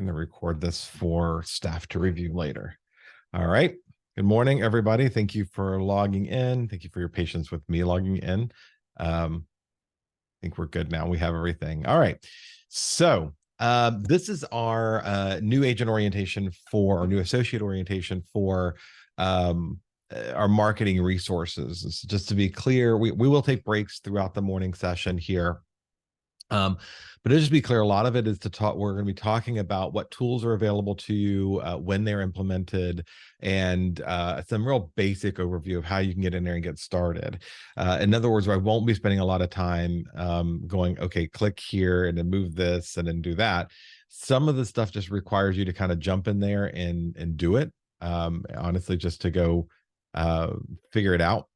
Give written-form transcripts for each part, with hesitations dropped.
going to record this for staff to review later. All right. Good morning, everybody. Thank you for logging in. Thank you for your patience with me logging in. I think we're good now. We have everything. All right. So this is our new agent orientation for our new associate orientation for our marketing resources. Just to be clear, we will take breaks throughout the morning session here. But just to be clear, a lot of it is to talk. We're going to be talking about what tools are available to you, when they're implemented, and some real basic overview of how you can get in there and get started. In other words, I won't be spending a lot of time going, okay, click here and then move this and then do that. Some of the stuff just requires you to kind of jump in there and do it. Honestly, just to go figure it out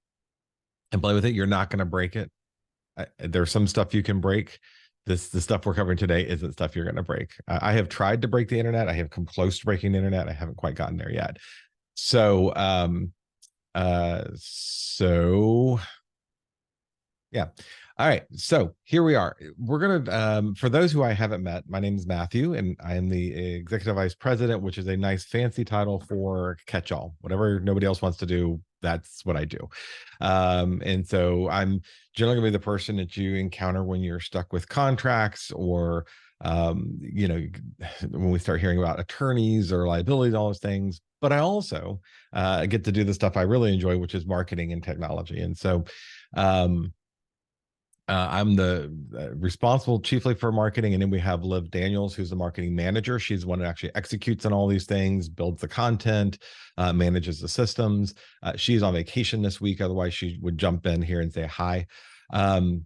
and play with it. You're not going to break it. There's some stuff you can break. The stuff we're covering today isn't stuff you're going to break. I have tried to break the internet. I have come close to breaking the internet. I haven't quite gotten there yet. So, yeah. All right. So here we are. We're going to, for those who I haven't met, my name is Matthew, and I am the Executive Vice President, which is a nice fancy title for catch-all. Whatever nobody else wants to do, that's what I do. And so I'm generally going to be the person that you encounter when you're stuck with contracts or, when we start hearing about attorneys or liabilities, all those things. But I also get to do the stuff I really enjoy, which is marketing and technology. And so I'm the responsible chiefly for marketing. And then we have Liv Daniels, who's the marketing manager. She's the one that actually executes on all these things, builds the content, manages the systems. She's on vacation this week. Otherwise, she would jump in here and say hi. And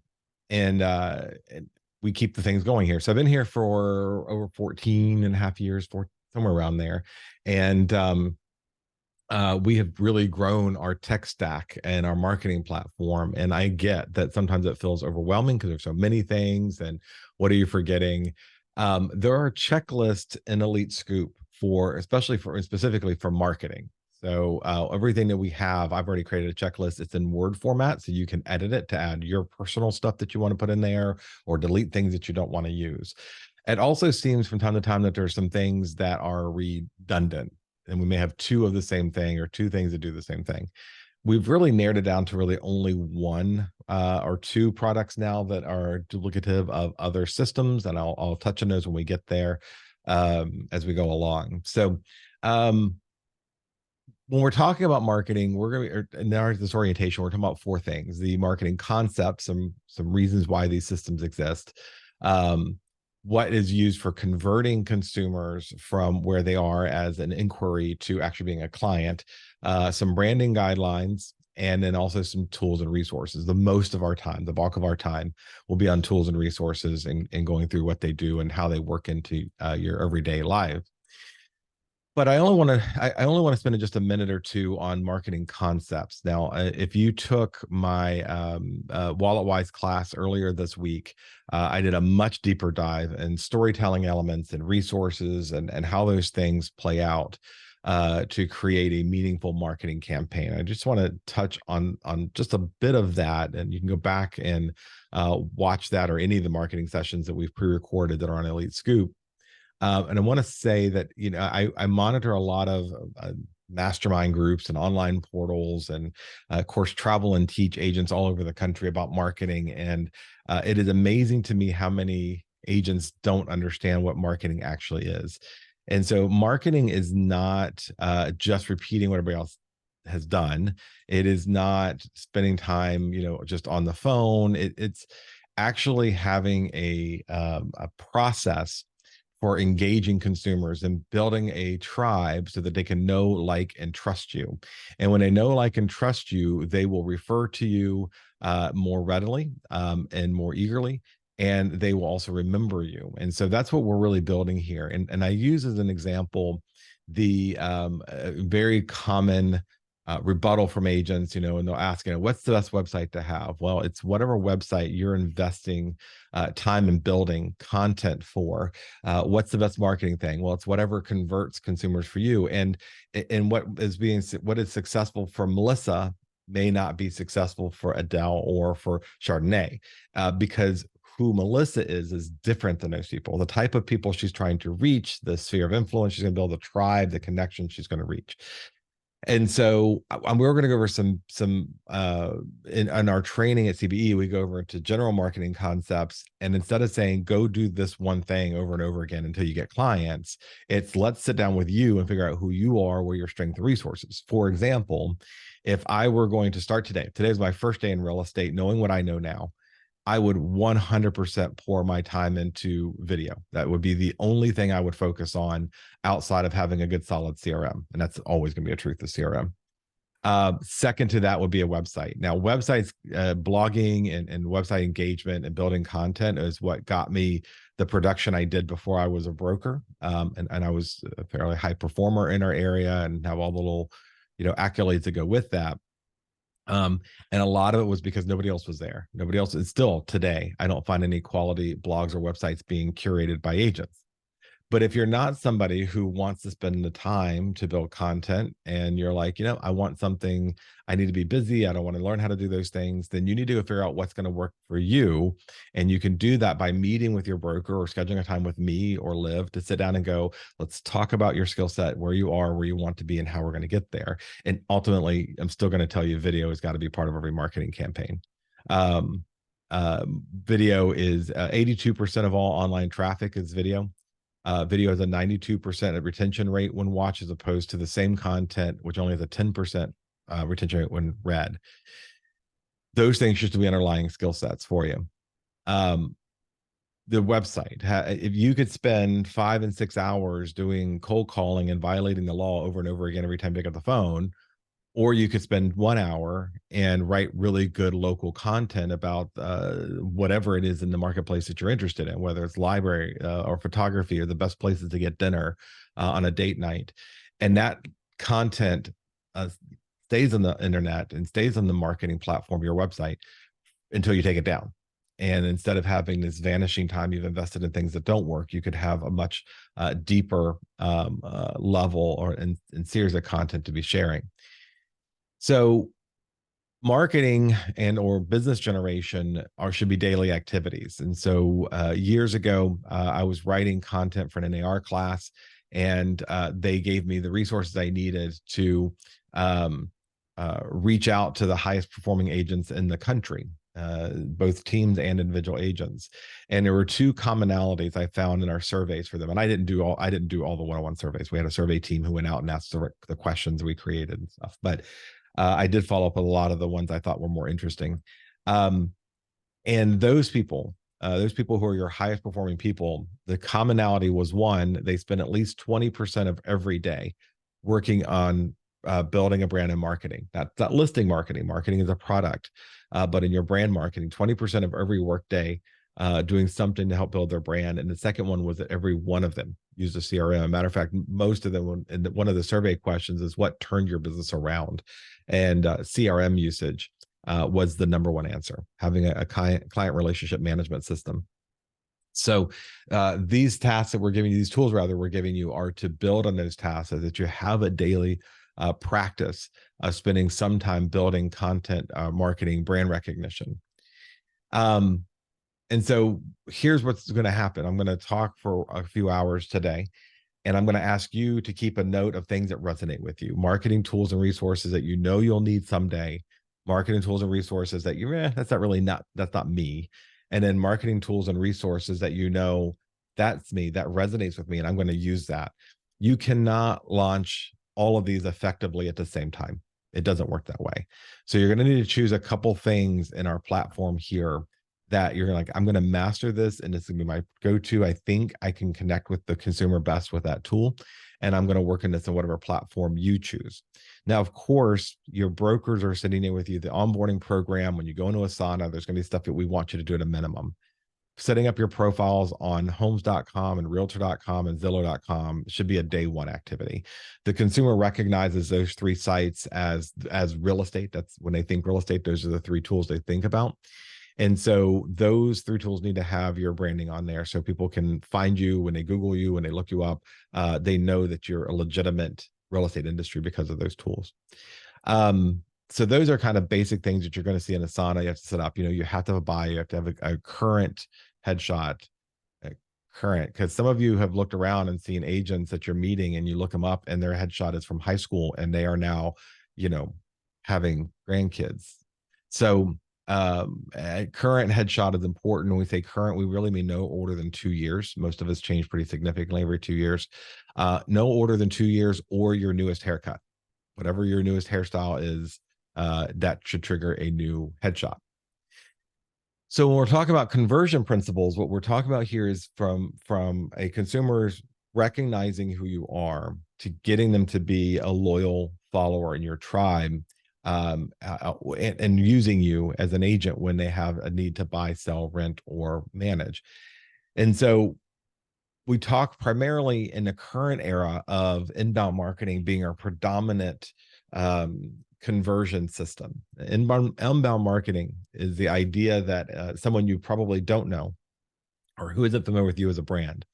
we keep the things going here. So I've been here for over 14 and a half years, somewhere around there. And we have really grown our tech stack and our marketing platform. And I get that sometimes it feels overwhelming because there's so many things. And what are you forgetting? There are checklists in Elite Scoop specifically for marketing. So everything that we have, I've already created a checklist. It's in Word format, so you can edit it to add your personal stuff that you want to put in there or delete things that you don't want to use. It also seems from time to time that there's some things that are redundant, and we may have two of the same thing or two things that do the same thing. We've really narrowed it down to really only one or two products now that are duplicative of other systems, and I'll touch on those when we get there as we go along. So when we're talking about marketing, we're going to, in this orientation, we're talking about four things: the marketing concept, some reasons why these systems exist, what is used for converting consumers from where they are as an inquiry to actually being a client, some branding guidelines, and then also some tools and resources. The bulk of our time will be on tools and resources and going through what they do and how they work into your everyday life. But I only want to spend just a minute or two on marketing concepts. Now, if you took my WalletWise class earlier this week, I did a much deeper dive in storytelling elements and resources and how those things play out to create a meaningful marketing campaign. I just want to touch on just a bit of that, and you can go back and watch that or any of the marketing sessions that we've pre-recorded that are on Elite Scoop. And I want to say that, I monitor a lot of mastermind groups and online portals and, of course, travel and teach agents all over the country about marketing. And it is amazing to me how many agents don't understand what marketing actually is. And so marketing is not just repeating what everybody else has done. It is not spending time, just on the phone. It's actually having a process for engaging consumers and building a tribe so that they can know, like, and trust you. And when they know, like, and trust you, they will refer to you more readily and more eagerly, and they will also remember you. And so that's what we're really building here. And I use as an example the very common rebuttal from agents, and they'll ask, what's the best website to have? Well, it's whatever website you're investing time in building content for. What's the best marketing thing? Well, it's whatever converts consumers for you. And what is successful for Melissa may not be successful for Adele or for Chardonnay, because who Melissa is different than those people. The type of people she's trying to reach, the sphere of influence, she's going to build a tribe, the connection she's going to reach. And so we were going to go over some in our training at CBE, we go over into general marketing concepts. And instead of saying, go do this one thing over and over again until you get clients, it's let's sit down with you and figure out who you are, where your strength and resources. For example, if I were going to start today is my first day in real estate, knowing what I know now, I would 100% pour my time into video. That would be the only thing I would focus on outside of having a good solid CRM. And that's always going to be a truth of CRM. Second to that would be a website. Now, websites, blogging and website engagement and building content is what got me the production I did before I was a broker. And I was a fairly high performer in our area and have all the little, accolades that go with that. And a lot of it was because nobody else was there. Nobody else, and still today, I don't find any quality blogs or websites being curated by agents. But if you're not somebody who wants to spend the time to build content and you're like, I want something, I need to be busy, I don't want to learn how to do those things, then you need to figure out what's going to work for you. And you can do that by meeting with your broker or scheduling a time with me or Liv to sit down and go, let's talk about your skill set, where you are, where you want to be, and how we're going to get there. And ultimately, I'm still going to tell you video has got to be part of every marketing campaign. Video is 82% of all online traffic is video. Video has a 92% retention rate when watched, as opposed to the same content, which only has a 10% retention rate when read. Those things should be underlying skill sets for you. The website, if you could spend 5 and 6 hours doing cold calling and violating the law over and over again every time you pick up the phone, or you could spend 1 hour and write really good local content about whatever it is in the marketplace that you're interested in, whether it's library or photography or the best places to get dinner on a date night. And that content stays on the internet and stays on the marketing platform, your website, until you take it down. And instead of having this vanishing time you've invested in things that don't work, you could have a much deeper level and series of content to be sharing. So marketing and or business generation should be daily activities. And so years ago, I was writing content for an NAR class, and they gave me the resources I needed to reach out to the highest performing agents in the country, both teams and individual agents. And there were 2 commonalities I found in our surveys for them. And I didn't do all the one-on-one surveys. We had a survey team who went out and asked the questions we created and stuff. But I did follow up with a lot of the ones I thought were more interesting. And those people who are your highest performing people, the commonality was, one, they spend at least 20% of every day working on building a brand and marketing. That's not listing marketing. Marketing is a product. But in your brand marketing, 20% of every work day doing something to help build their brand. And the second one was that every one of them used a CRM. Matter of fact, most of them, and one of the survey questions is what turned your business around. And CRM usage was the number one answer, having a client relationship management system. So these tasks that we're giving you, these tools rather, we're giving you are to build on those tasks so that you have a daily practice of spending some time building content, marketing, brand recognition. And so here's what's going to happen. I'm going to talk for a few hours today, and I'm going to ask you to keep a note of things that resonate with you. Marketing tools and resources that you'll need someday. Marketing tools and resources that that's not me. And then marketing tools and resources that that's me, that resonates with me, and I'm going to use that. You cannot launch all of these effectively at the same time. It doesn't work that way. So you're going to need to choose a couple things in our platform here that you're like, I'm going to master this, and it's going to be my go-to. I think I can connect with the consumer best with that tool, and I'm going to work in this in whatever platform you choose. Now, of course, your brokers are sitting in with you. The onboarding program, when you go into Asana, there's going to be stuff that we want you to do at a minimum. Setting up your profiles on homes.com and realtor.com and zillow.com should be a day one activity. The consumer recognizes those 3 sites as real estate. That's when they think real estate, those are the 3 tools they think about. And so those 3 tools need to have your branding on there so people can find you when they Google you, when they look you up. They know that you're a legitimate real estate industry because of those tools. So those are kind of basic things that you're going to see in Asana. You have to set up, you have to have a buy, you have to have a current headshot current? Because some of you have looked around and seen agents that you're meeting, and you look them up and their headshot is from high school and they are now, having grandkids. So current headshot is important. When we say current, we really mean no older than 2 years. Most of us change pretty significantly every 2 years. No older than 2 years, or your newest haircut. Whatever your newest hairstyle is, that should trigger a new headshot. So when we're talking about conversion principles, what we're talking about here is from a consumer's recognizing who you are to getting them to be a loyal follower in your tribe, and using you as an agent when they have a need to buy, sell, rent, or manage. And so we talk primarily in the current era of inbound marketing being our predominant conversion system. Inbound marketing is the idea that someone you probably don't know or who isn't familiar with you as a brand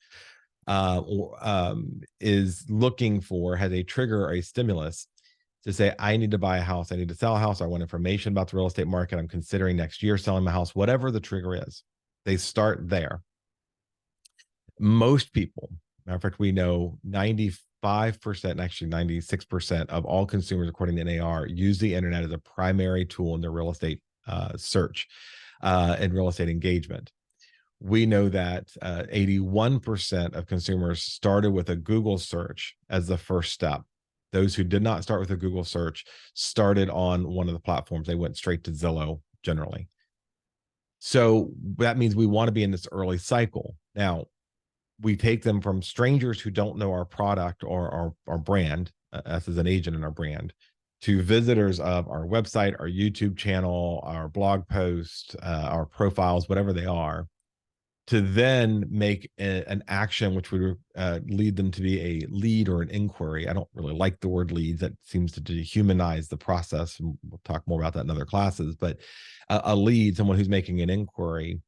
is looking for, has a trigger or a stimulus to say, I need to buy a house, I need to sell a house, I want information about the real estate market, I'm considering next year selling my house, whatever the trigger is. They start there. Most people, matter of fact, we know 95%, actually 96% of all consumers, according to NAR, use the internet as a primary tool in their real estate search and real estate engagement. We know that 81% of consumers started with a Google search as the first step. Those who did not start with a Google search started on one of the platforms. They went straight to Zillow generally. So that means we want to be in this early cycle. Now, we take them from strangers who don't know our product or our brand, us as an agent in our brand, to visitors of our website, our YouTube channel, our blog post, our profiles, whatever they are, to then make an action which would lead them to be a lead or an inquiry. I don't really like the word leads. That seems to dehumanize the process. And we'll talk more about that in other classes. But a lead, someone who's making an inquiry,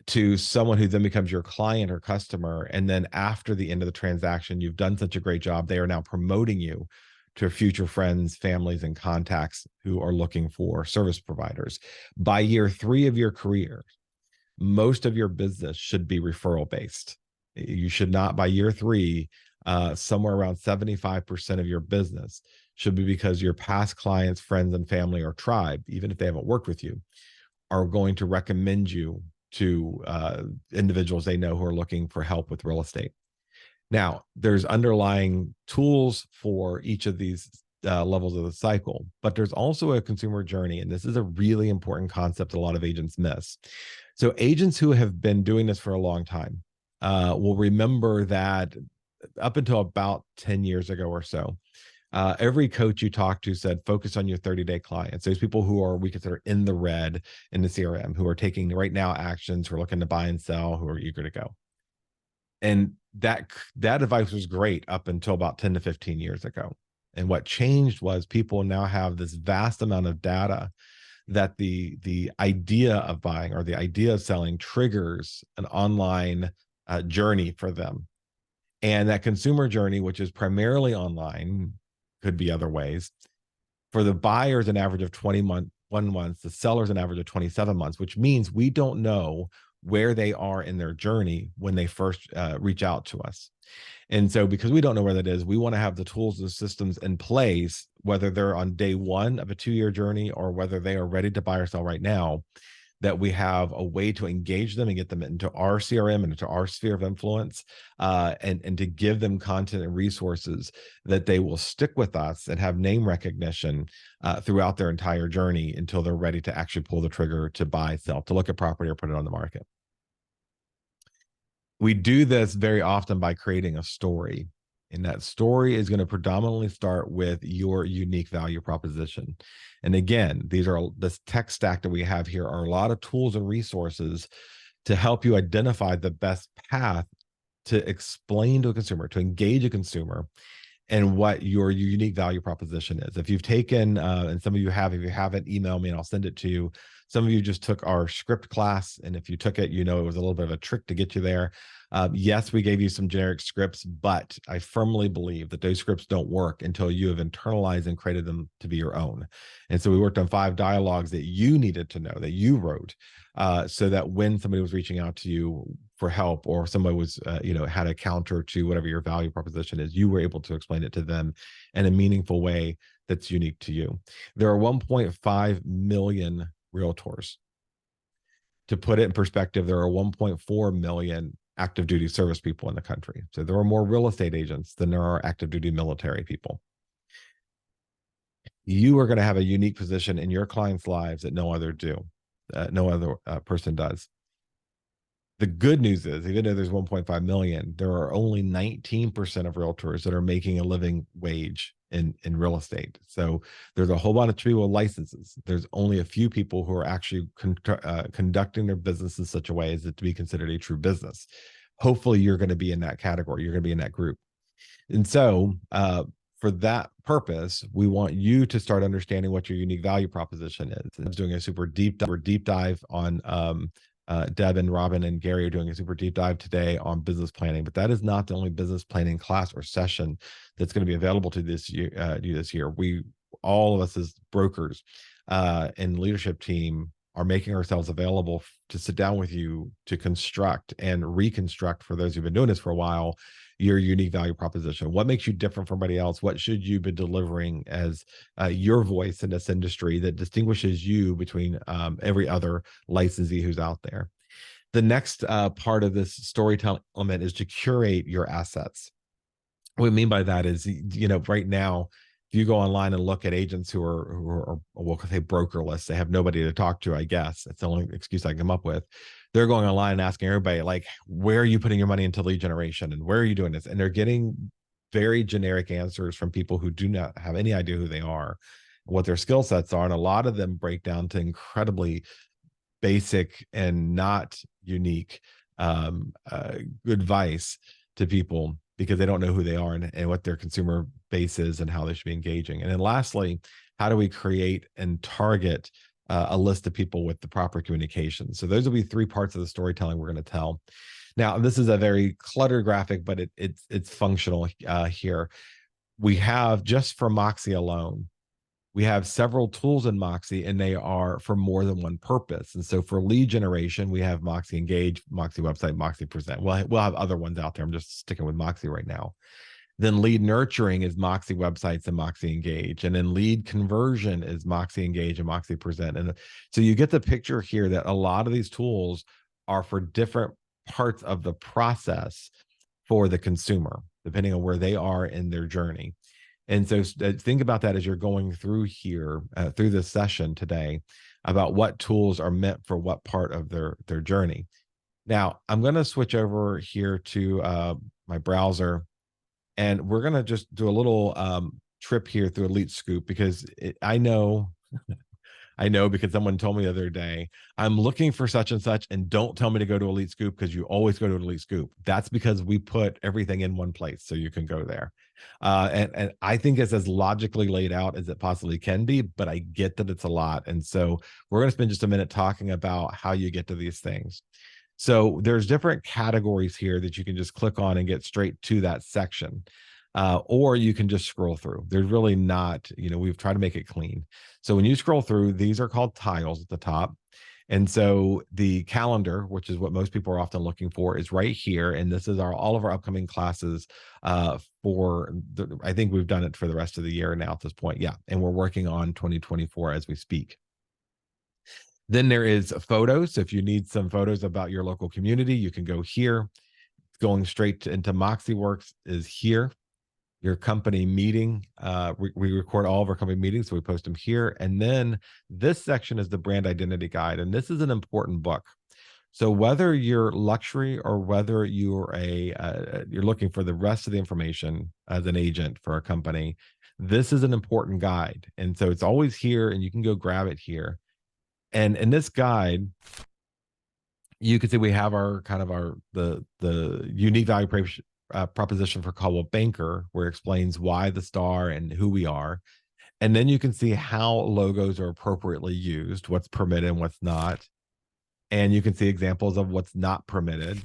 to someone who then becomes your client or customer. And then after the end of the transaction, you've done such a great job, they are now promoting you to future friends, families, and contacts who are looking for service providers. By year 3 of your career, most of your business should be referral based. You should not, by year 3, somewhere around 75% of your business should be because your past clients, friends, and family or tribe, even if they haven't worked with you, are going to recommend you to individuals they know who are looking for help with real estate. Now, there's underlying tools for each of these levels of the cycle, but there's also a consumer journey, and this is a really important concept a lot of agents miss. So agents who have been doing this for a long time will remember that up until about 10 years ago or so, every coach you talk to said, focus on your 30-day clients. Those people who are, we consider, in the red in the CRM, who are taking right now actions, who are looking to buy and sell, who are eager to go. And that advice was great up until about 10 to 15 years ago. And what changed was people now have this vast amount of data that the idea of buying or the idea of selling triggers an online journey for them. And that consumer journey, which is primarily online, could be other ways. For the buyers, an average of 21 months, the sellers, an average of 27 months, which means we don't know where they are in their journey when they first reach out to us. And so because we don't know where that is, we want to have the tools and systems in place, whether they're on day 1 of a 2-year journey or whether they are ready to buy or sell right now, that we have a way to engage them and get them into our CRM and into our sphere of influence, and to give them content and resources that they will stick with us and have name recognition throughout their entire journey until they're ready to actually pull the trigger to buy, sell, to look at property or put it on the market. We do this very often by creating a story. And that story is going to predominantly start with your unique value proposition. And again, this tech stack that we have here are a lot of tools and resources to help you identify the best path to explain to a consumer, to engage a consumer, and what your unique value proposition is. If you've taken, and some of you have, if you haven't, email me and I'll send it to you, Some of you just took our script class, and if you took it, you know it was a little bit of a trick to get you there. Yes, we gave you some generic scripts, but I firmly believe that those scripts don't work until you have internalized and created them to be your own. And so we worked on 5 dialogues that you needed to know, that you wrote, so that when somebody was reaching out to you for help, or somebody was, had a counter to whatever your value proposition is, you were able to explain it to them in a meaningful way that's unique to you. There are 1.5 million realtors. To put it in perspective, there are 1.4 million active duty service people in the country. So there are more real estate agents than there are active duty military people. You are going to have a unique position in your clients' lives that no other person does. The good news is, even though there's 1.5 million, there are only 19% of realtors that are making a living wage in real estate. So there's a whole bunch of people with licenses. There's only a few people who are actually conducting their business in such a way as it to be considered a true business. Hopefully you're going to be in that category. You're going to be in that group. And so for that purpose, we want you to start understanding what your unique value proposition is. And doing a super deep dive on Deb and Robin and Gary are doing a super deep dive today on business planning, but that is not the only business planning class or session that's going to be available to this year. We, all of us as brokers and leadership team, are making ourselves available to sit down with you to construct and reconstruct, for those who've been doing this for a while, your unique value proposition. What makes you different from everybody else? What should you be delivering as your voice in this industry that distinguishes you between every other licensee who's out there? The next part of this storytelling element is to curate your assets. What we mean by that is, right now, if you go online and look at agents who are we'll say brokerless, they have nobody to talk to, I guess. It's the only excuse I can come up with. They're going online and asking everybody, like, where are you putting your money into lead generation? And where are you doing this? And they're getting very generic answers from people who do not have any idea who they are, what their skill sets are. And a lot of them break down to incredibly basic and not unique advice to people, because they don't know who they are and what their consumer base is and how they should be engaging. And then lastly, how do we create and target a list of people with the proper communication? So those will be 3 parts of the storytelling we're going to tell. Now, this is a very cluttered graphic, but it's functional here. We have, just for Moxie alone, we have several tools in Moxie, and they are for more than one purpose. And so for lead generation, we have Moxie Engage, Moxie Website, Moxie Present. We'll have other ones out there. I'm just sticking with Moxie right now. Then lead nurturing is Moxie Websites and Moxie Engage. And then lead conversion is Moxie Engage and Moxie Present. And so you get the picture here that a lot of these tools are for different parts of the process for the consumer, depending on where they are in their journey. And so think about that as you're going through here, through this session today, about what tools are meant for what part of their journey. Now, I'm going to switch over here to my browser, and we're going to just do a little trip here through Elite Scoop, because I know because someone told me the other day, I'm looking for such and such, and don't tell me to go to Elite Scoop because you always go to Elite Scoop. That's because we put everything in one place so you can go there. And I think it's as logically laid out as it possibly can be, but I get that it's a lot. And so we're going to spend just a minute talking about how you get to these things. So there's different categories here that you can just click on and get straight to that section. Or you can just scroll through. There's really not, we've tried to make it clean. So when you scroll through, these are called tiles at the top. And so the calendar, which is what most people are often looking for, is right here. And this is all of our upcoming classes I think we've done it for the rest of the year now at this point. Yeah. And we're working on 2024 as we speak. Then there is photos. So if you need some photos about your local community, you can go here. Going straight into MoxieWorks is here. Your company meeting. We record all of our company meetings, so we post them here. And then this section is the brand identity guide. And this is an important book. So whether you're luxury or whether you're you're looking for the rest of the information as an agent for a company, this is an important guide. And so it's always here, and you can go grab it here. And in this guide, you can see we have the unique value proposition for Coldwell Banker, where it explains why the star and who we are. And then you can see how logos are appropriately used, what's permitted and what's not. And you can see examples of what's not permitted.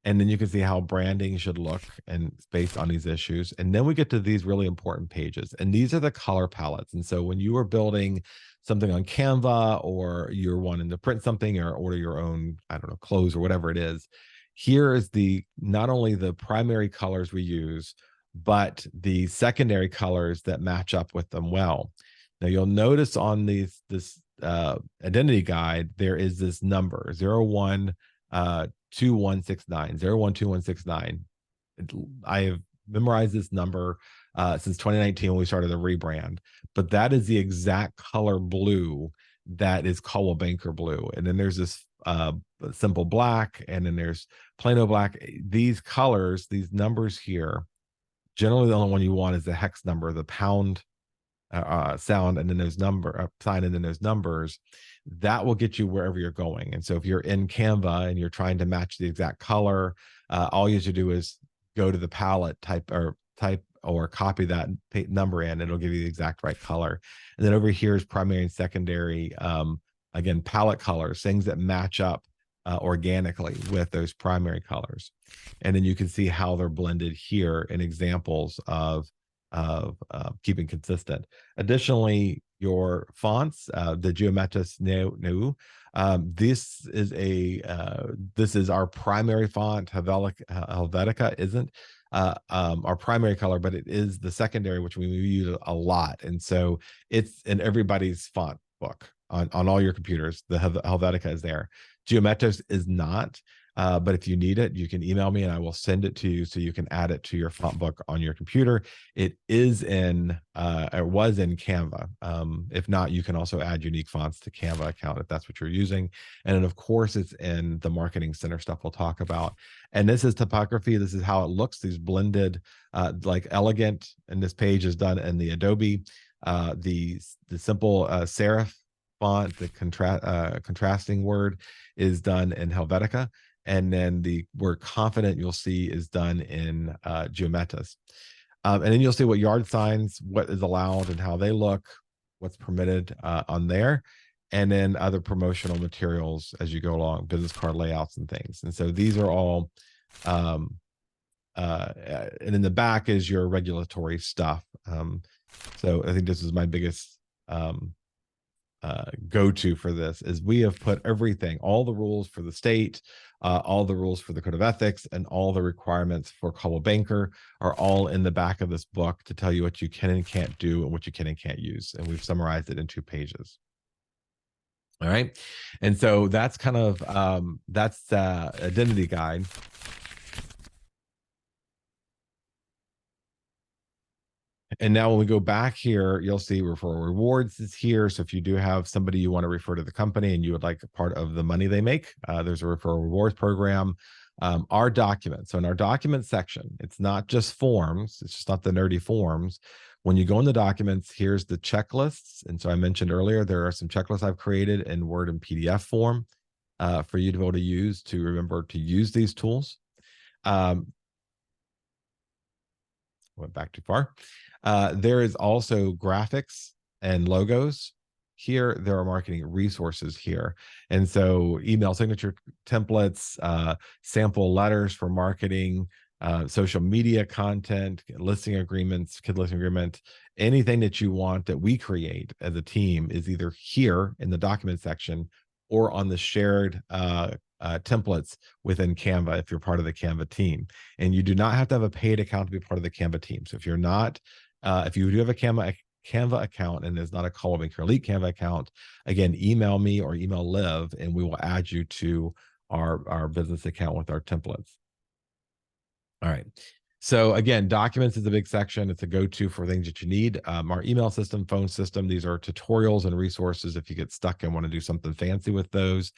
And then you can see how branding should look and it's based on these issues. And then we get to these really important pages. And these are the color palettes. And so when you are building something on Canva, or you're wanting to print something or order your own, I don't know, clothes or whatever it is, here is the not only the primary colors we use, but the secondary colors that match up with them well. Now you'll notice on this identity guide, there is this number 01 2169 012169. I have memorized this number since 2019 when we started the rebrand, but that is the exact color blue that is Coldwell Banker blue. And then there's this simple black, and then there's plain old black. These colors, these numbers here, generally the only one you want is the hex number, the pound sound, and then there's number sign, and then there's numbers. That will get you wherever you're going. And so if you're in Canva and you're trying to match the exact color, all you have to do is go to the palette, type or copy that number in, it'll give you the exact right color. And then over here is primary and secondary, again, palette colors, things that match up organically with those primary colors. And then you can see how they're blended here in examples of keeping consistent. Additionally, your fonts, the Geometris Neu, this is our primary font. Helvetica isn't our primary color, but it is the secondary, which we use a lot. And so it's in everybody's font book on all your computers. The Helvetica is there. Geometris is not. But if you need it, you can email me and I will send it to you so you can add it to your font book on your computer. It is in, it was in Canva. If not, you can also add unique fonts to Canva account if that's what you're using. And then of course it's in the Marketing Center stuff we'll talk about. And this is typography. This is how it looks. These blended, like elegant, and this page is done in the Adobe. The simple serif font, the contrasting word is done in Helvetica. And then the word confident you'll see is done in Geometris. And then you'll see what yard signs, what is allowed and how they look, what's permitted on there. And then other promotional materials as you go along, business card layouts and things. And so these are all, and in the back is your regulatory stuff. So I think this is my biggest go-to for this, is we have put everything, all the rules for the state, all the rules for the code of ethics, and all the requirements for Coldwell Banker are all in the back of this book to tell you what you can and can't do and what you can and can't use. And we've summarized it in 2 pages. All right. And so that's kind of, that's identity guide. And now when we go back here, you'll see referral rewards is here. So if you do have somebody you want to refer to the company and you would like a part of the money they make, there's a referral rewards program. Our documents. So in our document section, it's not just forms. It's just not the nerdy forms. When you go in the documents, here's the checklists. And so I mentioned earlier, there are some checklists I've created in Word and PDF form for you to be able to use to remember to use these tools. Went back too far. There is also graphics and logos. Here, there are marketing resources here. And so email signature templates, sample letters for marketing, social media content, listing agreements, kid listing agreement, anything that you want that we create as a team is either here in the document section or on the shared templates within Canva if you're part of the Canva team. And you do not have to have a paid account to be part of the Canva team. So if you're not, if you do have a Canva account and there's not a Coldwell Banker Elite Canva account, again, email me or email Liv and we will add you to our business account with our templates. All right. So again, documents is a big section. It's a go-to for things that you need. Our email system, phone system, these are tutorials and resources if you get stuck and want to do something fancy with those.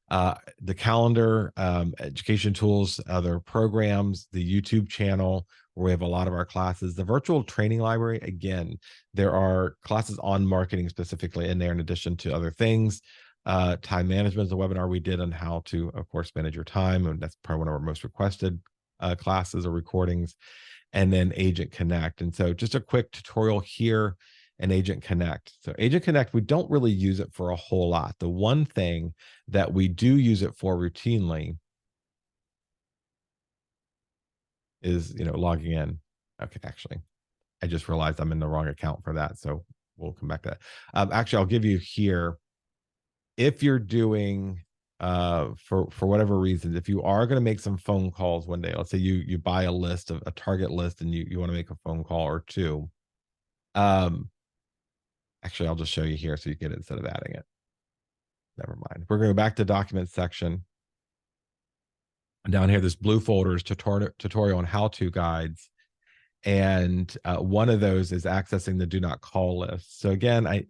The calendar, education tools, other programs, the YouTube channel where we have a lot of our classes, the virtual training library. Again, there are classes on marketing specifically in there in addition to other things. Time management is a webinar we did on how to, of course, manage your time. And that's probably one of our most requested classes or recordings. And then Agent Connect. And so just a quick tutorial here. and Agent Connect. So Agent Connect, we don't really use it for a whole lot. The one thing that we do use it for routinely is, logging in. Okay, actually, I just realized I'm in the wrong account for that. So we'll come back to that. Actually, I'll give you here, if you're doing for whatever reasons, if you are going to make some phone calls one day, let's say you buy a list of a target list and you want to make a phone call or two. Actually, I'll just show you here so you get it instead of adding it. Never mind. We're going to go back to documents section. And down here, this blue folder is tutorial and how-to guides. And one of those is accessing the do not call list. So again,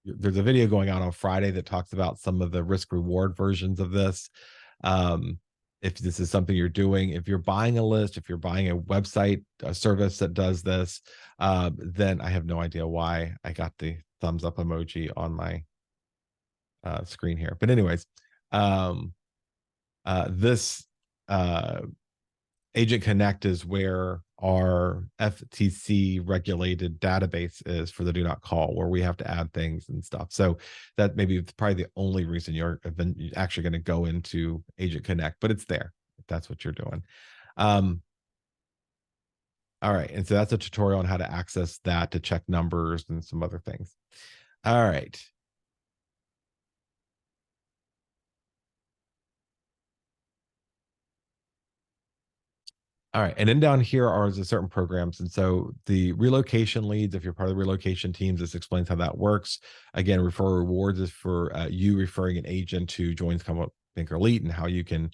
there's a video going on Friday that talks about some of the risk reward versions of this. If this is something you're doing, if you're buying a list, if you're buying a website, a service that does this, then I have no idea why I got the thumbs up emoji on my screen here. But anyways, this Agent Connect is where our FTC regulated database is for the do not call, where we have to add things and stuff. So that may be probably the only reason you're actually going to go into Agent Connect, but it's there if that's what you're doing. All right. And so that's a tutorial on how to access that, to check numbers and some other things. All right. All right. And then down here are the certain programs. And so the relocation leads, if you're part of the relocation teams, this explains how that works. Again, referral rewards is for you referring an agent who joins Coldwell Banker Elite, and how you can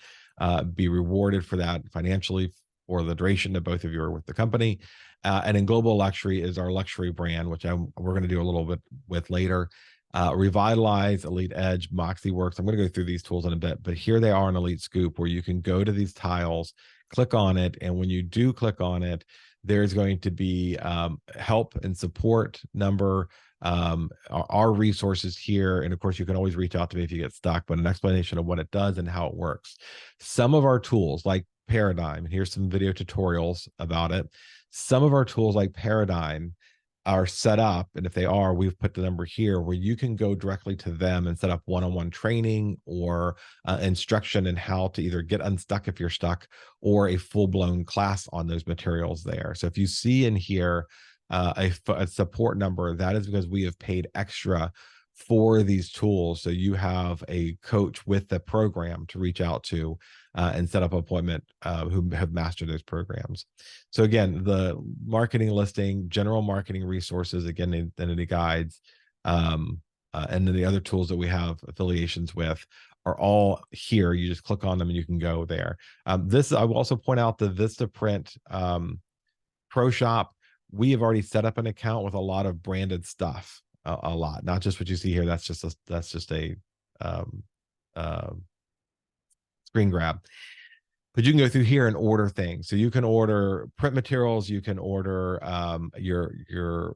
be rewarded for that financially for the duration that both of you are with the company. And then Global Luxury is our luxury brand, which we're going to do a little bit with later. Revitalize, Elite Edge, Moxie Works. I'm going to go through these tools in a bit, but here they are in Elite Scoop, where you can go to these tiles, click on it, and when you do click on it, there's going to be help and support number, our resources here, and of course you can always reach out to me if you get stuck, but an explanation of what it does and how it works. Some of our tools like Paradigm, and here's some video tutorials about it. Some of our tools like Paradigm are set up, and if they are, we've put the number here where you can go directly to them and set up one-on-one training or instruction in how to either get unstuck if you're stuck, or a full-blown class on those materials there. So if you see in here a support number, that is because we have paid extra for these tools. So you have a coach with the program to reach out to and set up an appointment who have mastered those programs. So again, the marketing listing, general marketing resources, again, identity guides, and then the other tools that we have affiliations with are all here. You just click on them and you can go there. This, I will also point out, the Vistaprint Pro Shop, we have already set up an account with a lot of branded stuff, a lot, not just what you see here. That's just a screen grab. But you can go through here and order things. So you can order print materials. You can order your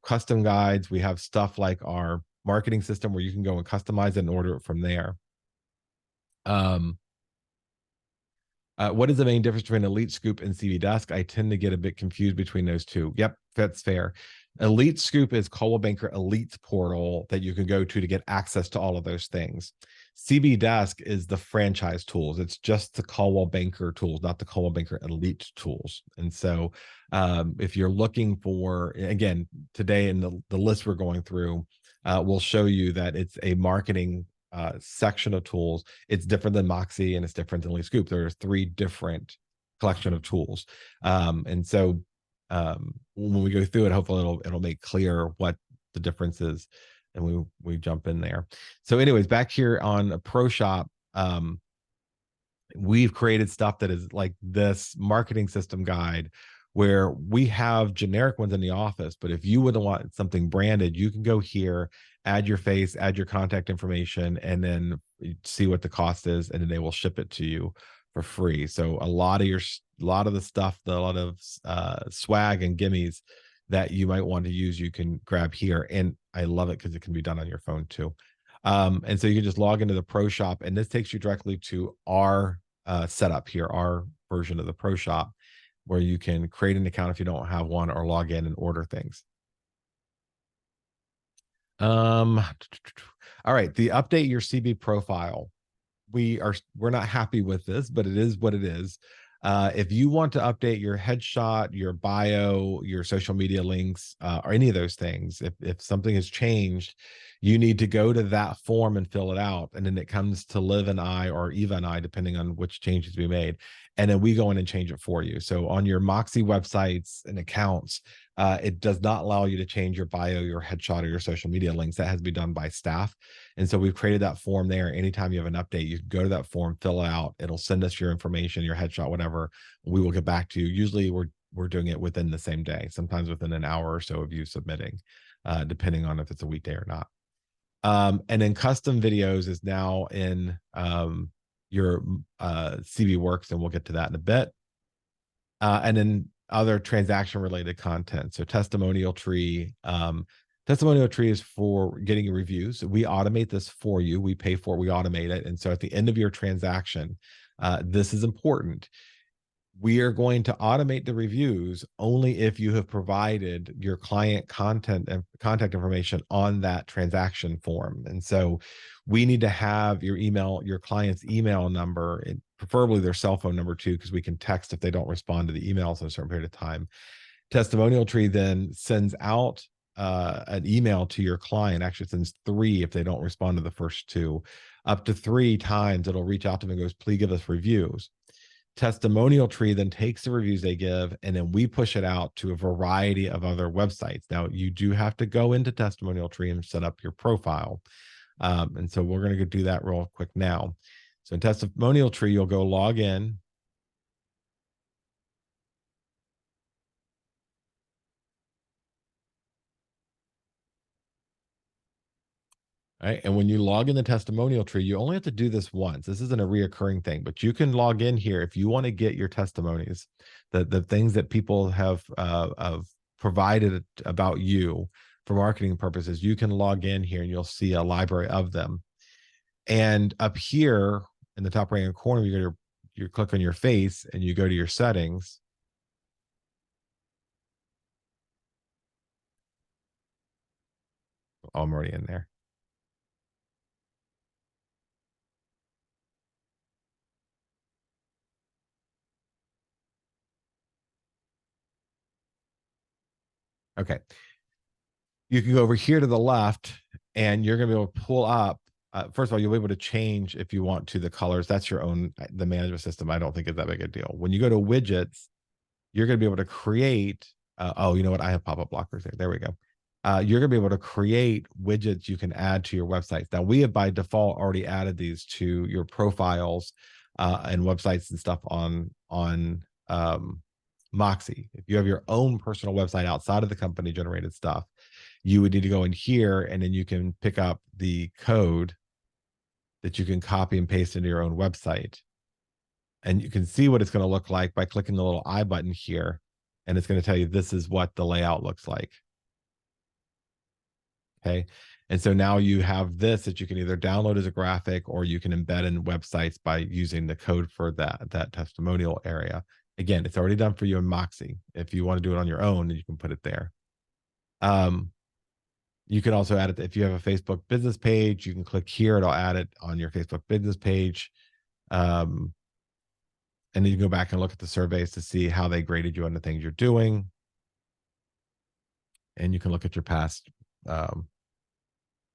custom guides. We have stuff like our marketing system where you can go and customize it and order it from there. What is the main difference between Elite Scoop and CB Desk? I tend to get a bit confused between those two. Yep, that's fair. Elite Scoop is Coldwell Banker Elite's portal that you can go to get access to all of those things. CB Desk is the franchise tools. It's just the Coldwell Banker tools, not the Coldwell Banker Elite tools. And so if you're looking for, again, today in the list we're going through, we'll show you that it's a marketing section of tools. It's different than Moxie and it's different than Elite Scoop. There's 3 different collection of tools. And so when we go through it, hopefully it'll make clear what the difference is, and we jump in there. So anyways, back here on a Pro Shop, we've created stuff that is like this marketing system guide, where we have generic ones in the office, but if you would want something branded, you can go here, add your face, add your contact information, and then see what the cost is, and then they will ship it to you for free. So a lot of the stuff, a lot of swag and gimmies that you might want to use, you can grab here. And I love it because it can be done on your phone too. And so you can just log into the Pro Shop, and this takes you directly to our setup here, our version of the Pro Shop, where you can create an account if you don't have one, or log in and order things. Um, all right. The update your CB profile. We're not happy with this, but it is what it is. If you want to update your headshot, your bio, your social media links, or any of those things, if something has changed, you need to go to that form and fill it out. And then it comes to Liv and I or Eva and I, depending on which changes we made. And then we go in and change it for you. So on your Moxie websites and accounts, it does not allow you to change your bio, your headshot, or your social media links. That has to be done by staff. And so we've created that form there. Anytime you have an update, you can go to that form, fill it out. It'll send us your information, your headshot, whatever. We will get back to you. Usually we're doing it within the same day, sometimes within an hour or so of you submitting, depending on if it's a weekday or not. And then custom videos is now in your CB Works, and we'll get to that in a bit. And then other transaction related content. So testimonial tree. Testimonial tree is for getting reviews. We automate this for you. We pay for it. We automate it. And so at the end of your transaction, this is important. We are going to automate the reviews only if you have provided your client content and contact information on that transaction form. And so we need to have your email, your client's email number, and preferably their cell phone number too, because we can text if they don't respond to the emails in a certain period of time. Testimonial tree then sends out an email to your client, actually sends 3 if they don't respond to the first 2. Up to 3 times it'll reach out to them and goes, please give us reviews. Testimonial tree then takes the reviews they give, and then we push it out to a variety of other websites. Now, you do have to go into testimonial tree and set up your profile. And so we're going to go do that real quick now. So in testimonial tree, you'll go log in. Right. And when you log in the testimonial tree, you only have to do this once. This isn't a reoccurring thing, but you can log in here if you want to get your testimonies, the things that people have provided about you for marketing purposes. You can log in here and you'll see a library of them. And up here in the top right hand corner, you click on your face and you go to your settings. Oh, I'm already in there. Okay. You can go over here to the left and you're going to be able to pull up. First of all, you'll be able to change if you want to the colors. That's your own, the management system. I don't think it's that big a deal. When you go to widgets, you're going to be able to create. Oh, you know what? I have pop-up blockers there. There we go. You're going to be able to create widgets you can add to your websites. Now, we have by default already added these to your profiles and websites and stuff on Moxie. If you have your own personal website outside of the company generated stuff, you would need to go in here and then you can pick up the code that you can copy and paste into your own website. And you can see what it's going to look like by clicking the little I button here. And it's going to tell you this is what the layout looks like. Okay. And so now you have this that you can either download as a graphic or you can embed in websites by using the code for that testimonial area. Again, it's already done for you in Moxie. If you want to do it on your own, you can put it there. You can also add it if you have a Facebook business page. You can click here; it'll add it on your Facebook business page, and then you can go back and look at the surveys to see how they graded you on the things you're doing, and you can look at your past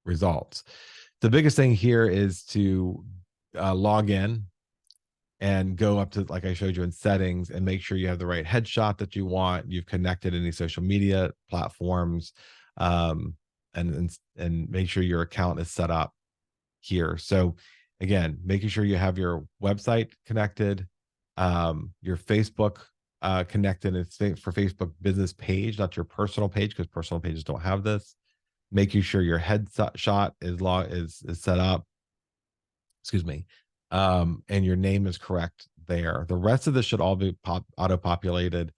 results. The biggest thing here is to log in and go up to, like I showed you in settings, and make sure you have the right headshot that you want. You've connected any social media platforms. And make sure your account is set up here. So again, making sure you have your website connected, your Facebook connected. It's for Facebook business page, not your personal page, because personal pages don't have this. Making sure your headshot is set up. Excuse me. And your name is correct there. The rest of this should all be auto-populated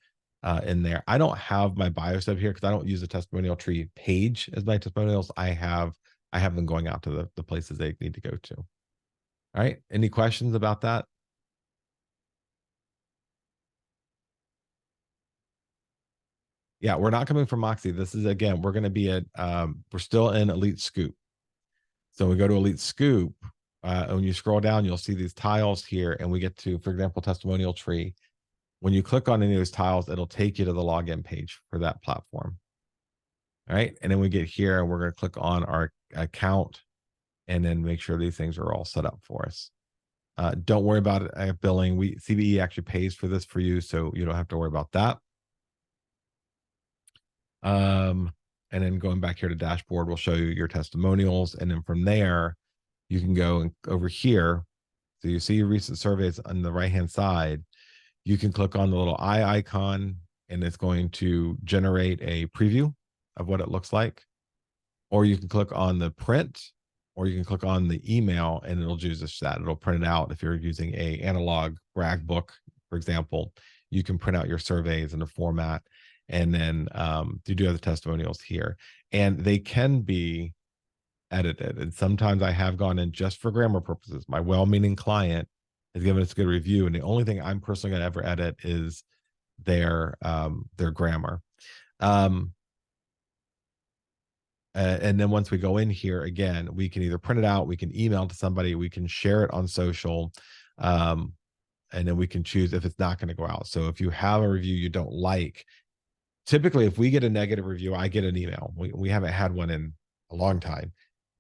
in there. I don't have my bio stuff here because I don't use the testimonial tree page as my testimonials. I have them going out to the places they need to go to. All right. Any questions about that? Yeah, we're not coming from Moxie. This is again, we're going to be at we're still in Elite Scoop. So we go to Elite Scoop. When you scroll down, you'll see these tiles here, and we get to, for example, testimonial tree. When you click on any of those tiles, it'll take you to the login page for that platform. All right. And then we get here and we're going to click on our account and then make sure these things are all set up for us. Don't worry about it, billing. CBE actually pays for this for you, so you don't have to worry about that. And then going back here to dashboard, we'll show you your testimonials. And then from there, you can go over here. So you see your recent surveys on the right-hand side. You can click on the little eye icon and it's going to generate a preview of what it looks like. Or you can click on the print, or you can click on the email and it'll do just that. It'll print it out. If you're using a analog brag book, for example, you can print out your surveys in a format. And then you do have the testimonials here. And they can be edited. And sometimes I have gone in just for grammar purposes. My well-meaning client has given us a good review. And the only thing I'm personally going to ever edit is their grammar. And then once we go in here again, we can either print it out, we can email it to somebody, we can share it on social, and then we can choose if it's not going to go out. So if you have a review you don't like, typically if we get a negative review, I get an email. We haven't had one in a long time.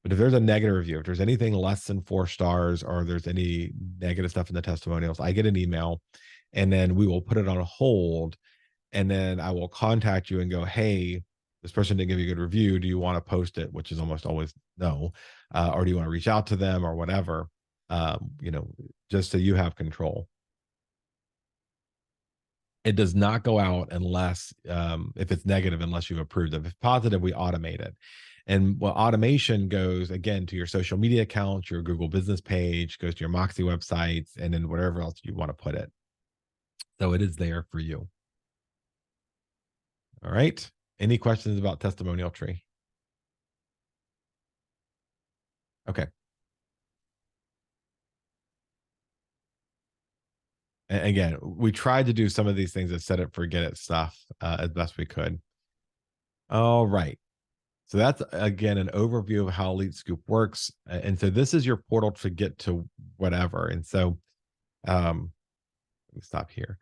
But if there's a negative review, if there's anything less than 4 stars or there's any negative stuff in the testimonials, I get an email and then we will put it on hold. And then I will contact you and go, hey, this person didn't give you a good review. Do you want to post it? Which is almost always no. Or do you want to reach out to them or whatever? Just so you have control. It does not go out unless, if it's negative, unless you've approved it. If it's positive, we automate it. And what automation goes, again, to your social media accounts, your Google business page, goes to your Moxie websites, and then whatever else you want to put it. So it is there for you. All right. Any questions about testimonial tree? Okay. And again, we tried to do some of these things as set it, forget it stuff as best we could. All right. So that's, again, an overview of how Elite Scoop works. And so this is your portal to get to whatever. And so let me stop here.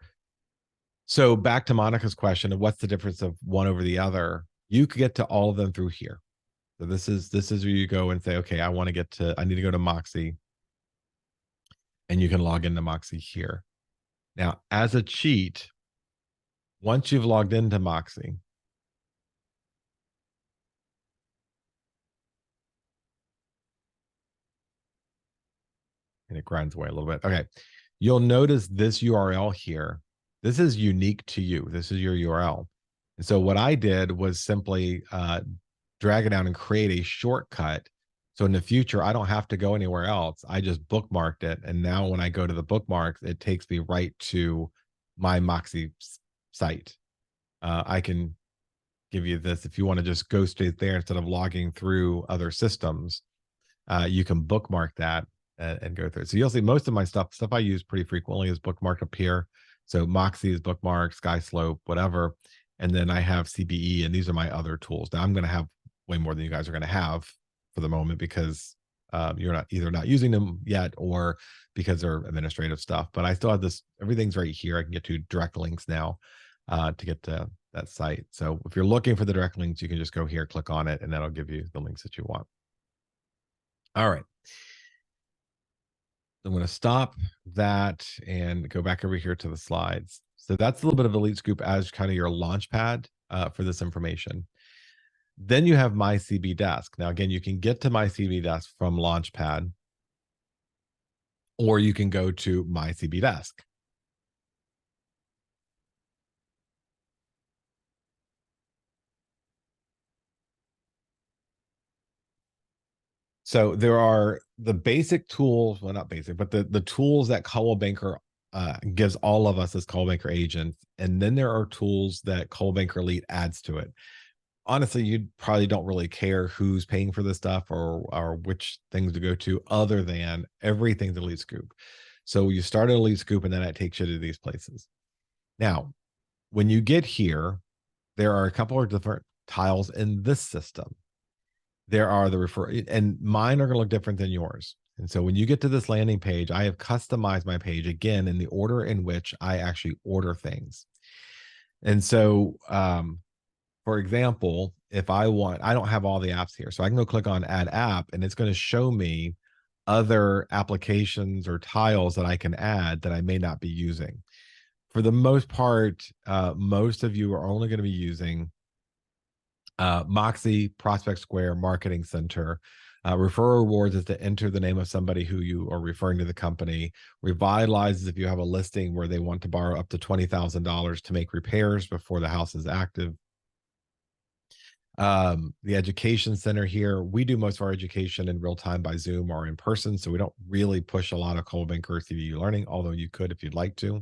So back to Monica's question of what's the difference of one over the other, you could get to all of them through here. So this is where you go and say, okay, I need to go to Moxie, and you can log into Moxie here. Now, as a cheat, once you've logged into Moxie, and it grinds away a little bit. Okay. You'll notice this URL here. This is unique to you. This is your URL. And so what I did was simply drag it down and create a shortcut. So in the future, I don't have to go anywhere else. I just bookmarked it. And now when I go to the bookmarks, it takes me right to my Moxie site. I can give you this. If you want to just go straight there instead of logging through other systems, you can bookmark that and go through it. So you'll see most of my stuff I use pretty frequently is bookmarked up here. So Moxie is bookmarked, Skyslope, whatever. And then I have CBE, and these are my other tools. Now I'm going to have way more than you guys are going to have for the moment because you're not using them yet, or because they're administrative stuff. But I still have this. Everything's right here. I can get to direct links now to get to that site. So if you're looking for the direct links, you can just go here, click on it, and that'll give you the links that you want. All right. I'm going to stop that and go back over here to the slides. So that's a little bit of Elite Scoop as kind of your launch pad for this information. Then you have My CB Desk. Now, again, you can get to My CB Desk from Launchpad, or you can go to My CB Desk. So there are the basic tools, well, not basic, but the tools that Coldwell Banker gives all of us as Coldwell Banker agents. And then there are tools that Coldwell Banker Elite adds to it. Honestly, you probably don't really care who's paying for this stuff or which things to go to, other than everything's Elite Scoop. So you start at Elite Scoop, and then it takes you to these places. Now, when you get here, there are a couple of different tiles in this system. There are the refer, and mine are going to look different than yours. And so when you get to this landing page, I have customized my page again in the order in which I actually order things. And so, for example, if I want, I don't have all the apps here. So I can go click on add app and it's going to show me other applications or tiles that I can add that I may not be using. For the most part, most of you are only going to be using Moxie, Prospect Square, Marketing Center. Referral rewards is to enter the name of somebody who you are referring to the company. Revitalize is if you have a listing where they want to borrow up to $20,000 to make repairs before the house is active. The education center here, we do most of our education in real time by Zoom or in person, so we don't really push a lot of Coldwell CVU learning, although you could if you'd like to.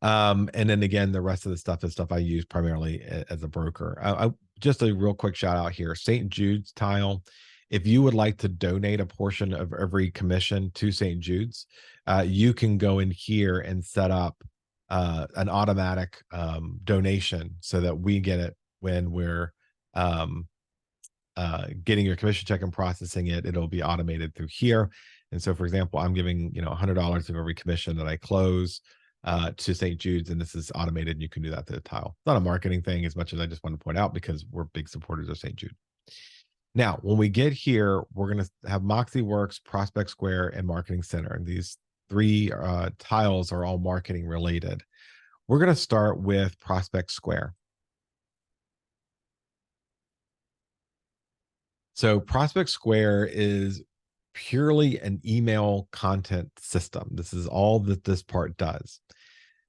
And then again, the rest of the stuff is stuff I use primarily as a broker. Just a real quick shout out here, St. Jude's tile. If you would like to donate a portion of every commission to St. Jude's, you can go in here and set up an automatic donation so that we get it when we're getting your commission check and processing it. It'll be automated through here. And so, for example, I'm giving $100 of every commission that I close to St. Jude's, and this is automated. And you can do that to the tile. It's not a marketing thing as much as I just want to point out because we're big supporters of St. Jude. Now, when we get here, we're going to have Moxie Works, Prospect Square, and Marketing Center. And these three tiles are all marketing related. We're going to start with Prospect Square. So Prospect Square is purely an email content system. This is all that this part does.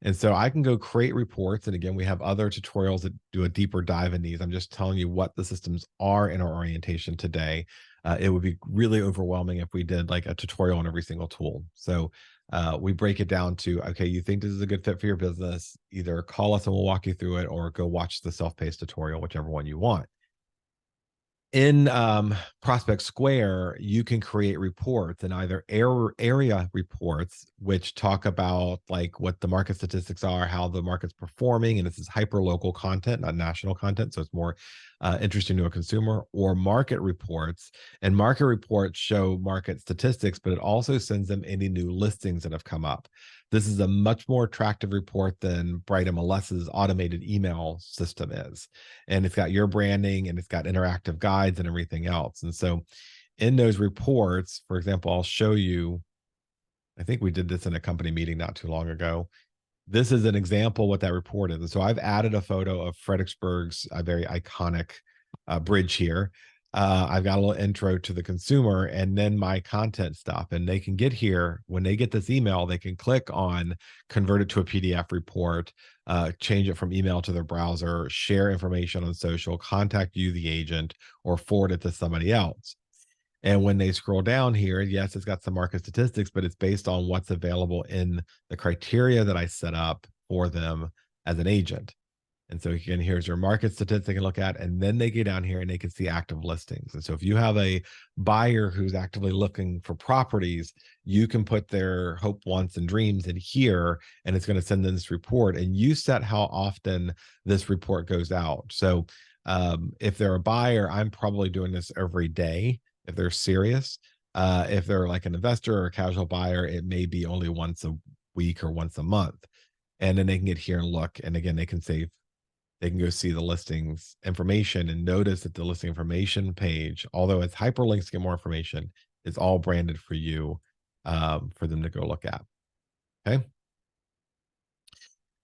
And so I can go create reports. And again, we have other tutorials that do a deeper dive in these. I'm just telling you what the systems are in our orientation today. It would be really overwhelming if we did like a tutorial on every single tool. So we break it down to, okay, you think this is a good fit for your business, either call us and we'll walk you through it, or go watch the self-paced tutorial, whichever one you want. In Prospect Square, you can create reports, and either area reports, which talk about like what the market statistics are, how the market's performing, and this is hyper local content, not national content, so it's more interesting to a consumer, or market reports. And market reports show market statistics, but it also sends them any new listings that have come up. This is a much more attractive report than Bright MLS's automated email system is. And it's got your branding and it's got interactive guides and everything else. And so in those reports, for example, I'll show you, I think we did this in a company meeting not too long ago. This is an example of what that report is. And so I've added a photo of Fredericksburg's very iconic bridge here. I've got a little intro to the consumer and then my content stuff. And they can get here when they get this email, they can click on convert it to a PDF report, change it from email to their browser, share information on social, contact you, the agent, or forward it to somebody else. And when they scroll down here, yes, it's got some market statistics, but it's based on what's available in the criteria that I set up for them as an agent. And so again, here's your market statistics they can look at, and then they get down here and they can see active listings. And so if you have a buyer who's actively looking for properties, you can put their hope, wants, and dreams in here, and it's going to send them this report. And you set how often this report goes out. So if they're a buyer, I'm probably doing this every day if they're serious. If they're like an investor or a casual buyer, it may be only once a week or once a month. And then they can get here and look. And again, they can save. They can go see the listings information and notice that the listing information page, although it's hyperlinks to get more information, is all branded for you for them to go look at. Okay.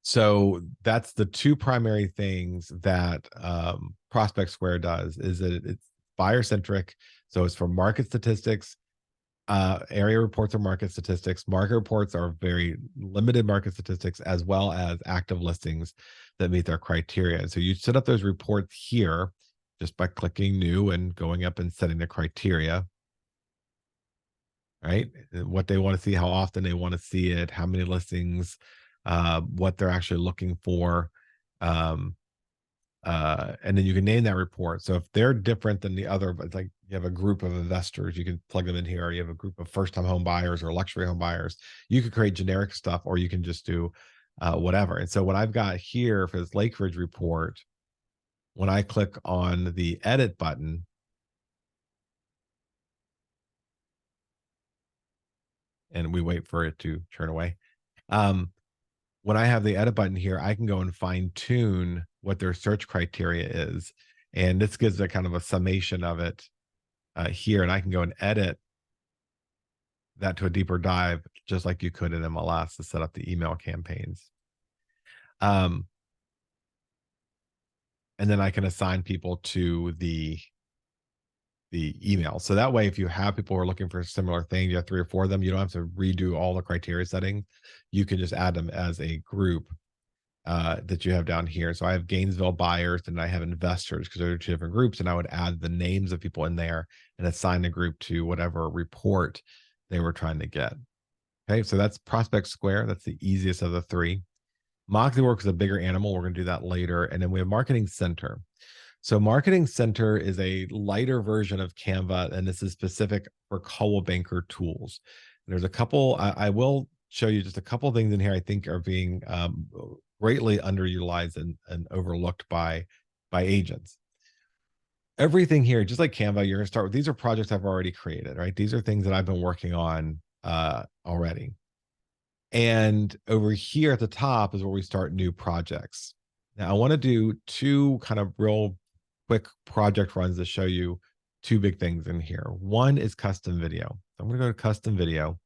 So that's the two primary things that Prospect Square does, is that it's buyer centric. So it's for market statistics. Area reports are market statistics. Market reports are very limited market statistics, as well as active listings that meet their criteria. And so you set up those reports here just by clicking new and going up and setting the criteria, right? What they want to see, how often they want to see it, how many listings, what they're actually looking for. And then you can name that report. So if they're different than the other, but like you have a group of investors, you can plug them in here. Or you have a group of first-time home buyers or luxury home buyers. You could create generic stuff, or you can just do whatever. And so what I've got here for this Lake Ridge report, when I click on the edit button, and we wait for it to turn away. When I have the edit button here, I can go and fine tune what their search criteria is. And this gives a kind of a summation of it here. And I can go and edit that to a deeper dive, just like you could in MLS to set up the email campaigns. And then I can assign people to the email. So that way, if you have people who are looking for similar things, you have 3 or 4 of them, you don't have to redo all the criteria setting. You can just add them as a group that you have down here. So I have Gainesville buyers and I have investors because they're 2 different groups. And I would add the names of people in there and assign the group to whatever report they were trying to get. Okay, so that's Prospect Square. That's the easiest of the 3. Moxie Works is a bigger animal. We're going to do that later. And then we have Marketing Center. So Marketing Center is a lighter version of Canva, and this is specific for Coldwell Banker tools. And there's a couple, I will show you just a couple of things in here I think are being greatly underutilized and overlooked by agents. Everything here, just like Canva, you're going to start with, these are projects I've already created, right? These are things that I've been working on already. And over here at the top is where we start new projects. Now I want to do 2 kind of real quick project runs to show you 2 big things in here. One is custom video. So I'm going to go to custom video,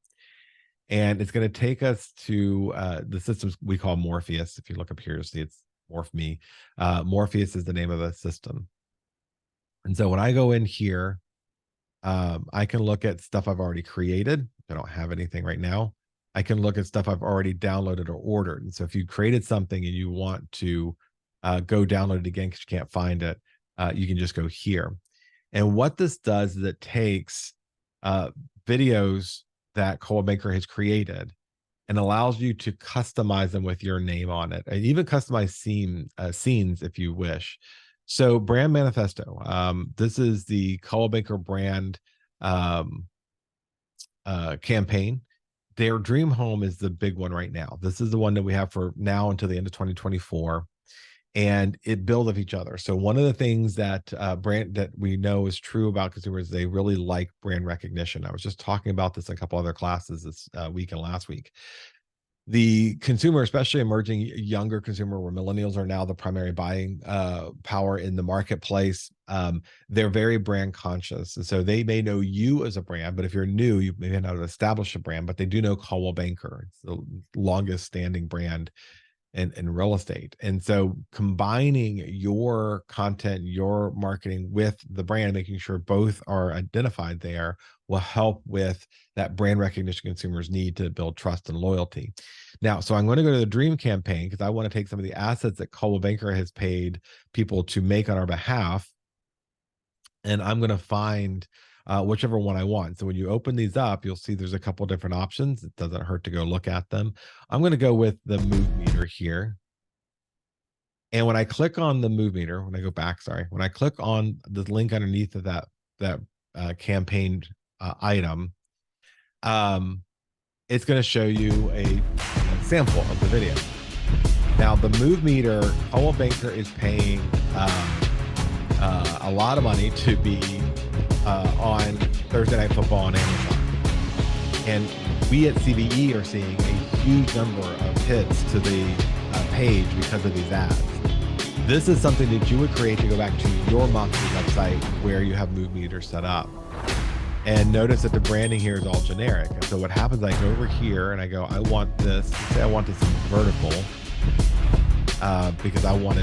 and it's going to take us to the systems we call Morpheus. If you look up here, you'll see it's MorphMe. Morpheus is the name of the system. And so when I go in here, I can look at stuff I've already created. I don't have anything right now. I can look at stuff I've already downloaded or ordered. And so if you created something and you want to go download it again because you can't find it, you can just go here. And what this does is it takes videos that Coldwell Banker has created and allows you to customize them with your name on it, and even customize scenes if you wish. So brand manifesto. This is the Coldwell Banker brand campaign. Their dream home is the big one right now. This is the one that we have for now until the end of 2024. And it builds off each other. So one of the things that brand that we know is true about consumers, they really like brand recognition. I was just talking about this in a couple other classes this week and last week. The consumer, especially emerging younger consumer, where millennials are now the primary buying power in the marketplace, they're very brand conscious. And so they may know you as a brand, but if you're new, you may not establish a brand, but they do know Coldwell Banker. It's the longest standing brand in real estate. And so combining your content, your marketing with the brand, making sure both are identified there, will help with that brand recognition consumers need to build trust and loyalty. Now, so I'm going to go to the dream campaign because I want to take some of the assets that Coldwell Banker has paid people to make on our behalf, and I'm going to find whichever one I want. So when you open these up, you'll see there's a couple different options. It doesn't hurt to go look at them. I'm going to go with the move meter here. And when I click on the move meter, when I go back, when I click on the link underneath of that campaign item, it's going to show you a sample of the video. Now, the move meter, Coldwell Banker is paying a lot of money to be on Thursday Night Football on Amazon. And we at CBE are seeing a huge number of hits to the page because of these ads. This is something that you would create to go back to your Moxie website where you have move meters set up. And notice that the branding here is all generic. And so what happens, I go over here and I go, I want this, say I want this in vertical because I want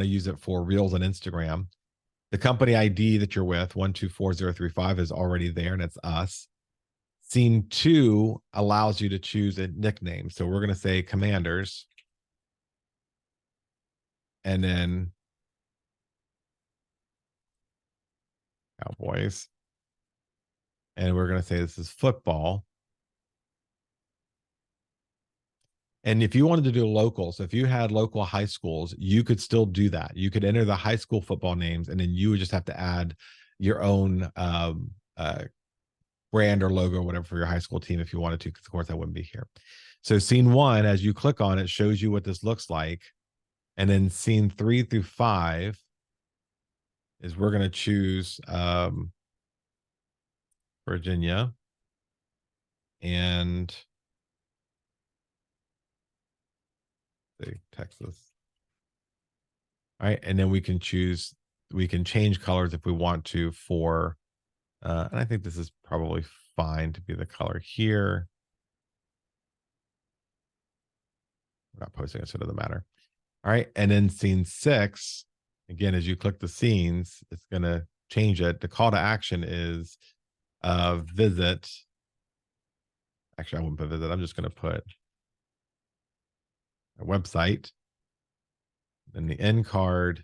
to use it for Reels and Instagram. The company ID that you're with, 124035, is already there, and it's us. Scene 2 allows you to choose a nickname. So we're going to say Commanders. And then Cowboys. And we're going to say this is football. And if you wanted to do local, so if you had local high schools, you could still do that. You could enter the high school football names, and then you would just have to add your own brand or logo or whatever for your high school team if you wanted to, because of course that wouldn't be here. So scene 1, as you click on it, shows you what this looks like. And then scene 3 through 5 is we're going to choose Virginia and say Texas. All right. And then we can change colors if we want to for, and I think this is probably fine to be the color here. We're not posting it, so it doesn't matter. All right. And then scene 6, again, as you click the scenes, it's going to change it. The call to action is visit. Actually, I wouldn't put visit. I'm just going to put a website. Then the end card.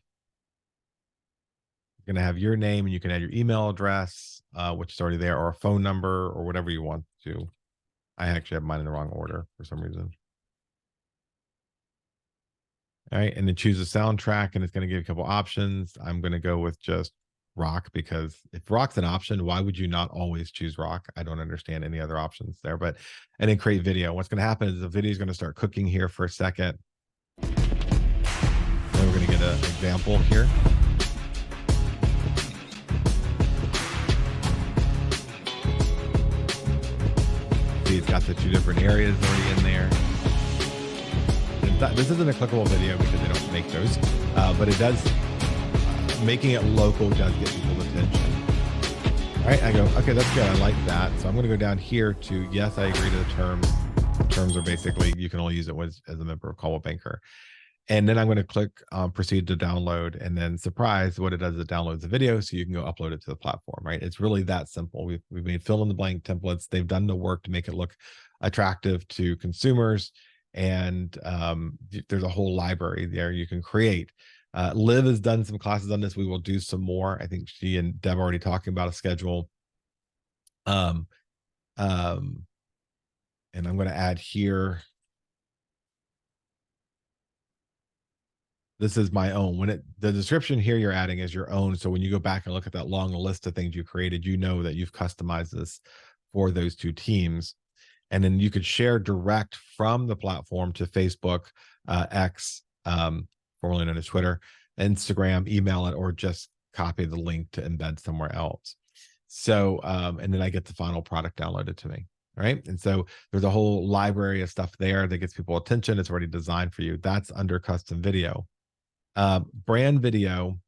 You're going to have your name, and you can add your email address, which is already there, or a phone number, or whatever you want to. I actually have mine in the wrong order for some reason. All right, and then choose a soundtrack, and it's going to give you a couple options. I'm going to go with just rock, because if rock's an option, why would you not always choose rock? I don't understand any other options there. But and then create video. What's going to happen is the video is going to start cooking here for a second. Then we're going to get an example here. See, it's got the 2 different areas already in there. This isn't a clickable video because they don't make those, but it does, making it local does get people's attention. All right, I go, okay, that's good. I like that. So I'm going to go down here to, yes, I agree to the terms. The terms are basically, you can only use it as a member of Coldwell Banker. And then I'm going to click proceed to download, and then surprise, what it does is it downloads the video so you can go upload it to the platform, right? It's really that simple. We've made fill in the blank templates. They've done the work to make it look attractive to consumers. And there's a whole library there you can create. Liv has done some classes on this. We will do some more. I think she and Deb are already talking about a schedule. And I'm going to add here. This is my own. The description here you're adding is your own. So when you go back and look at that long list of things you created, you know that you've customized this for those 2 teams. And then you could share direct from the platform to Facebook, X, formerly known as Twitter, Instagram, email it, or just copy the link to embed somewhere else. So, and then I get the final product downloaded to me. All right. And so there's a whole library of stuff there that gets people attention. It's already designed for you. That's under custom video. Brand video.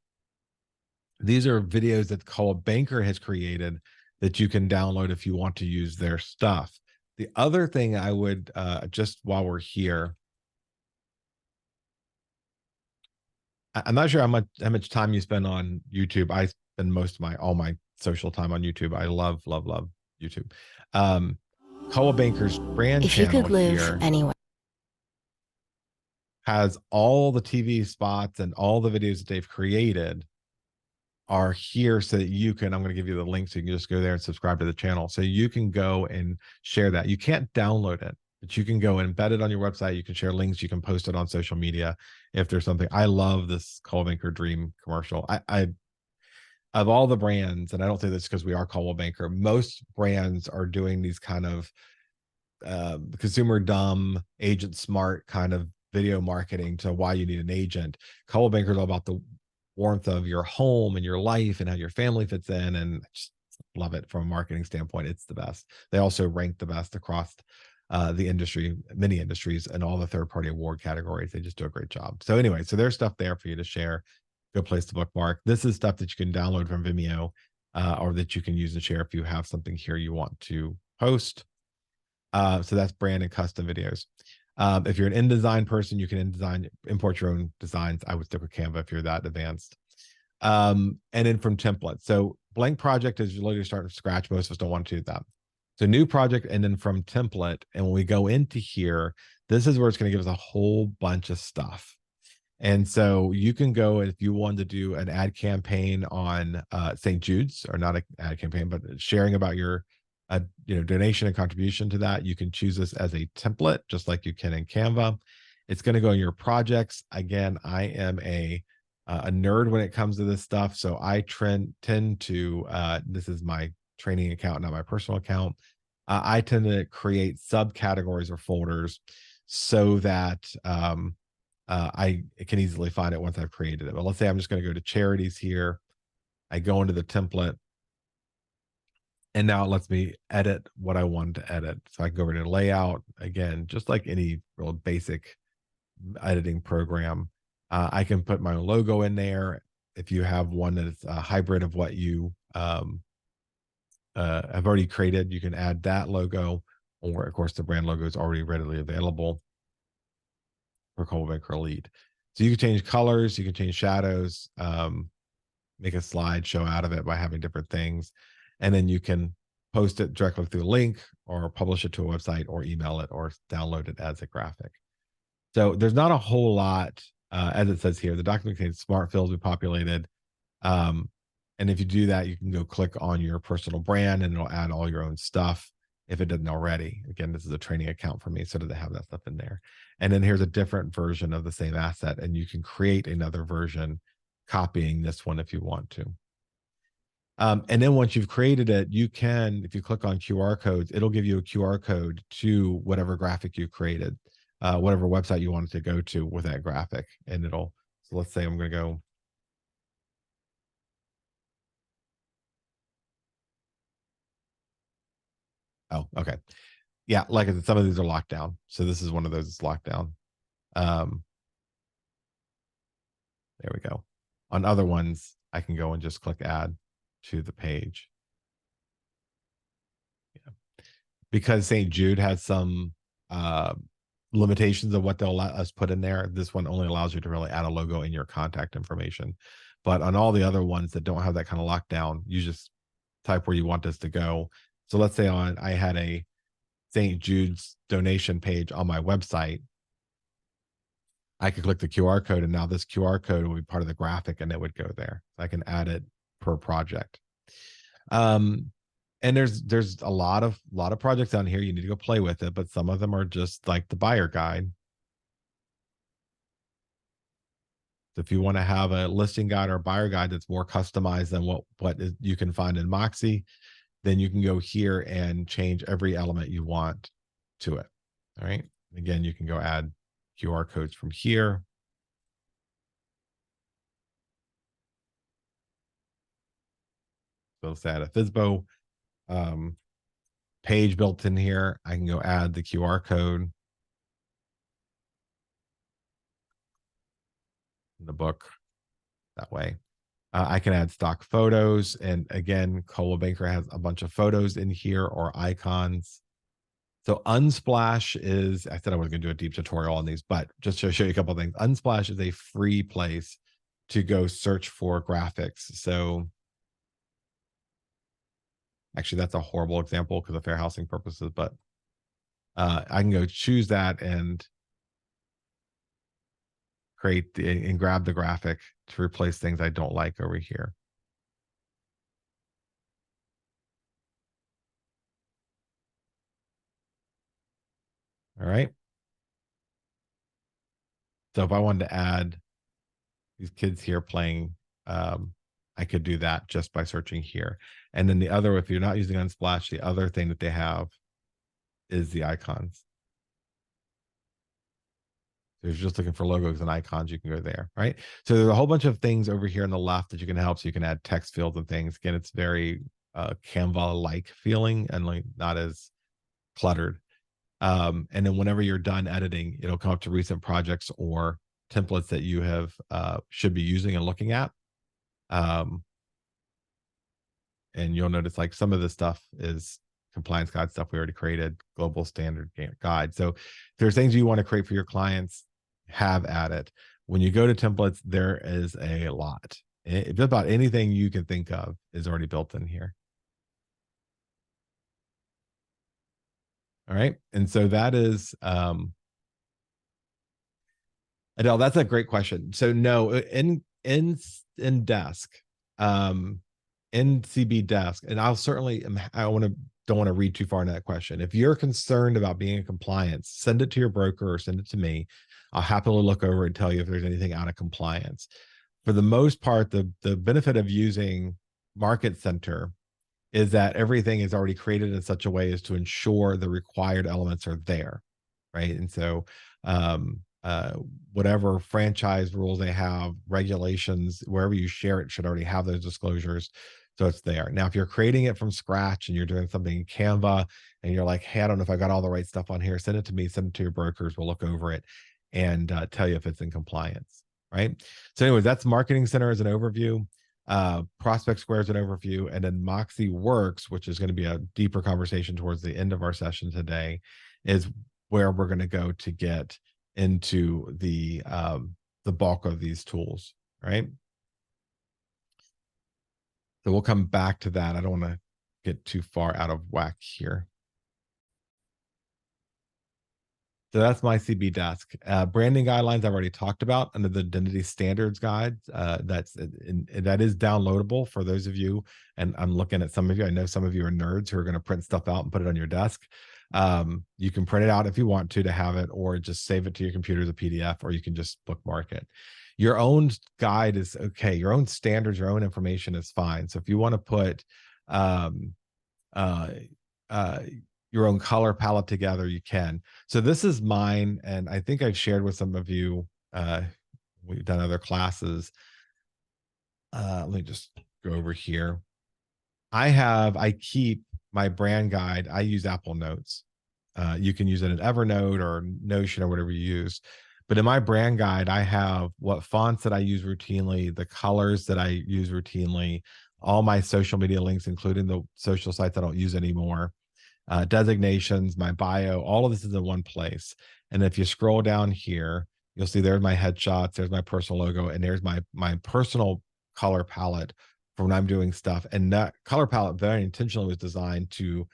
These are videos that Coldwell Banker has created that you can download if you want to use their stuff. The other thing I would, just while we're here, I'm not sure how much time you spend on YouTube. I spend most of all my social time on YouTube. I love YouTube. Coldwell Banker's brand if you channel could live here anywhere has all the TV spots and all the videos that they've created are here so that you can, I'm going to give you the link so you can just go there and subscribe to the channel. So you can go and share that. You can't download it, but you can go and embed it on your website. You can share links. You can post it on social media if there's something. I love this Coldwell Banker Dream commercial. I of all the brands, and I don't say this because we are Coldwell Banker, most brands are doing these kind of consumer dumb, agent smart kind of video marketing to why you need an agent. Coldwell Banker is all about the warmth of your home and your life and how your family fits in, and I just love it from a marketing standpoint. It's the best. They also rank the best across the industry, many industries, and all the third-party award categories. They just do a great job. So anyway, so there's stuff there for you to share. Good place to bookmark. This is stuff that you can download from Vimeo, or that you can use to share if you have something here you want to post. So that's brand and custom videos. If you're an InDesign person, you can import your own designs. I would stick with Canva if you're that advanced. And then from templates. So blank project is literally starting from scratch. Most of us don't want to do that. So new project, and then from template. And when we go into here, this is where it's going to give us a whole bunch of stuff. And so you can go, if you want to do an ad campaign on St. Jude's, or not an ad campaign, but sharing about your donation and contribution to that, you can choose this as a template, just like you can in Canva. It's going to go in your projects. Again, I am a nerd when it comes to this stuff, so I tend to this is my training account, not my personal account. I tend to create subcategories or folders so that I can easily find it once I've created it. But let's say I'm just going to go to charities here. I go into the template, and now it lets me edit what I want to edit. So I can go over to layout again, just like any real basic editing program. I can put my logo in there. If you have one that's a hybrid of what you have already created, you can add that logo, or of course the brand logo is already readily available for Coldwell Elite. So you can change colors, you can change shadows, make a slideshow out of it by having different things, and then you can post it directly through a link, or publish it to a website, or email it, or download it as a graphic. So there's not a whole lot, as it says here. The document contains smart fields we populated. And if you do that, you can go click on your personal brand and it'll add all your own stuff if it doesn't already. Again, this is a training account for me, so they have that stuff in there. And then here's a different version of the same asset, and you can create another version copying this one if you want to. And then once you've created it, you can, if you click on QR codes, it'll give you a QR code to whatever graphic you created, whatever website you wanted to go to with that graphic. And it'll, so let's say I'm going to go. Oh, okay. Yeah, like I said, some of these are locked down. So this is one of those that's locked down. There we go. On other ones, I can go and just click add to the page. Yeah. Because St. Jude has some limitations of what they'll let us put in there. This one only allows you to really add a logo and your contact information. But on all the other ones that don't have that kind of lockdown, you just type where you want this to go. So let's say I had a St. Jude's donation page on my website. I could click the QR code, and now this QR code will be part of the graphic, and it would go there. I can add it per project. And there's a lot of projects on here. You need to go play with it, but some of them are just like the buyer guide. So if you want to have a listing guide or a buyer guide that's more customized than what you can find in Moxie, then you can go here and change every element you want to it. All right. Again, you can go add QR codes from here. So let's add a FSBO page built in here. I can go add the QR code in the book that way. I can add stock photos. And again, Coldwell Banker has a bunch of photos in here or icons. So Unsplash is, I said I was going to do a deep tutorial on these, but just to show you a couple of things, Unsplash is a free place to go search for graphics. So actually, that's a horrible example because of fair housing purposes, but I can go choose that and create and grab the graphic to replace things I don't like over here. All right. So if I wanted to add these kids here playing, I could do that just by searching here. And then the other, if you're not using Unsplash, the other thing that they have is the icons. So if you're just looking for logos and icons, you can go there, right? So there's a whole bunch of things over here on the left that you can help. So you can add text fields and things. Again, it's very Canva-like feeling and like not as cluttered. And then whenever you're done editing, it'll come up to recent projects or templates that you have should be using and looking at. And you'll notice like some of this stuff is compliance guide stuff we already created, global standard guide. So if there's things you want to create for your clients, have at it. When you go to templates, there is a lot. Just about anything you can think of is already built in here. All right. And so that is Adele, that's a great question. So no, in desk, in CB desk, and I'll certainly don't want to read too far into that question. If you're concerned about being in compliance, send it to your broker or send it to me. I'll happily look over and tell you if there's anything out of compliance. For the most part, the benefit of using Market Center is that everything is already created in such a way as to ensure the required elements are there, right? And so, um, uh, whatever franchise rules they have, regulations, wherever you share it should already have those disclosures. So it's there. Now, if you're creating it from scratch and you're doing something in Canva and you're like, hey, I don't know if I got all the right stuff on here, send it to me, send it to your brokers. We'll look over it and tell you if it's in compliance, right? So, anyways, that's Marketing Center as an overview, Prospect Square as an overview, and then Moxie Works, which is going to be a deeper conversation towards the end of our session today, is where we're going to go to get into the bulk of these tools, right? So we'll come back to that. I don't want to get too far out of whack here. So that's my CB desk. Branding guidelines I've already talked about under the identity standards guide. That is downloadable for those of you. And I'm looking at some of you. I know some of you are nerds who are going to print stuff out and put it on your desk. You can print it out if you want to have it, or just save it to your computer as a PDF, or you can just bookmark it. Your own guide is okay. Your own standards, your own information is fine. So if you want to put um, uh, uh, your own color palette together, you can. So this is mine, and I think I've shared with some of you. We've done other classes. Let me just go over here. I keep my brand guide. I use Apple Notes. You can use it in Evernote or Notion or whatever you use. But in my brand guide, I have what fonts that I use routinely, the colors that I use routinely, all my social media links, including the social sites I don't use anymore, designations, my bio, all of this is in one place. And if you scroll down here, you'll see there's my headshots, there's my personal logo, and there's my personal color palette for when I'm doing stuff. And that color palette very intentionally was designed to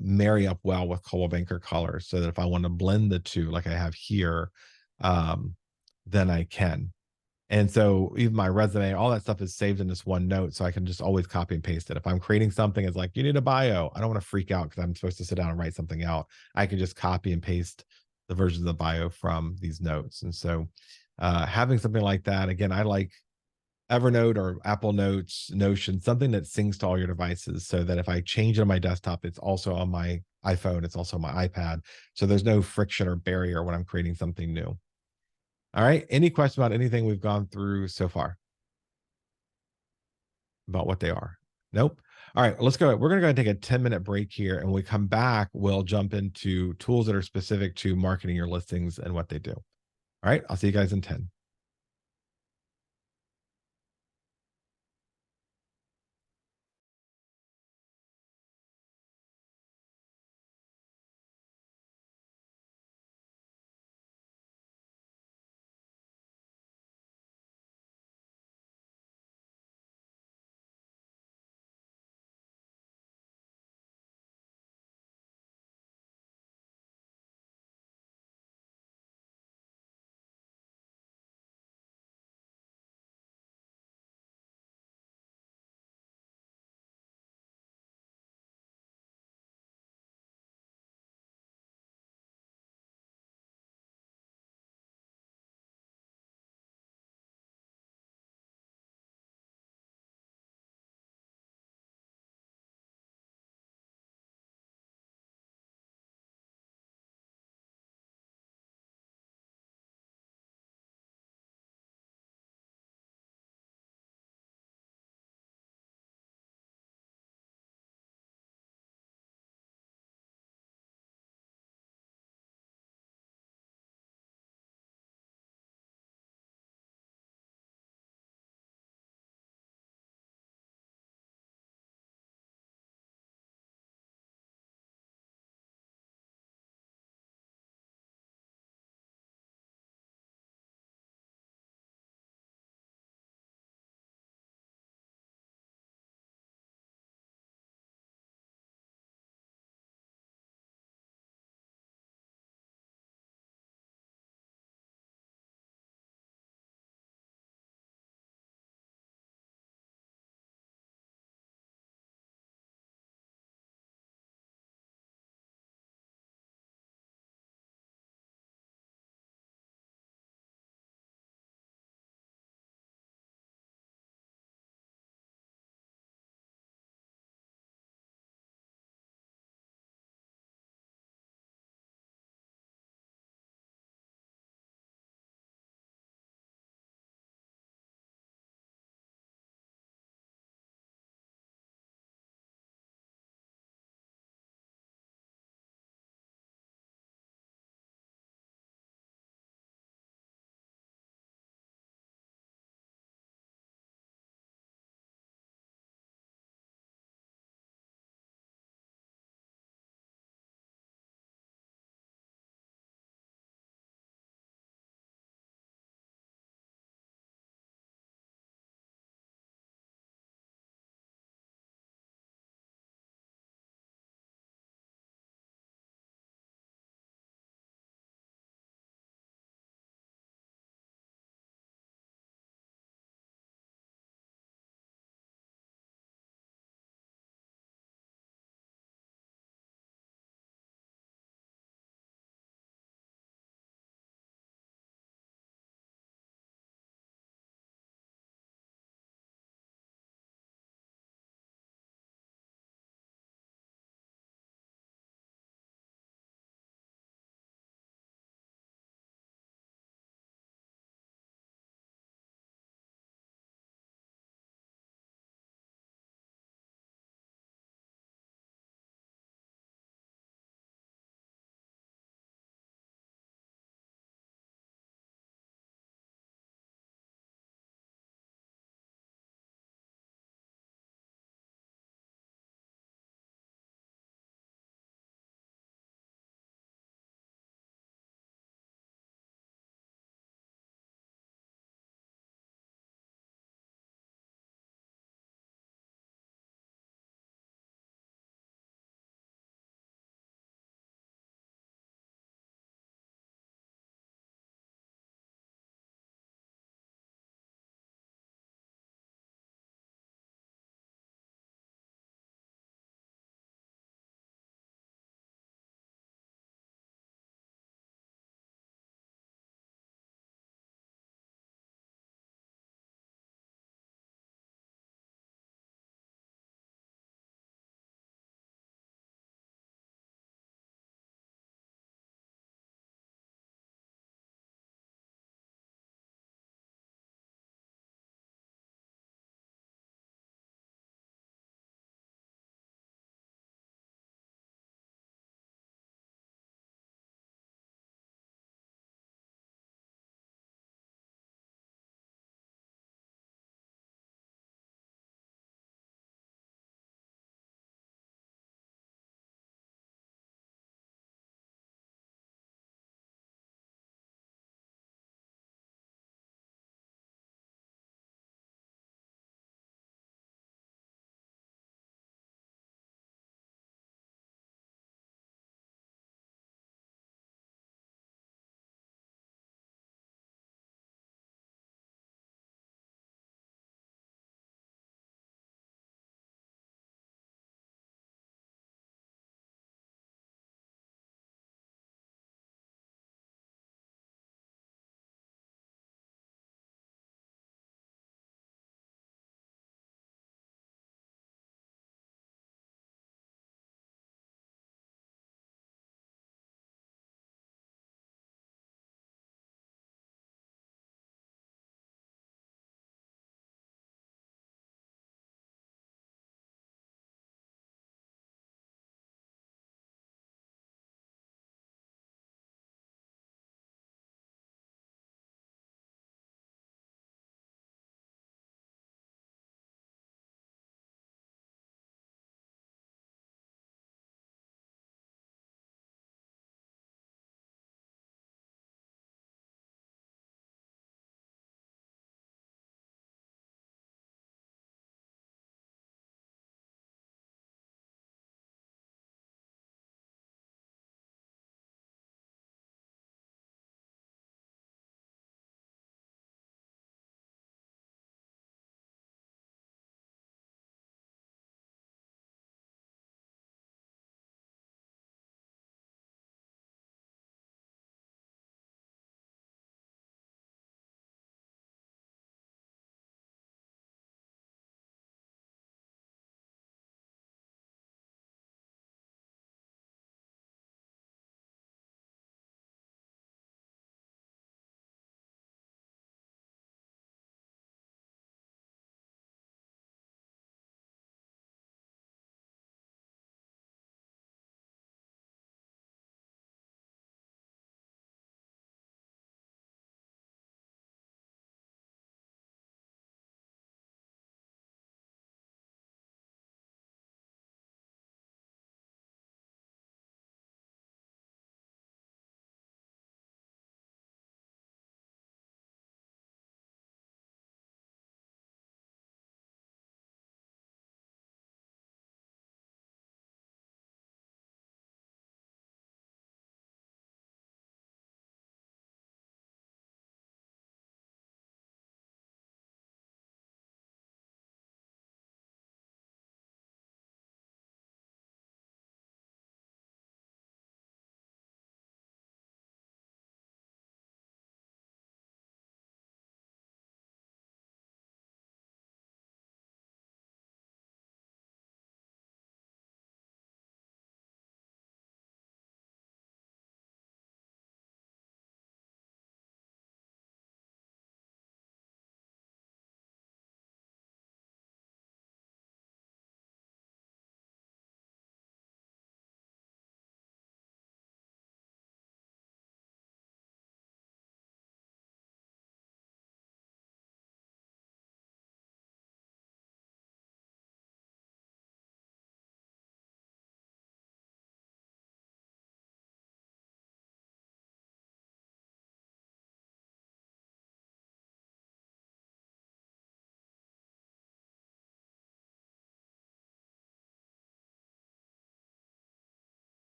marry up well with Coldwell Banker colors, so that if I want to blend the two, like I have here, um, then I can. And so even my resume, all that stuff is saved in this one note. So I can just always copy and paste it. If I'm creating something, it's like, you need a bio. I don't want to freak out because I'm supposed to sit down and write something out. I can just copy and paste the versions of the bio from these notes. And so having something like that, again, I like Evernote or Apple Notes, Notion, something that syncs to all your devices so that if I change it on my desktop, it's also on my iPhone, it's also on my iPad. So there's no friction or barrier when I'm creating something new. All right. Any question about anything we've gone through so far about what they are? Nope. All right. Let's go. We're going to go and take a 10-minute break here. And when we come back, we'll jump into tools that are specific to marketing your listings and what they do. All right. I'll see you guys in 10.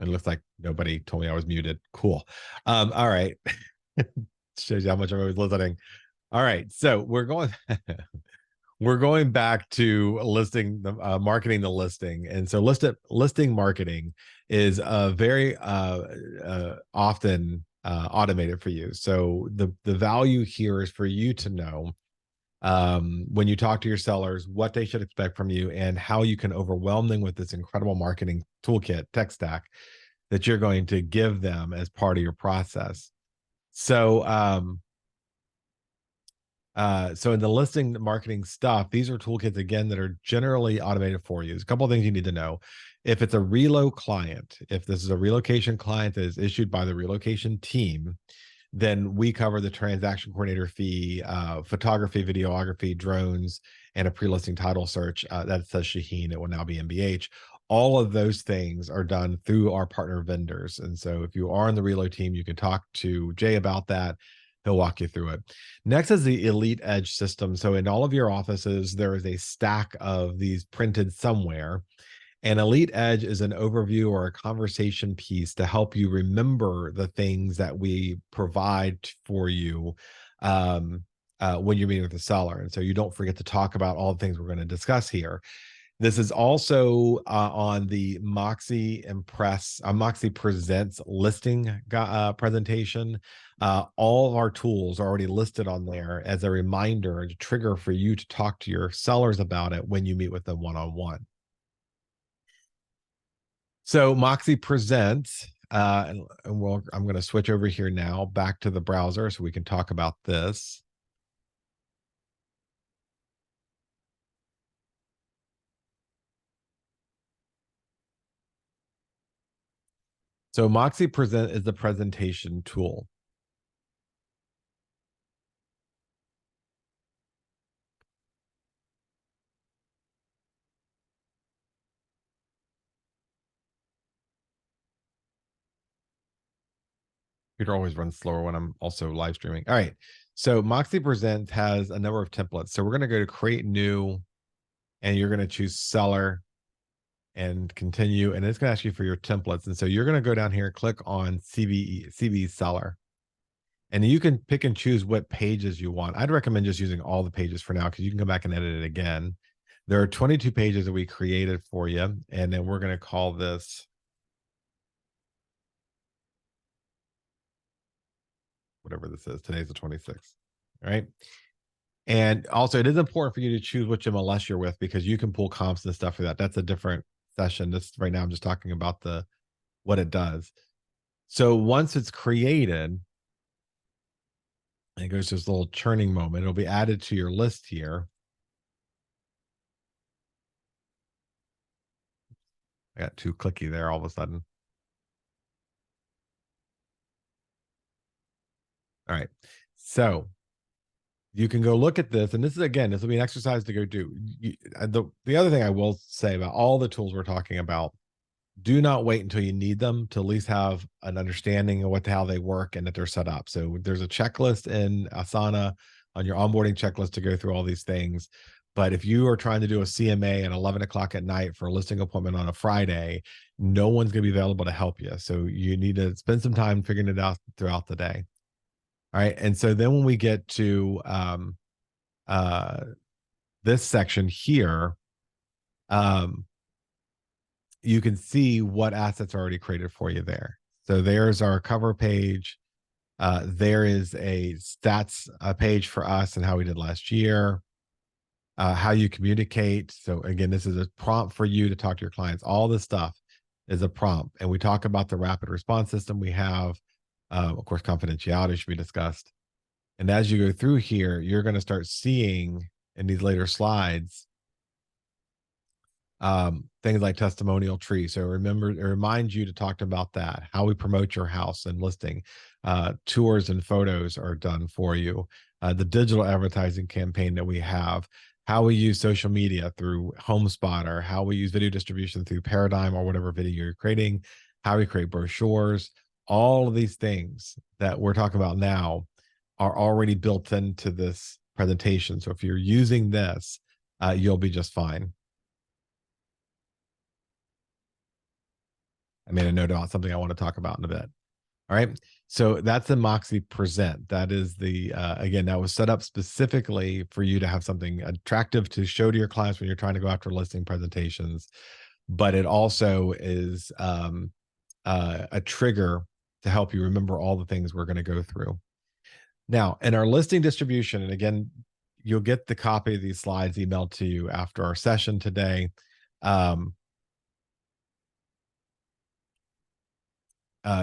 It looks like nobody told me I was muted. Cool. All right. Shows you how much I'm always listening. All right. So we're going we're going back to listing the marketing the listing. And so listing marketing is very often automated for you. So the value here is for you to know when you talk to your sellers what they should expect from you and how you can overwhelm them with this incredible marketing toolkit tech stack that you're going to give them as part of your process. So so in the listing marketing stuff, these are toolkits again that are generally automated for you. There's a couple of things you need to know. If it's a relo client, if this is a relocation client that is issued by the relocation team, then we cover the transaction coordinator fee, photography, videography, drones, and a pre-listing title search. That says Shaheen. It will now be MBH. All of those things are done through our partner vendors. And so if you are on the Relo team, you can talk to Jay about that. He'll walk you through it. Next is the Elite Edge system. So in all of your offices, there is a stack of these printed somewhere. And Elite Edge is an overview or a conversation piece to help you remember the things that we provide for you when you're meeting with the seller. And so you don't forget to talk about all the things we're going to discuss here. This is also on the Moxie Presents listing presentation. All of our tools are already listed on there as a reminder and a trigger for you to talk to your sellers about it when you meet with them one-on-one. So Moxie Presents, and I'm going to switch over here now back to the browser so we can talk about this. So Moxie Present is the presentation tool. Computer always runs slower when I'm also live streaming. All right. So Moxie Present has a number of templates. So we're going to go to create new, and you're going to choose seller and continue. And it's going to ask you for your templates. And so you're going to go down here, click on CV seller. And you can pick and choose what pages you want. I'd recommend just using all the pages for now because you can go back and edit it again. There are 22 pages that we created for you. And then we're going to call this whatever this is. Today's the 26th. All right. And also, it is important for you to choose which MLS you're with because you can pull comps and stuff for that. That's a different session. This right now, I'm just talking about what it does. So once it's created, it goes to this little churning moment. It'll be added to your list here. I got too clicky there all of a sudden. All right. So you can go look at this. And this is, again, this will be an exercise to go do. The other thing I will say about all the tools we're talking about, do not wait until you need them to at least have an understanding of how they work and that they're set up. So there's a checklist in Asana on your onboarding checklist to go through all these things. But if you are trying to do a CMA at 11 o'clock at night for a listing appointment on a Friday, no one's going to be available to help you. So you need to spend some time figuring it out throughout the day. All right. And so then when we get to this section here, you can see what assets are already created for you there. So there's our cover page. There is a stats page for us and how we did last year, how you communicate. So again, this is a prompt for you to talk to your clients. All this stuff is a prompt. And we talk about the rapid response system we have. Of course, confidentiality should be discussed. And as you go through here, you're going to start seeing in these later slides things like testimonial tree. So remember, it reminds you to talk about that, how we promote your house and listing. Tours and photos are done for you. The digital advertising campaign that we have, how we use social media through HomeSpotter, how we use video distribution through Paradigm or whatever video you're creating, how we create brochures. All of these things that we're talking about now are already built into this presentation. So if you're using this, you'll be just fine. I made a note about something I want to talk about in a bit. All right. So that's the Moxie Present. That is the, again, that was set up specifically for you to have something attractive to show to your clients when you're trying to go after listing presentations. But it also is a trigger to help you remember all the things we're going to go through. Now, in our listing distribution, and again, you'll get the copy of these slides emailed to you after our session today.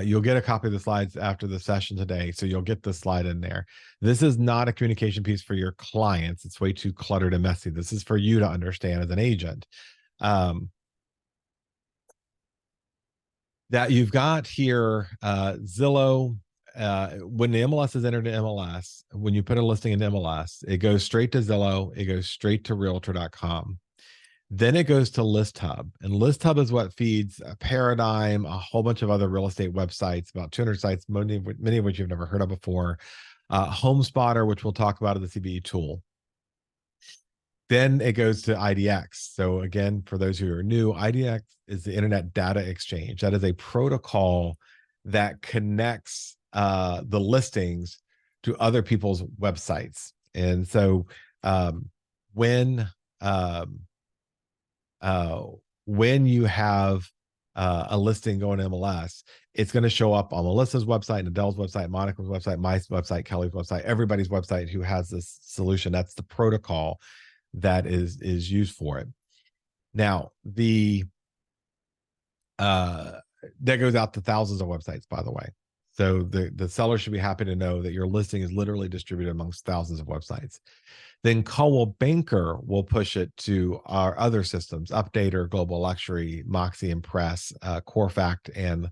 You'll get a copy of the slides after the session today, so you'll get the slide in there. This is not a communication piece for your clients. It's way too cluttered and messy. This is for you to understand as an agent. That you've got here, Zillow, when the MLS is entered in MLS, when you put a listing in MLS, it goes straight to Zillow, it goes straight to realtor.com. Then it goes to List Hub, and List Hub is what feeds a Paradigm, a whole bunch of other real estate websites, about 200 sites, many of which you've never heard of before. Home Spotter, which we'll talk about, in the CBE tool. Then it goes to IDX. So again, for those who are new, IDX is the Internet Data Exchange. That is a protocol that connects the listings to other people's websites. And so when you have a listing going to MLS, it's going to show up on Melissa's website, Adele's website, Monica's website, my website, Kelly's website, everybody's website who has this solution. That's the protocol that is used for it. Now, that goes out to thousands of websites, by the way. So the seller should be happy to know that your listing is literally distributed amongst thousands of websites. Then Coldwell Banker will push it to our other systems: Updater, Global Luxury, Moxie Impress, CoreFact, and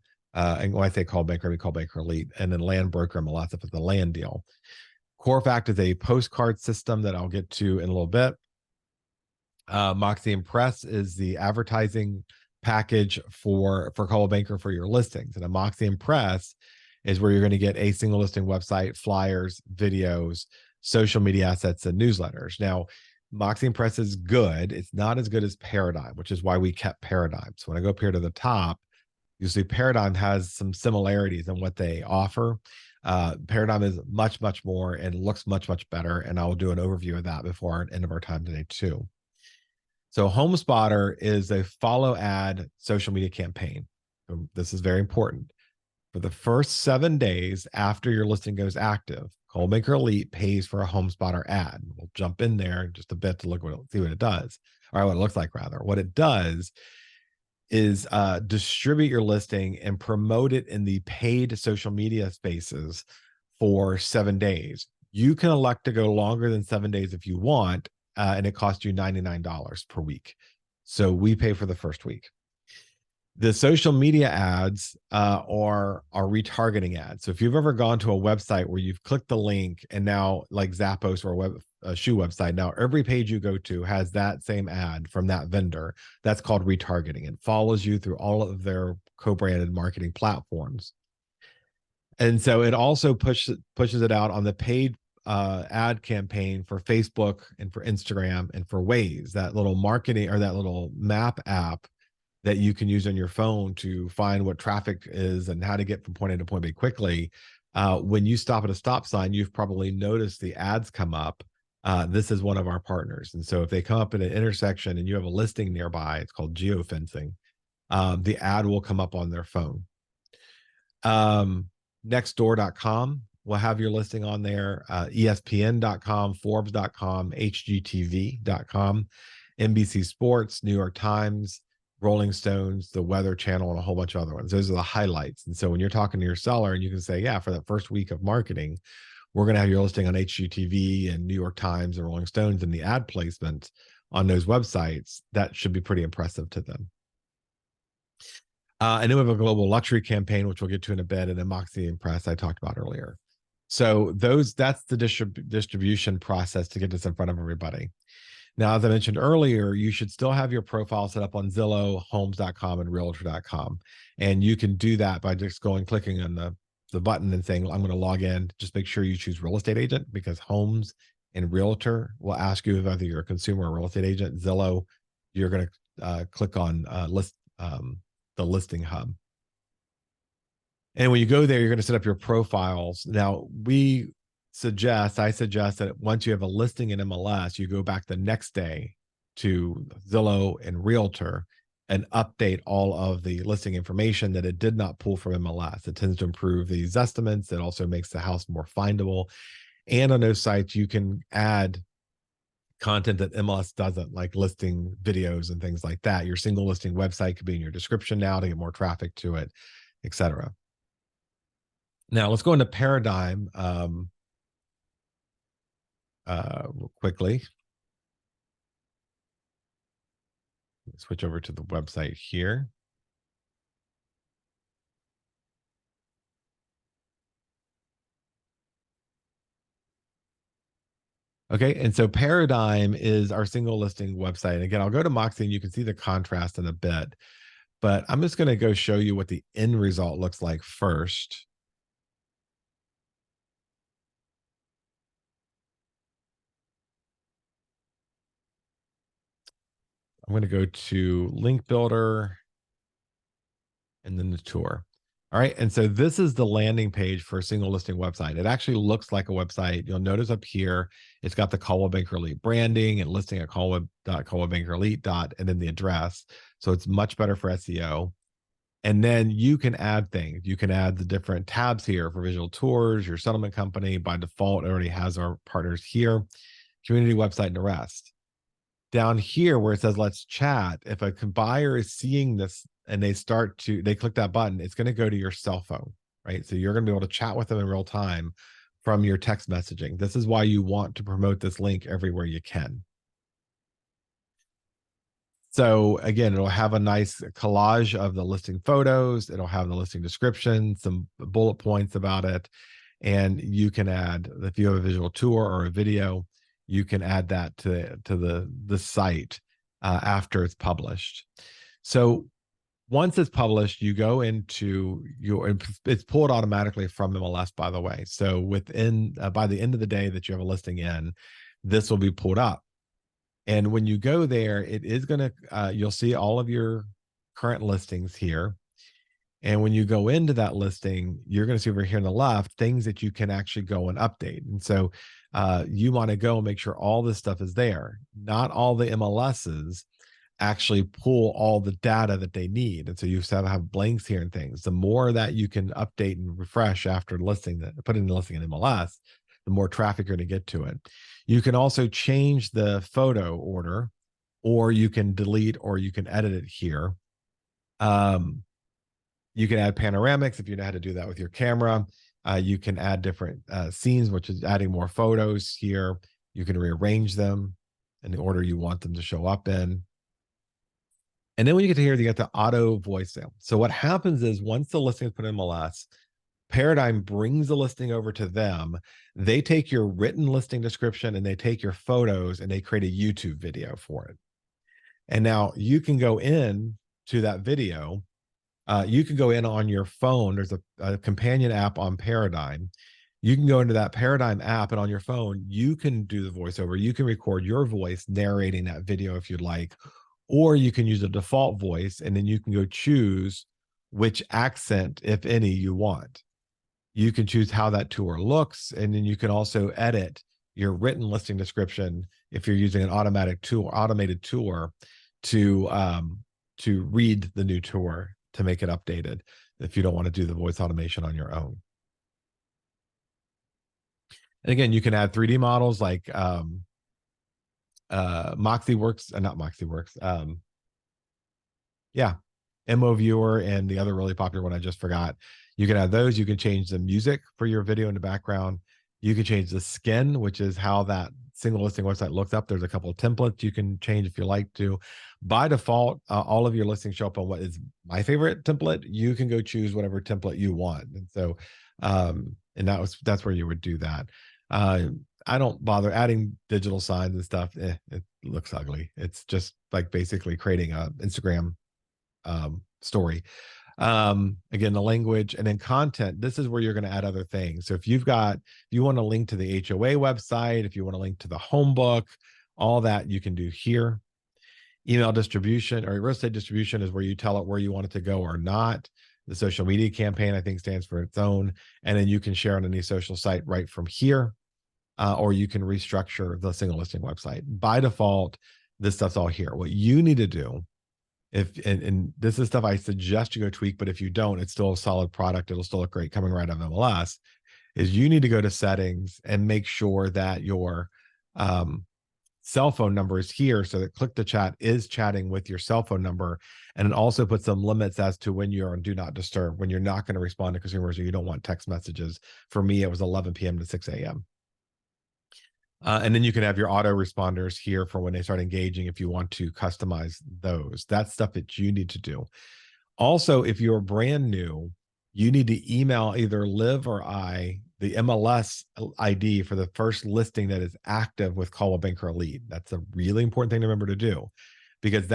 when I say Coldwell Banker, I mean Coldwell Banker Elite, and then Land Broker MLS if it's a land deal. CoreFact is a postcard system that I'll get to in a little bit. Moxie Impress is the advertising package for Coldwell Banker for your listings. And a Moxie Impress is where you're going to get a single listing website, flyers, videos, social media assets, and newsletters. Now, Moxie Impress is good. It's not as good as Paradigm, which is why we kept Paradigm. So when I go up here to the top, you see Paradigm has some similarities in what they offer. Paradigm is much, much more and looks much, much better. And I will do an overview of that before the end of our time today too. So Home Spotter is a follow ad social media campaign. So this is very important. For the first 7 days after your listing goes active, Coldwell Banker Elite pays for a Home Spotter ad. We'll jump in there just a bit to see what it does, or what it looks like rather. What it does is distribute your listing and promote it in the paid social media spaces for 7 days. You can elect to go longer than 7 days if you want, and it costs you $99 per week. So we pay for the first week. The social media ads are retargeting ads. So if you've ever gone to a website where you've clicked the link, and now, like Zappos or a shoe website, now every page you go to has that same ad from that vendor. That's called retargeting. It follows you through all of their co-branded marketing platforms. And so it also pushes it out on the paid ad campaign for Facebook and for Instagram and for Waze, that little marketing or that little map app that you can use on your phone to find what traffic is and how to get from point A to point B quickly. When you stop at a stop sign, you've probably noticed the ads come up. This is one of our partners. And so if they come up at an intersection and you have a listing nearby, it's called geofencing, the ad will come up on their phone. Nextdoor.com will have your listing on there, ESPN.com, Forbes.com, HGTV.com, NBC Sports, New York Times, Rolling Stones, the Weather Channel, and a whole bunch of other ones. Those are the highlights. And so when you're talking to your seller and you can say, yeah, for that first week of marketing, we're going to have your listing on HGTV and New York Times and Rolling Stones, and the ad placement on those websites, that should be pretty impressive to them. And then we have a global luxury campaign, which we'll get to in a bit, and then Moxie Impress I talked about earlier. So that's the distribution process to get this in front of everybody. Now, as I mentioned earlier, you should still have your profile set up on Zillow, Homes.com, and Realtor.com. And you can do that by just clicking on the button and saying, I'm going to log in. Just make sure you choose real estate agent, because Homes and Realtor will ask you whether you're a consumer or real estate agent. Zillow, you're going to click on the listing hub. And when you go there, you're going to set up your profiles. Now, I suggest that once you have a listing in MLS, you go back the next day to Zillow and Realtor and update all of the listing information that it did not pull from MLS. It tends to improve these estimates. It also makes the house more findable. And on those sites, you can add content that MLS doesn't, like listing videos and things like that. Your single listing website could be in your description now to get more traffic to it, etc. Now let's go into Paradigm real quickly. Switch over to the website here. Okay, and so Paradigm is our single listing website. And again, I'll go to Moxie and you can see the contrast in a bit, but I'm just going to go show you what the end result looks like first. I'm going to go to Link Builder and then the tour. All right. And so this is the landing page for a single listing website. It actually looks like a website. You'll notice up here, it's got the Coldwell Banker Elite branding and listing at Coldwell.coldwellbankerelite. And then the address. So it's much better for SEO. And then you can add things. You can add the different tabs here for visual tours, your settlement company. By default, it already has our partners here, community website, and the rest. Down here where it says let's chat, if a buyer is seeing this and they click that button, it's going to go to your cell phone, right? So you're going to be able to chat with them in real time from your text messaging. This is why you want to promote this link everywhere you can. So again, it'll have a nice collage of the listing photos. It'll have the listing description, some bullet points about it. And you can add, if you have a visual tour or a video, you can add that to the site after it's published. So once it's published, you go into it's pulled automatically from MLS, by the way. So within by the end of the day that you have a listing in, this will be pulled up. And when you go there, it is going to, you'll see all of your current listings here. And when you go into that listing, you're going to see over here on the left, things that you can actually go and update. And so you want to go and make sure all this stuff is there. Not all the MLSs actually pull all the data that they need. And so you have blanks here and things. The more that you can update and refresh after listing that, putting the listing in MLS, the more traffic you're going to get to it. You can also change the photo order, or you can delete, or you can edit it here. You can add panoramics if you know how to do that with your camera. You can add different scenes, which is adding more photos here. You can rearrange them in the order you want them to show up in. And then when you get to here, you get the auto voicemail. So what happens is once the listing is put in MLS, Paradigm brings the listing over to them. They take your written listing description and they take your photos and they create a YouTube video for it. And now you can go in to that video. You can go in on your phone. There's a companion app on Paradigm. You can go into that Paradigm app, and on your phone, you can do the voiceover. You can record your voice narrating that video if you'd like, or you can use a default voice, and then you can go choose which accent, if any, you want. You can choose how that tour looks, and then you can also edit your written listing description if you're using an automated tour to read the new tour to make it updated if you don't want to do the voice automation on your own. And again, you can add 3D models like MoxieWorks, not MoxieWorks. Yeah, MO Viewer and the other really popular one I just forgot. You can add those. You can change the music for your video in the background. You can change the skin, which is how that single listing website looks up. There's a couple of templates you can change if you like to. By default, all of your listings show up on what is my favorite template. You can go choose whatever template you want. And so, and that's where you would do that. I don't bother adding digital signs and stuff. It looks ugly. It's just like basically creating a Instagram story. Again, the language and then content, this is where you're going to add other things. So if you want to link to the HOA website, if you want to link to the home book, all that you can do here. Email distribution or real estate distribution is where you tell it where you want it to go or not. The social media campaign, I think, stands for its own. And then you can share on any social site right from here, or you can restructure the single listing website. By default, this stuff's all here. What you need to do, and this is stuff I suggest you go tweak, but if you don't, it's still a solid product. It'll still look great coming right out of MLS, is you need to go to settings and make sure that your um, cell phone number is here, so that click to chat is chatting with your cell phone number. And it also puts some limits as to when you're on do not disturb, when you're not going to respond to consumers or you don't want text messages. For me, it was 11 p.m. to 6 a.m. And then you can have your auto responders here for when they start engaging if you want to customize those. That's stuff that you need to do. Also, if you're brand new, you need to email either Liv or I the MLS ID for the first listing that is active with Coldwell Banker Elite. That's a really important thing to remember to do, because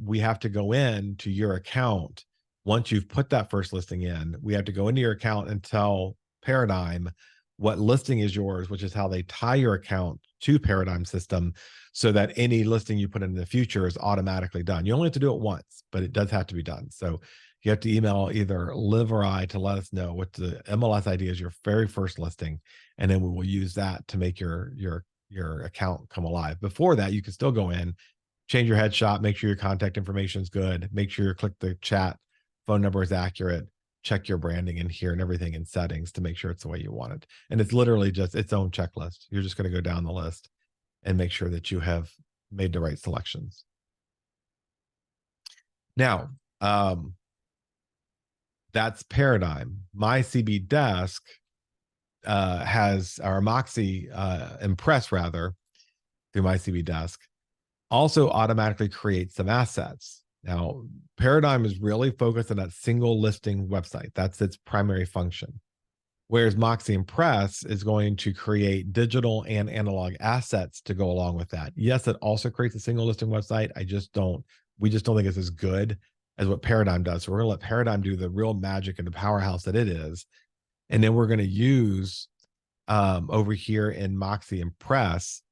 we have to go in to your account. Once you've put that first listing in, we have to go into your account and tell Paradigm what listing is yours, which is how they tie your account to Paradigm system, so that any listing you put in the future is automatically done. You only have to do it once, but it does have to be done. So you have to email either Liv or I to let us know what the MLS ID is, your very first listing, and then we will use that to make your account come alive. Before that, you can still go in, change your headshot, make sure your contact information is good, make sure you click the chat phone number is accurate, check your branding in here and everything in settings to make sure it's the way you want it. And it's literally just its own checklist. You're just going to go down the list and make sure that you have made the right selections. Now, that's Paradigm. My CB Desk has, our Moxie Impress rather, through my CB Desk, also automatically creates some assets. Now, Paradigm is really focused on that single listing website. That's its primary function. Whereas Moxie Impress is going to create digital and analog assets to go along with that. Yes, it also creates a single listing website. We just don't think it's as good as what Paradigm does. So we're going to let Paradigm do the real magic and the powerhouse that it is. And then we're going to use over here in Moxie Impress,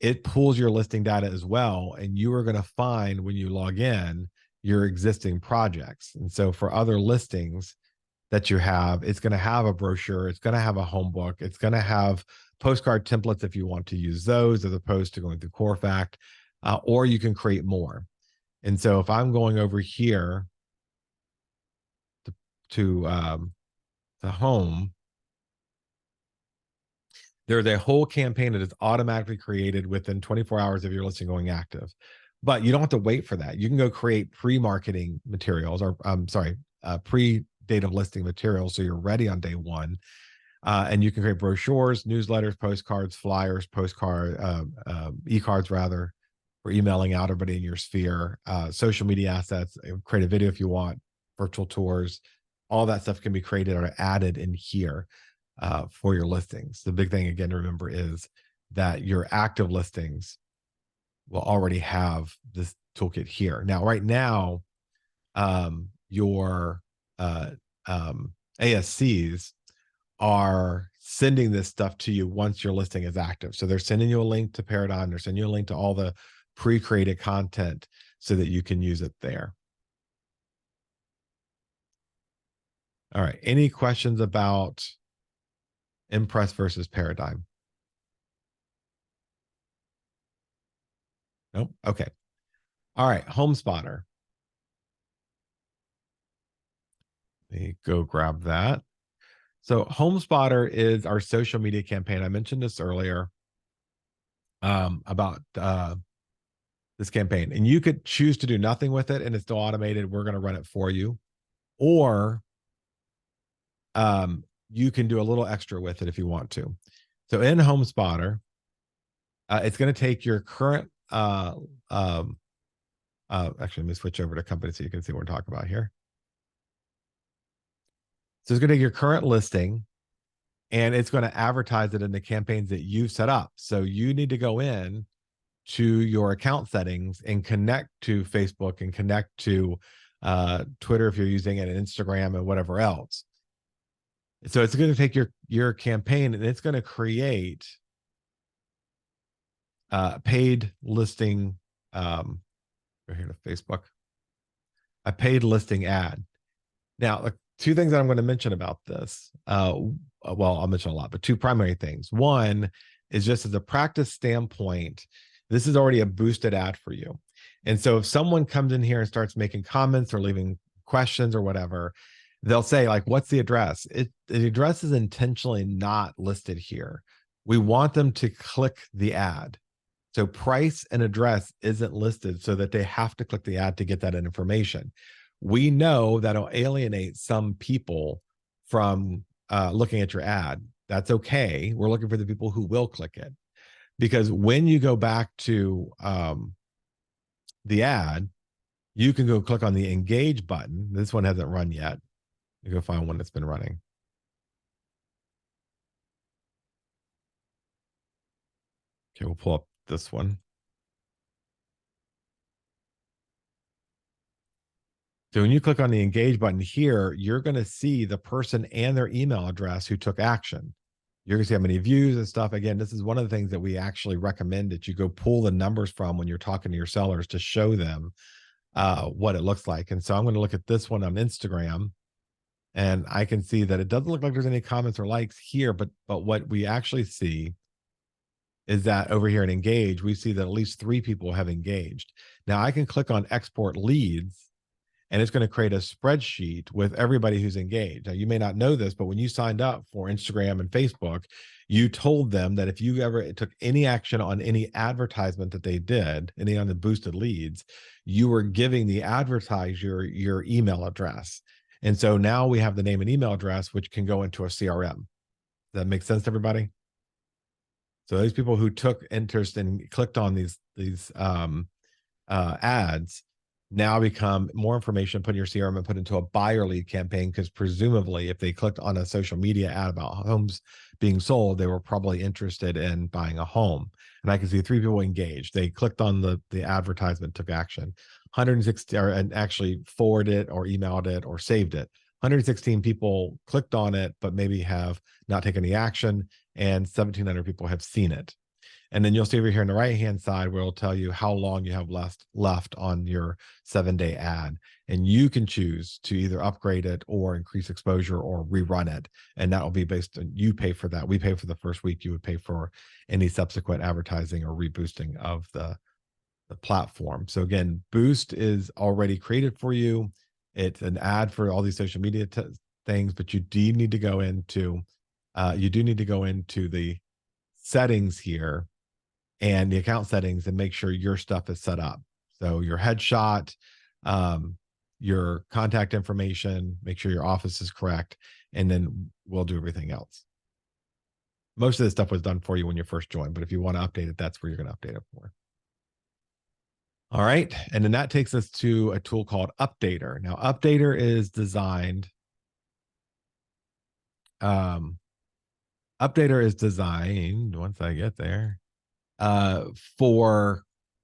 it pulls your listing data as well. And you are going to find when you log in your existing projects. And so for other listings that you have, it's going to have a brochure, it's going to have a home book, it's going to have postcard templates if you want to use those, as opposed to going through Corefact, or you can create more. And so if I'm going over here to home, there's a whole campaign that is automatically created within 24 hours of your listing going active. But you don't have to wait for that. You can go create pre-marketing materials, or pre-date of listing materials, so you're ready on day one. And you can create brochures, newsletters, postcards, flyers, e-cards rather, for emailing out everybody in your sphere, social media assets, create a video if you want, virtual tours, all that stuff can be created or added in here for your listings. The big thing, again, to remember is that your active listings will already have this toolkit here. Now, right now, your ASCs are sending this stuff to you once your listing is active. So they're sending you a link to Paradigm. They're sending you a link to all the pre-created content so that you can use it there. All right. Any questions about Impress versus Paradigm? Nope. Okay. All right. HomeSpotter. Let me go grab that. So HomeSpotter is our social media campaign. I mentioned this earlier about this campaign, and you could choose to do nothing with it and it's still automated. We're going to run it for you, or you can do a little extra with it if you want to. So in HomeSpotter, it's going to take your current actually, let me switch over to company so you can see what we're talking about here. So it's going to take your current listing and it's going to advertise it in the campaigns that you've set up. So you need to go in to your account settings and connect to Facebook and connect to Twitter if you're using it, and Instagram and whatever else. So it's going to take your campaign and it's going to create paid listing. Go here to Facebook, a paid listing ad. Now, Two things that I'm going to mention about this. Well, I'll mention a lot, but two primary things. One is just as a practice standpoint, this is already a boosted ad for you. And so if someone comes in here and starts making comments or leaving questions or whatever, they'll say, like, what's the address? The address is intentionally not listed here. We want them to click the ad. So price and address isn't listed so that they have to click the ad to get that information. We know that'll alienate some people from looking at your ad. That's okay. We're looking for the people who will click it. Because when you go back to the ad, you can go click on the engage button. This one hasn't run yet. You go find one that's been running. Okay, we'll pull up this one. So when you click on the engage button here, you're going to see the person and their email address who took action. You're going to see how many views and stuff. Again, this is one of the things that we actually recommend that you go pull the numbers from when you're talking to your sellers to show them what it looks like. And so I'm going to look at this one on Instagram, and I can see that it doesn't look like there's any comments or likes here, but what we actually see is that over here in engage, we see that at least 3 people have engaged. Now I can click on export leads, and it's going to create a spreadsheet with everybody who's engaged. Now, you may not know this, but when you signed up for Instagram and Facebook, you told them that if you ever took any action on any advertisement that they did, any on the boosted leads, you were giving the advertiser your email address. And so now we have the name and email address, which can go into a CRM. Does that make sense to everybody? So those people who took interest and clicked on these ads now become more information put in your CRM and put into a buyer lead campaign, because presumably if they clicked on a social media ad about homes being sold, they were probably interested in buying a home. And I can see 3 people engaged. They clicked on the advertisement, took action. 160 and actually forwarded it or emailed it or saved it. 116 people clicked on it, but maybe have not taken any action, and 1,700 people have seen it. And then you'll see over here on the right-hand side where it'll tell you how long you have left on your 7-day ad. And you can choose to either upgrade it or increase exposure or rerun it. And that will be based on, you pay for that. We pay for the first week. You would pay for any subsequent advertising or reboosting of the platform. So again, Boost is already created for you. It's an ad for all these social media things, but you do need to go into the settings here and the account settings and make sure your stuff is set up. So your headshot, your contact information, make sure your office is correct, and then we'll do everything else. Most of this stuff was done for you when you first joined, but if you want to update it, that's where you're going to update it for. All right. And then that takes us to a tool called Updater. Now, Updater is designed, once I get there, for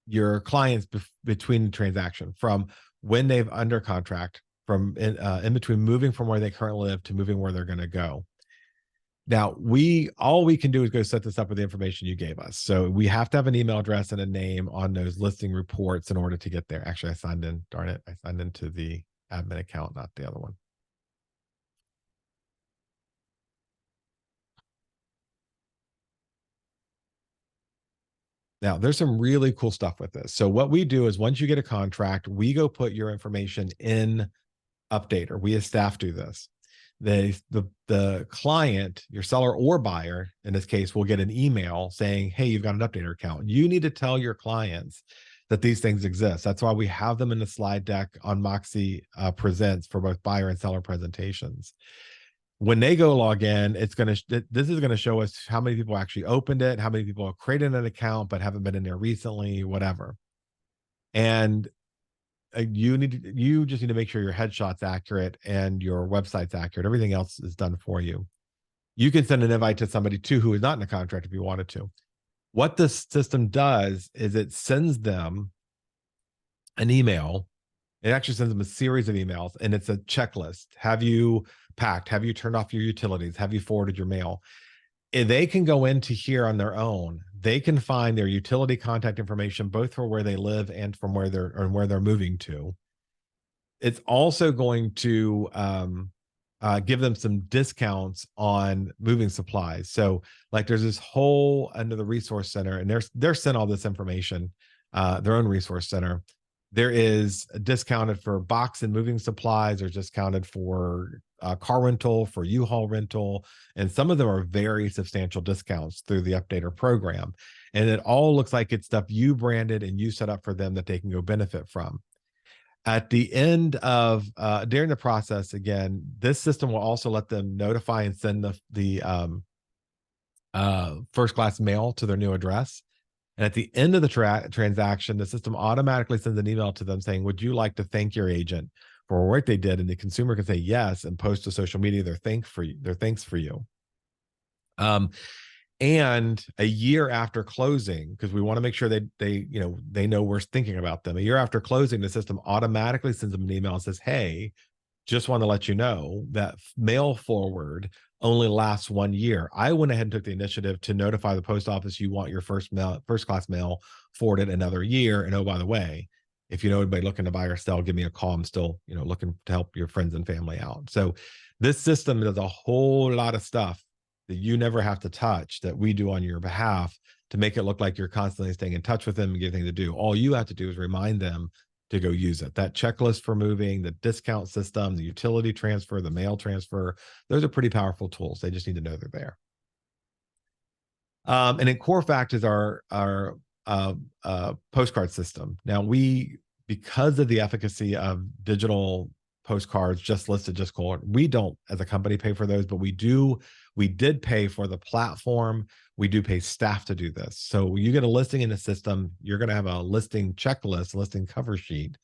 your clients between the transaction, from when they've under contract, from in between moving from where they currently live to moving where they're going to go. Now, all we can do is go set this up with the information you gave us. So we have to have an email address and a name on those listing reports in order to get there. Actually, I signed in. Darn it. I signed into the admin account, not the other one. Now, there's some really cool stuff with this. So what we do is once you get a contract, we go put your information in Updater. We as staff do this. The client, your seller or buyer, in this case, will get an email saying, hey, you've got an Updater account. You need to tell your clients that these things exist. That's why we have them in the slide deck on Moxie Presents for both buyer and seller presentations. When they go log in, this is going to show us how many people actually opened it, how many people have created an account but haven't been in there recently, whatever. And you just need to make sure your headshot's accurate and your website's accurate. Everything else is done for you. You can send an invite to somebody too who is not in a contract if you wanted to. What this system does is it sends them an email. It actually sends them a series of emails, and it's a checklist. Have you packed? Have you turned off your utilities? Have you forwarded your mail? If they can go into here on their own, they can find their utility contact information, both for where they live and from where they're moving to. It's also going to give them some discounts on moving supplies. So like there's this whole under the resource center, and they're sent all this information, their own resource center. There is discounted for box and moving supplies, or discounted for car rental, for U-Haul rental, and some of them are very substantial discounts through the updater program. And it all looks like it's stuff you branded and you set up for them that they can go benefit from. At the end of during the process, again, this system will also let them notify and send the first class mail to their new address. And at the end of the transaction, the system automatically sends an email to them saying, "Would you like to thank your agent for what they did?" And the consumer can say yes and post to social media their thanks for you. Um, and a year after closing, because we want to make sure they know we're thinking about them. A year after closing, the system automatically sends them an email and says, "Hey, just want to let you know that mail forward only lasts 1 year. I went ahead and took the initiative to notify the post office you want your first class mail forwarded another year. And oh, by the way, if you know anybody looking to buy or sell, give me a call. I'm still, looking to help your friends and family out." So this system does a whole lot of stuff that you never have to touch that we do on your behalf to make it look like you're constantly staying in touch with them and getting to do. All you have to do is remind them to go use it. That checklist for moving, the discount system, the utility transfer, the mail transfer, those are pretty powerful tools. They just need to know they're there. And then CoreFact is our postcard system. Now because of the efficacy of digital postcards, just listed, just called, we don't as a company pay for those, but we did pay for the platform. We do pay staff to do this. So you get a listing in the system, you're going to have a listing checklist, listing cover sheet.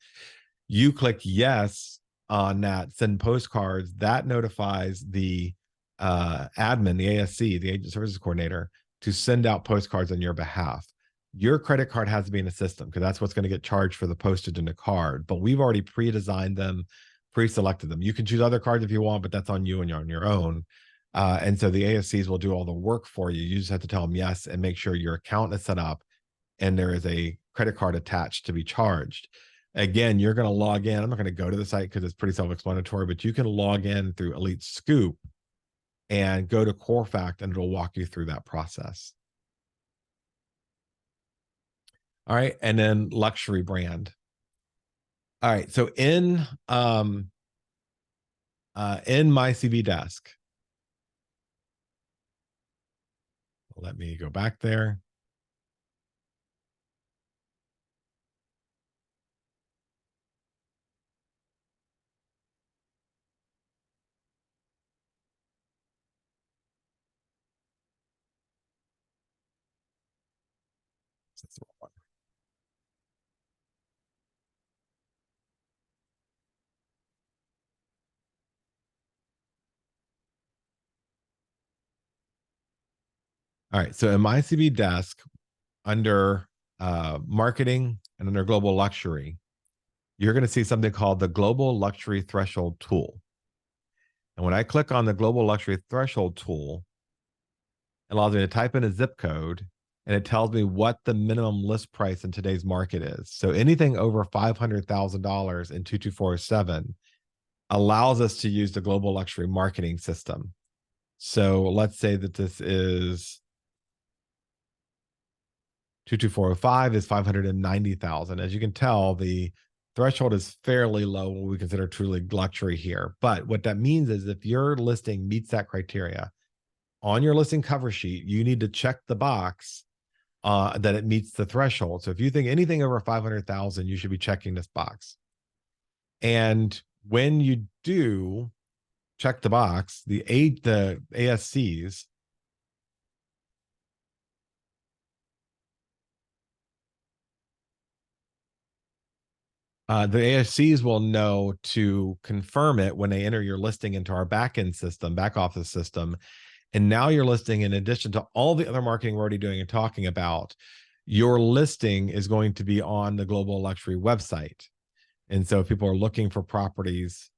You click yes on that send postcards, that notifies the admin, the ASC, the agent services coordinator, to send out postcards on your behalf. Your credit card has to be in the system because that's what's going to get charged for the postage in the card. But we've already pre-designed them, pre-selected them. You can choose other cards if you want, but that's on you and you're on your own. And so the ASCs will do all the work for you. You just have to tell them yes and make sure your account is set up and there is a credit card attached to be charged. Again, you're going to log in. I'm not going to go to the site because it's pretty self-explanatory, but you can log in through Elite Scoop and go to CoreFact and it'll walk you through that process. All right. And then luxury brand. All right. So in my CB desk, let me go back there. All right. So in my CB desk, under marketing and under global luxury, you're going to see something called the Global Luxury Threshold tool. And when I click on the Global Luxury Threshold tool, it allows me to type in a zip code and it tells me what the minimum list price in today's market is. So anything over $500,000 in 22407 allows us to use the global luxury marketing system. So let's say that this is 22405 is 590,000. As you can tell, the threshold is fairly low, what we consider truly luxury here. But what that means is if your listing meets that criteria, on your listing cover sheet, you need to check the box that it meets the threshold. So if you think anything over 500,000, you should be checking this box. And when you do check the box, the ASCs the ASCs will know to confirm it when they enter your listing into our back office system. And now your listing, in addition to all the other marketing we're already doing and talking about, your listing is going to be on the Global Luxury website. And so if people are looking for properties,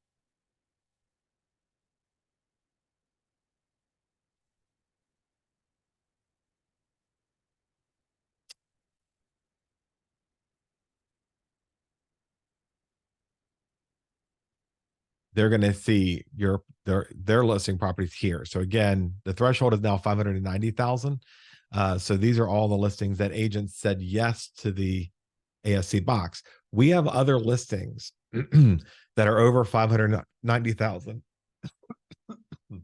they're going to see their listing properties here. So again, the threshold is now 590,000. So these are all the listings that agents said yes to the ASC box. We have other listings that are over 590,000. Excuse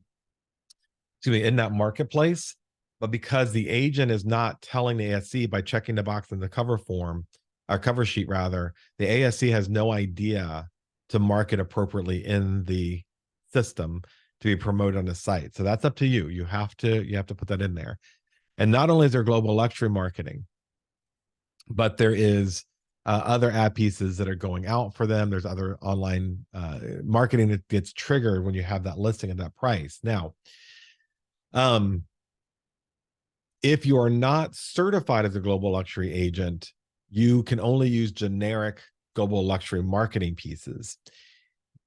me, in that marketplace. But because the agent is not telling the ASC by checking the box in the cover form, or cover sheet rather, the ASC has no idea to market appropriately in the system to be promoted on the site. So that's up to you. You have to put that in there. And not only is there global luxury marketing, but there is other ad pieces that are going out for them. There's other online marketing that gets triggered when you have that listing at that price. Now, um, if you are not certified as a global luxury agent, you can only use generic global luxury marketing pieces.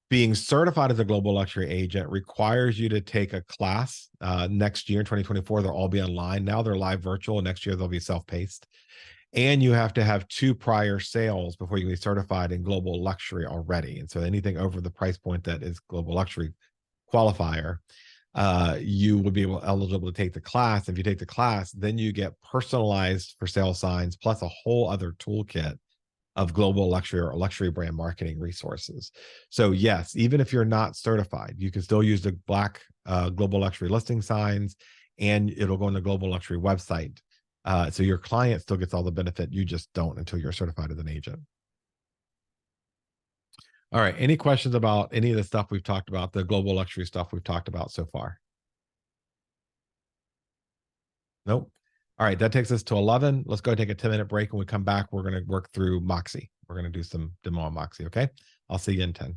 Being certified as a global luxury agent requires you to take a class next year in 2024. They'll all be online. Now they're live virtual. Next year, they'll be self-paced. And you have to have 2 prior sales before you can be certified in global luxury already. And so anything over the price point that is global luxury qualifier, you would be eligible to take the class. If you take the class, then you get personalized for sale signs plus a whole other toolkit of global luxury or luxury brand marketing resources. So yes, even if you're not certified, you can still use the black global luxury listing signs, and it'll go on the global luxury website. So your client still gets all the benefit. You just don't until you're certified as an agent. All right. Any questions about any of the stuff we've talked about, the global luxury stuff we've talked about so far? Nope. All right. That takes us to 11. Let's go take a 10-minute break. When we come back, we're going to work through Moxie. We're going to do some demo on Moxie. Okay. I'll see you in 10.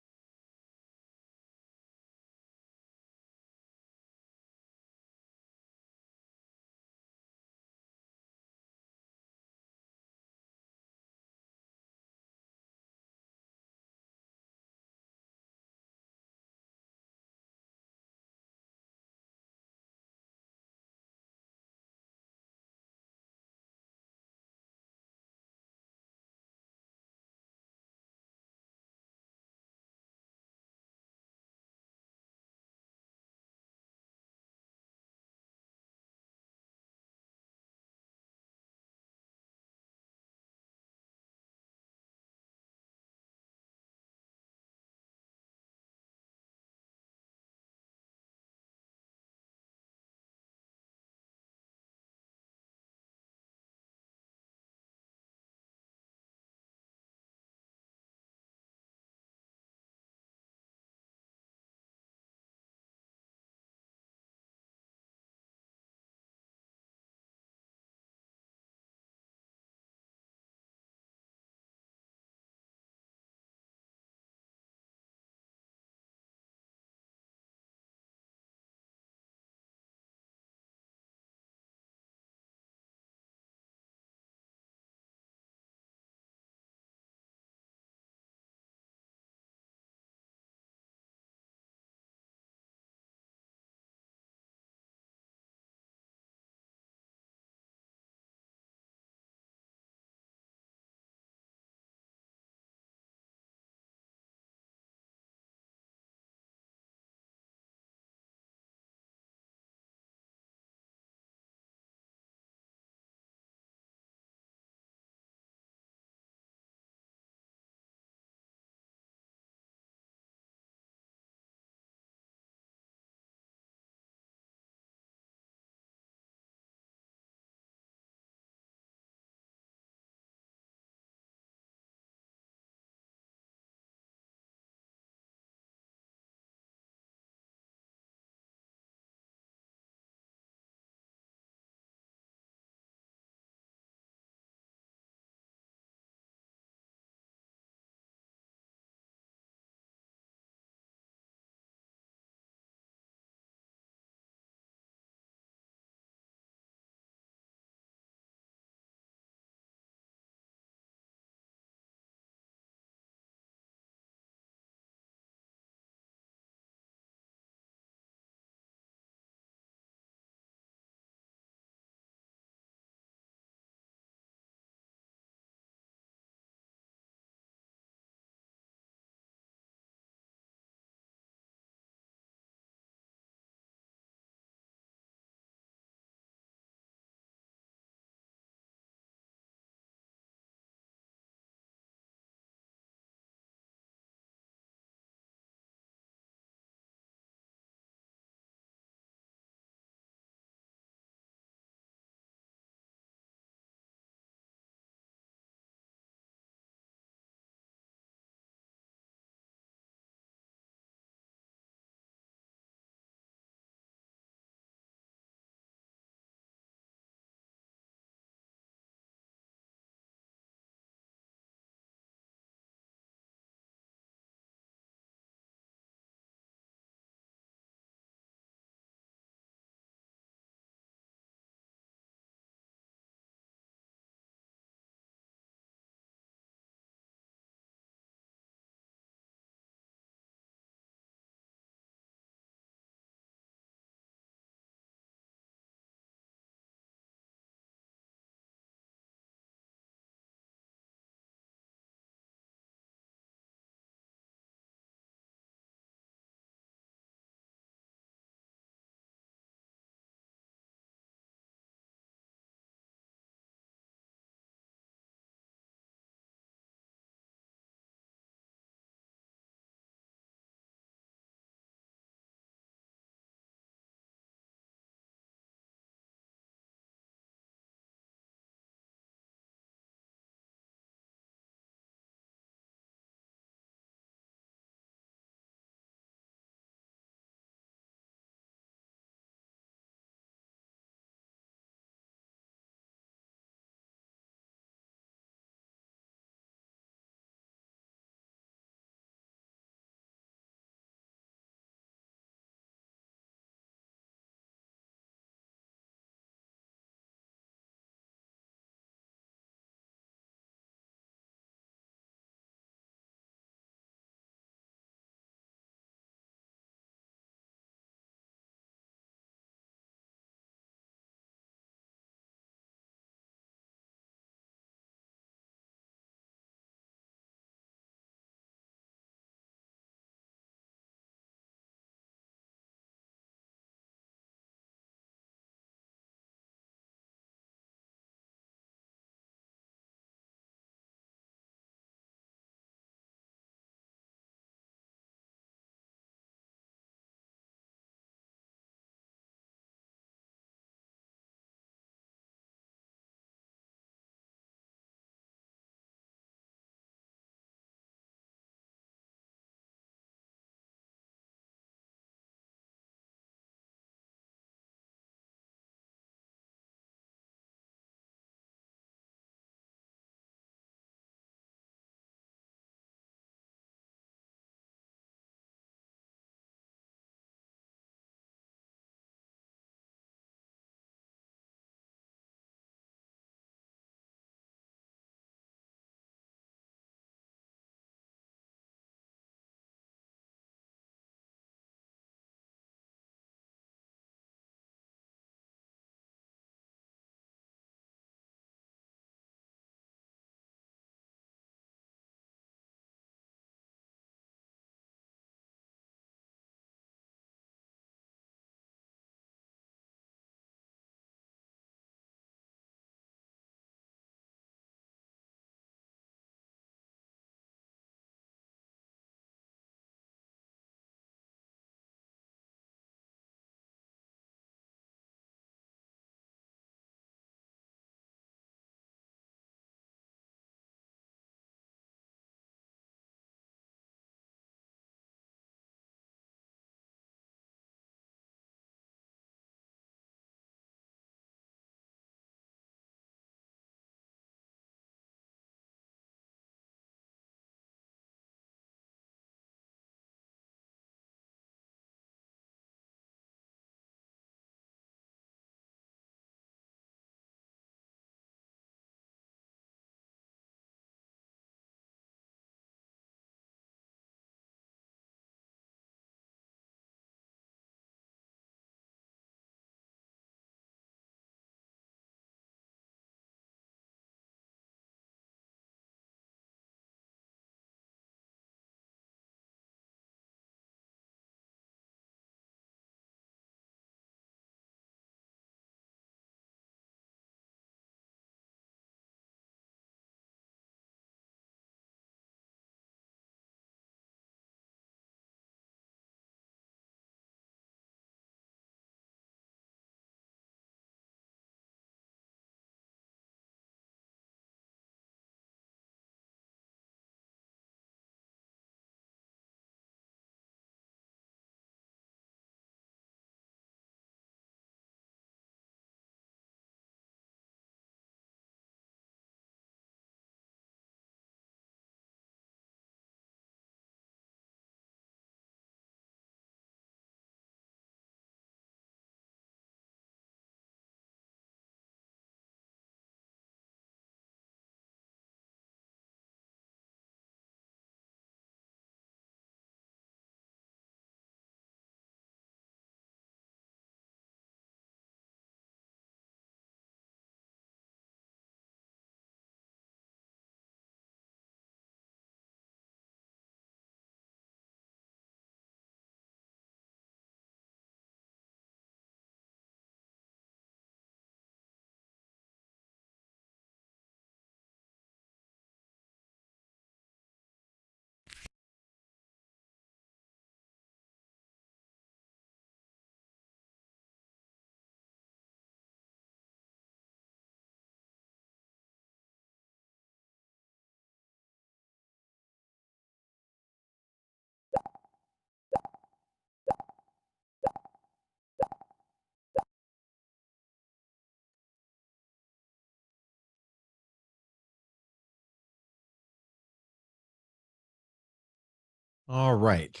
All right.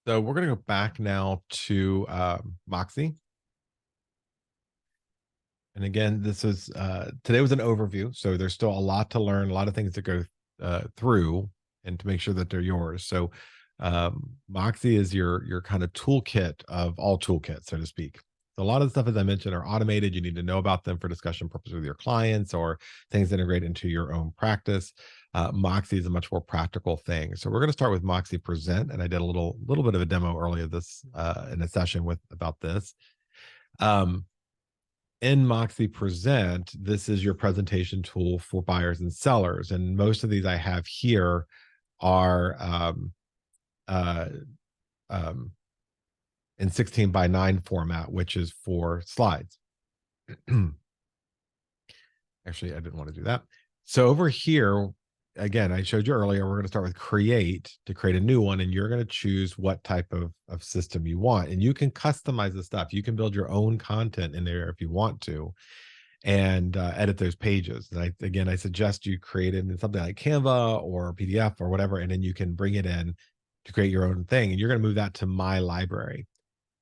So we're going to go back now to Moxie. And again, this is today was an overview. So there's still a lot to learn, a lot of things to go through and to make sure that they're yours. So Moxie is your kind of toolkit of all toolkits, so to speak. So a lot of the stuff, as I mentioned, are automated. You need to know about them for discussion purposes with your clients or things integrate into your own practice. Moxie is a much more practical thing. So we're going to start with Moxie Present, and I did a little bit of a demo earlier this in a session with about this. Um, in Moxie Present, this is your presentation tool for buyers and sellers, and most of these I have here are uh, um, in 16:9 format, which is for slides. Actually, I didn't want to do that. So over here, again, I showed you earlier, we're going to start with create to create a new one, and you're going to choose what type of system you want. And you can customize the stuff. You can build your own content in there if you want to and edit those pages. And I suggest you create it in something like Canva or PDF or whatever, and then you can bring it in to create your own thing. And you're going to move that to My Library.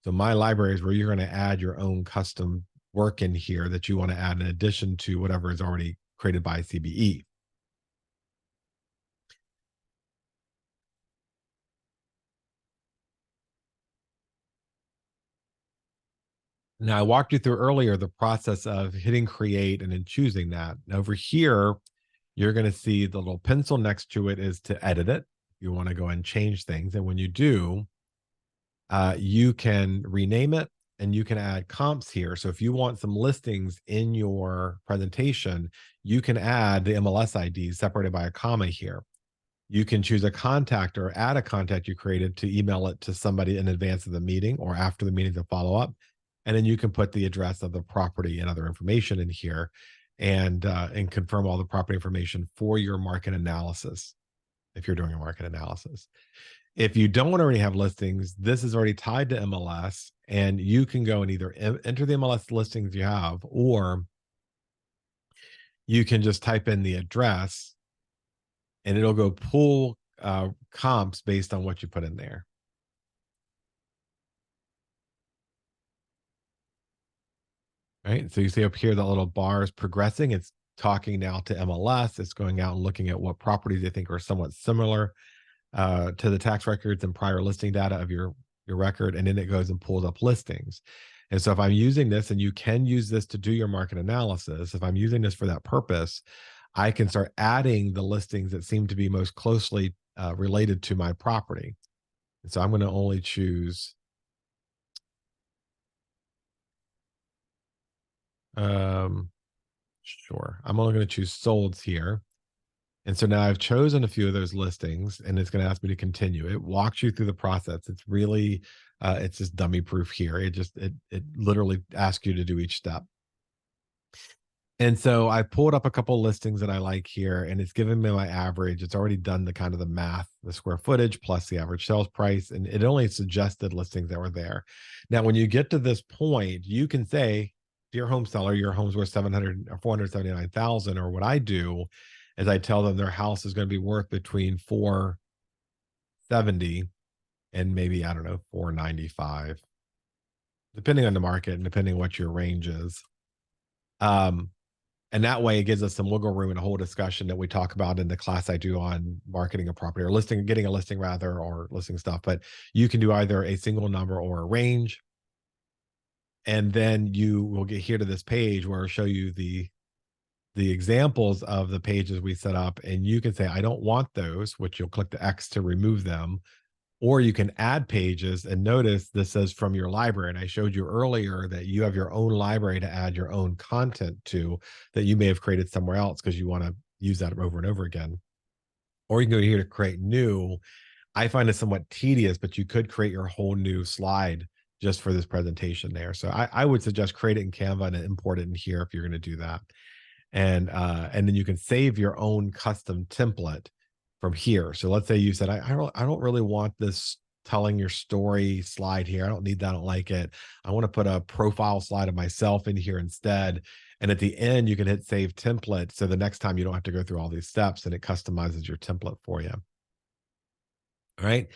So My Library is where you're going to add your own custom work in here that you want to add in addition to whatever is already created by CBE. Now, I walked you through earlier the process of hitting create and then choosing that. And over here, you're going to see the little pencil next to it is to edit it. You want to go and change things. And when you do, you can rename it and you can add comps here. So if you want some listings in your presentation, you can add the MLS ID separated by a comma here. You can choose a contact or add a contact you created to email it to somebody in advance of the meeting or after the meeting to follow up. And then you can put the address of the property and other information in here and confirm all the property information for your market analysis if you're doing a market analysis. If you don't already have listings, this is already tied to MLS, and you can go and either enter the MLS listings you have, or you can just type in the address and it'll go pull comps based on what you put in there. Right. So you see up here, the little bar is progressing. It's talking now to MLS. It's going out and looking at what properties they think are somewhat similar to the tax records and prior listing data of your record, and then it goes and pulls up listings. And so if I'm using this, and you can use this to do your market analysis, if I'm using this for that purpose, I can start adding the listings that seem to be most closely related to my property. And so I'm going to only choose sure. I'm only going to choose solds here. And so now I've chosen a few of those listings and it's going to ask me to continue. It walks you through the process. It's really, it's just dummy proof here. It literally asks you to do each step. And so I pulled up a couple listings that I like here and it's given me my average. It's already done the kind of the math, the square footage plus the average sales price. And it only suggested listings that were there. Now, when you get to this point, you can say, dear home seller, your home's worth 700 or 479,000. Or what I do is I tell them their house is going to be worth between 470 and maybe, I don't know, 495, depending on the market and depending on what your range is. And that way it gives us some wiggle room in a whole discussion that we talk about in the class I do on marketing a property or listing, getting a listing rather, or listing stuff. But you can do either a single number or a range. And then you will get here to this page where I'll show you the examples of the pages we set up. And you can say, I don't want those, which you'll click the X to remove them. Or you can add pages, and notice this says from your library. And I showed you earlier that you have your own library to add your own content to that you may have created somewhere else because you want to use that over and over again. Or you can go here to create new. I find it somewhat tedious, but you could create your whole new slide just for this presentation there. So I would suggest create it in Canva and import it in here if you're going to do that. And then you can save your own custom template from here. So let's say you said, I don't really want this telling your story slide here. I don't need that. I don't like it. I want to put a profile slide of myself in here instead. And at the end, you can hit save template. So the next time you don't have to go through all these steps and it customizes your template for you. right?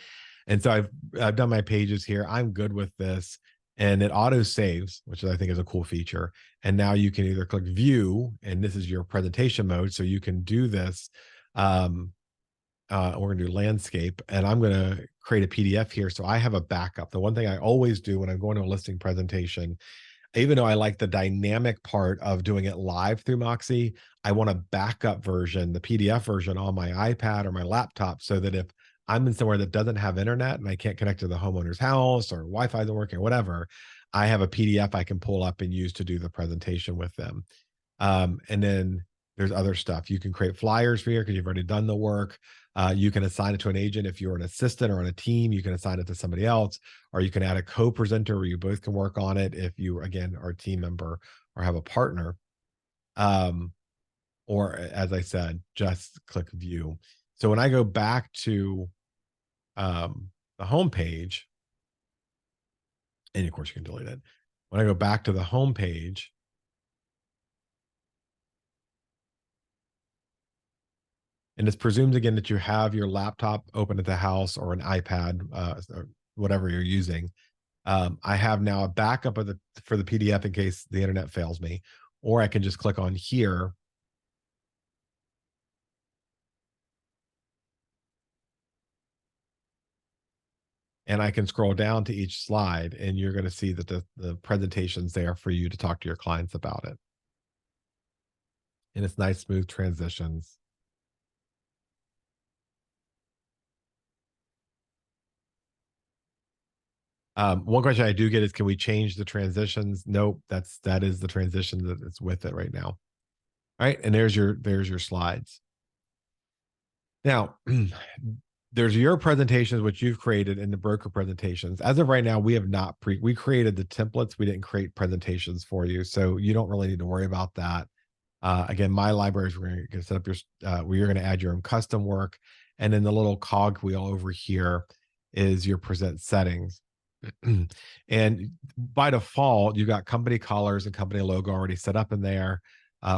And so I've done my pages here. I'm good with this, and it auto saves, which I think is a cool feature. And now you can either click view, and this is your presentation mode, so you can do this. Um, we're gonna do landscape, and I'm gonna create a PDF here. So I have a backup. The one thing I always do when I'm going to a listing presentation, even though I like the dynamic part of doing it live through Moxie, I want a backup version, the PDF version on my iPad or my laptop, so that if I'm in somewhere that doesn't have internet and I can't connect to the homeowner's house or Wi-Fi isn't working or whatever, I have a PDF I can pull up and use to do the presentation with them. And then there's other stuff. You can create flyers for here because you've already done the work. You can assign it to an agent. If you're an assistant or on a team, you can assign it to somebody else, or you can add a co-presenter where you both can work on it if you, again, are a team member or have a partner. Um, or as I said, just click view. So when I go back to the home page, and of course you can delete it. When I go back to the home page, and it's presumed again that you have your laptop open at the house or an iPad, or whatever you're using. I have now a backup of the for the PDF in case the internet fails me, or I can just click on here and I can scroll down to each slide, and you're going to see that the presentation's there for you to talk to your clients about it. And it's nice, smooth transitions. One question I do get is, can we change the transitions? Nope, that is the transition that it's with it right now. All right, and there's your slides. Now, there's your presentations, which you've created in the broker presentations. As of right now, we have not we created the templates. We didn't create presentations for you. So you don't really need to worry about that. Again, my libraries, we're going to set up your, where you're going to add your own custom work. And then the little cog wheel over here is your present settings. And by default, you've got company colors and company logo already set up in there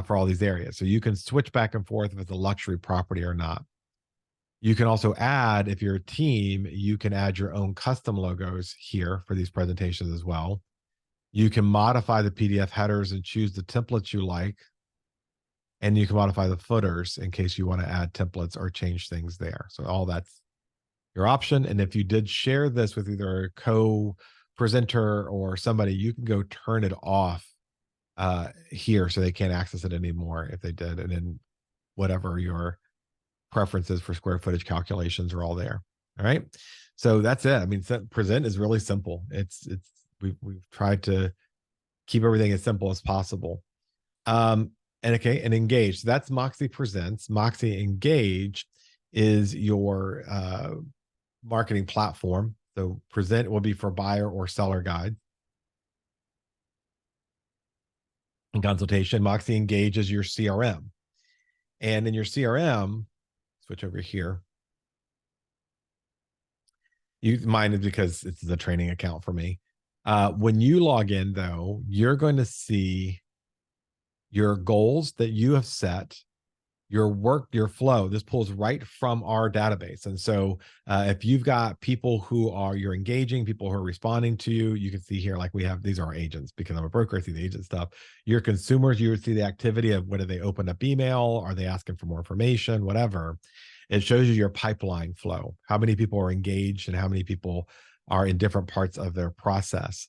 for all these areas. So you can switch back and forth if it's a luxury property or not. You can also add, if you're a team, you can add your own custom logos here for these presentations as well. You can modify the PDF headers and choose the templates you like. And you can modify the footers in case you want to add templates or change things there. So all that's your option. And if you did share this with either a co-presenter or somebody, you can go turn it off here so they can't access it anymore if they did. And then whatever your preferences for square footage calculations are all there. All right. So that's it. I mean, present is really simple. We've tried to keep everything as simple as possible. And okay, and engage. So that's Moxie Presents. Moxie Engage is your marketing platform. So present will be for buyer or seller guide and consultation. Moxie Engage is your CRM. And in your CRM, switch over here. Mine is because it's the training account for me. When you log in, though, you're going to see your goals that you have set, your work, your flow. This pulls right from our database. And so if you've got people you're engaging, people who are responding to you, you can see here, like we have, these are our agents because I'm a broker, I see the agent stuff. Your consumers, you would see the activity of whether they opened up email, are they asking for more information, whatever. It shows you your pipeline flow, how many people are engaged and how many people are in different parts of their process.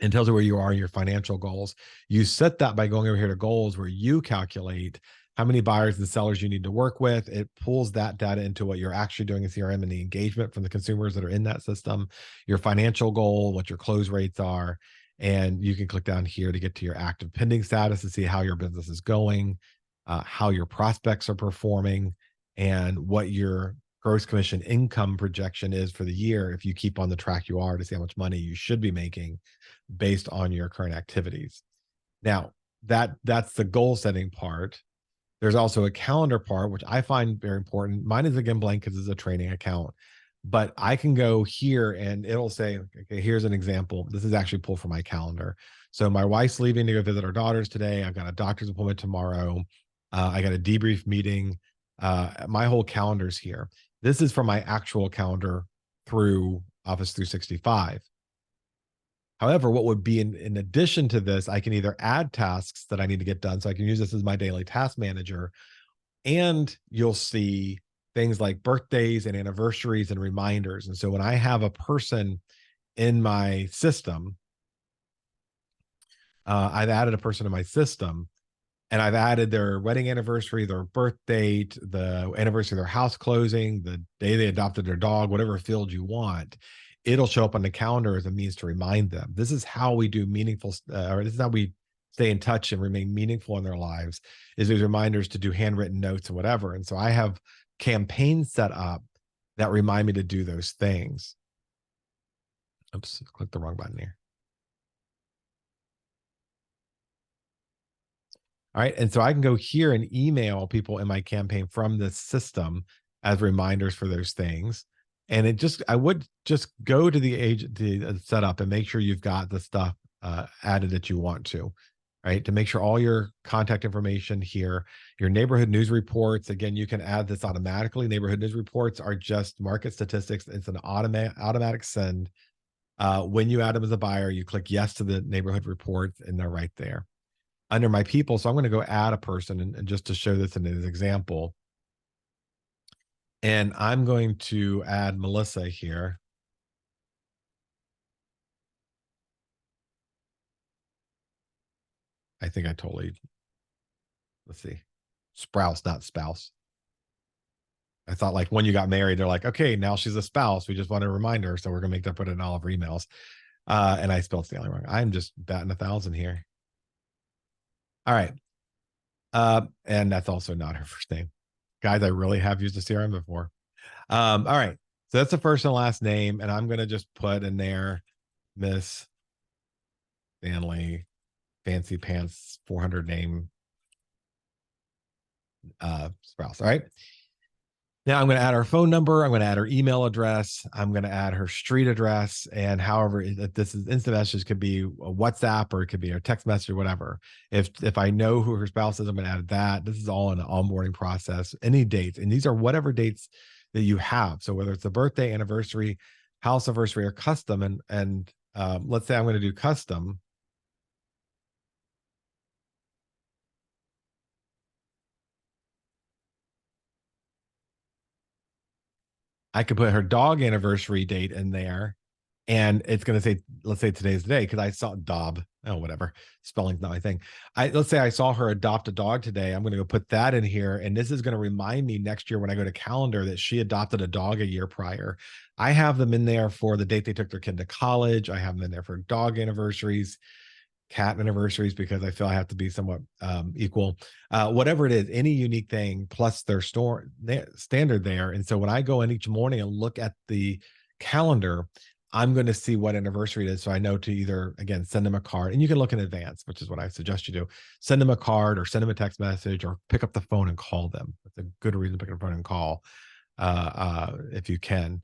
And tells you where you are in your financial goals. You set that by going over here to goals, where you calculate how many buyers and sellers you need to work with. It pulls that data into what you're actually doing in CRM and the engagement from the consumers that are in that system, your financial goal, what your close rates are. And you can click down here to get to your active pending status to see how your business is going, how your prospects are performing, and what your gross commission income projection is for the year if you keep on the track you are, to see how much money you should be making based on your current activities. Now, that's the goal setting part. There's also a calendar part, which I find very important. Mine is again blank because it's a training account, but I can go here and it'll say, okay, here's an example. This is actually pulled from my calendar. So my wife's leaving to go visit our daughters today. I've got a doctor's appointment tomorrow. I got a debrief meeting My whole calendar's here. This is from my actual calendar through Office 365. However, what would be in addition to this, I can either add tasks that I need to get done. So I can use this as my daily task manager. And you'll see things like birthdays and anniversaries and reminders. And so when I have a person in my system, I've added a person in my system, and I've added their wedding anniversary, their birth date, the anniversary of their house closing, the day they adopted their dog, whatever field you want. It'll show up on the calendar as a means to remind them. This is how we do meaningful, or this is how we stay in touch and remain meaningful in their lives, is these reminders to do handwritten notes and whatever. And so I have campaigns set up that remind me to do those things. Oops, click the wrong button here. All right. And so I can go here and email people in my campaign from this system as reminders for those things. And I would just go to the setup and make sure you've got the stuff added that you want to, right? To make sure all your contact information here, your neighborhood news reports, again, you can add this automatically. Neighborhood news reports are just market statistics. It's an automatic send. When you add them as a buyer, you click yes to the neighborhood reports and they're right there under my people. So I'm going to go add a person and just to show this in an example. And I'm going to add Melissa here. I think I totally, let's see, Sprouse, not spouse. I thought like when you got married, they're like, okay, now she's a spouse. We just want to remind her. So we're going to make that put in all of her emails. And I spelled Stanley wrong. I'm just batting 1,000 here. All right. And that's also not her first name. Guys, I really have used a CRM before. All right. So that's the first and last name. And I'm going to just put in there Miss Stanley Fancy Pants 400 name Sprouse. All right. Now I'm going to add her phone number. I'm going to add her email address. I'm going to add her street address. And however, if this is instant message, could be a WhatsApp or it could be a text message or whatever. If I know who her spouse is, I'm going to add that. This is all in an onboarding process. Any dates, and these are whatever dates that you have. So whether it's a birthday, anniversary, house anniversary, or custom, and let's say I'm going to do custom. I could put her dog anniversary date in there, and it's going to say, let's say today's the day, because I saw Dob. Oh, whatever. Spelling's not my thing. Let's say I saw her adopt a dog today. I'm going to go put that in here, and this is going to remind me next year when I go to calendar that she adopted a dog a year prior. I have them in there for the date they took their kid to college. I have them in there for dog anniversaries, cat anniversaries, because I feel I have to be somewhat equal. Whatever it is, any unique thing plus their standard there. And so when I go in each morning and look at the calendar, I'm going to see what anniversary it is. So I know to either, again, send them a card, and you can look in advance, which is what I suggest you do. Send them a card or send them a text message or pick up the phone and call them. That's a good reason to pick up the phone and call if you can.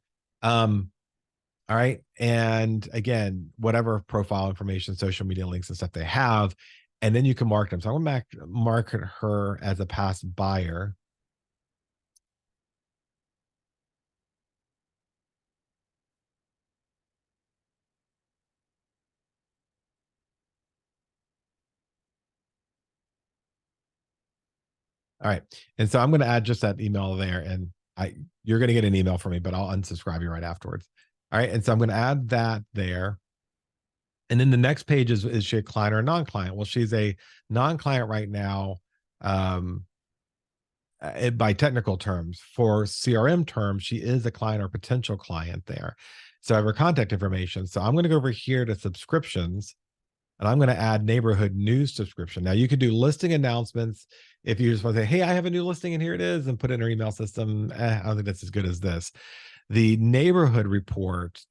All right. And again, whatever profile information, social media links and stuff they have, and then you can mark them. So I'm going to mark her as a past buyer. All right. And so I'm going to add just that email there, and you're going to get an email from me, but I'll unsubscribe you right afterwards. All right. And so I'm going to add that there. And then the next page is she a client or a non-client? Well, she's a non-client right now. By technical terms, for CRM terms, she is a client or potential client there. So I have her contact information. So I'm going to go over here to subscriptions, and I'm going to add neighborhood news subscription. Now you can do listing announcements if you just want to say, hey, I have a new listing and here it is, and put it in her email system. I don't think that's as good as this. The neighborhood report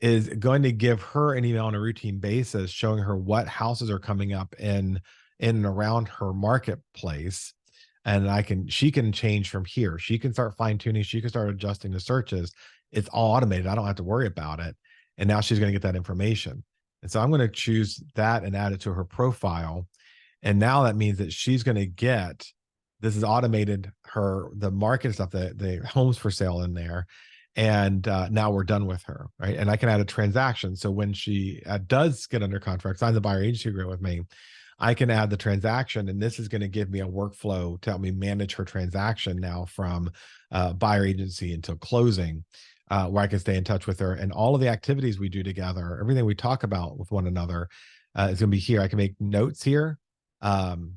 is going to give her an email on a routine basis showing her what houses are coming up in and around her marketplace. And she can change from here. She can start fine tuning. She can start adjusting the searches. It's all automated. I don't have to worry about it. And now she's going to get that information. And so I'm going to choose that and add it to her profile. And now that means that she's going to get this is automated the market stuff, the homes for sale in there. And now we're done with her, right? And I can add a transaction. So when she does get under contract, signs a buyer agency agreement with me, I can add the transaction, and this is going to give me a workflow to help me manage her transaction now from buyer agency until closing, where I can stay in touch with her. And all of the activities we do together, everything we talk about with one another, is going to be here. I can make notes here. Um,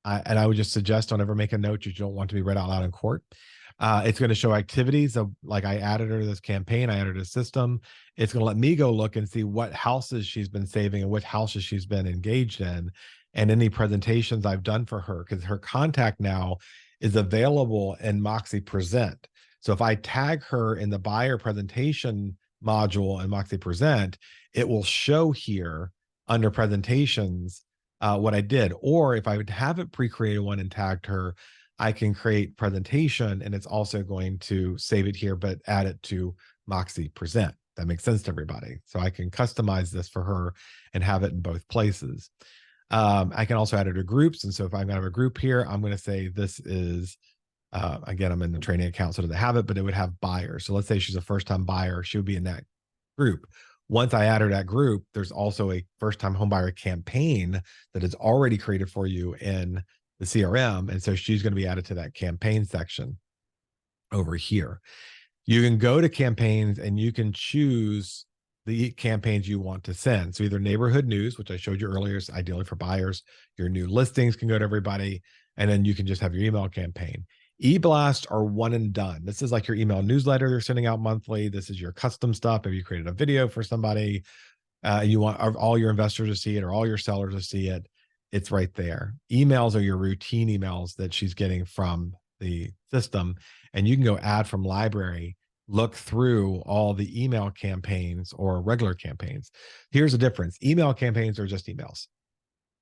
and I would just suggest don't ever make a note you don't want to be read out loud in court. It's going to show activities of, like, I added her to this campaign, I added a system. It's going to let me go look and see what houses she's been saving and which houses she's been engaged in, and any presentations I've done for her, because her contact now is available in Moxie Present. So if I tag her in the buyer presentation module in Moxie Present, it will show here under presentations what I did. Or if I would have it pre-created one and tagged her, I can create presentation, and it's also going to save it here, but add it to Moxie Present. That makes sense to everybody. So I can customize this for her and have it in both places. I can also add it to groups. And so if I'm going to have a group here, I'm going to say this is, again, I'm in the training account, so it doesn't have it, but it would have buyers. So let's say she's a first-time buyer. She would be in that group. Once I add her to that group, there's also a first-time homebuyer campaign that is already created for you in the CRM. And so she's going to be added to that campaign section over here. You can go to campaigns and you can choose the campaigns you want to send. So either neighborhood news, which I showed you earlier, is ideally for buyers. Your new listings can go to everybody. And then you can just have your email campaign. E-blast are one and done. This is like your email newsletter you're sending out monthly. This is your custom stuff. If you created a video for somebody, you want all your investors to see it or all your sellers to see it, it's right there. Emails are your routine emails that she's getting from the system. And you can go add from library, look through all the email campaigns or regular campaigns. Here's the difference. Email campaigns are just emails.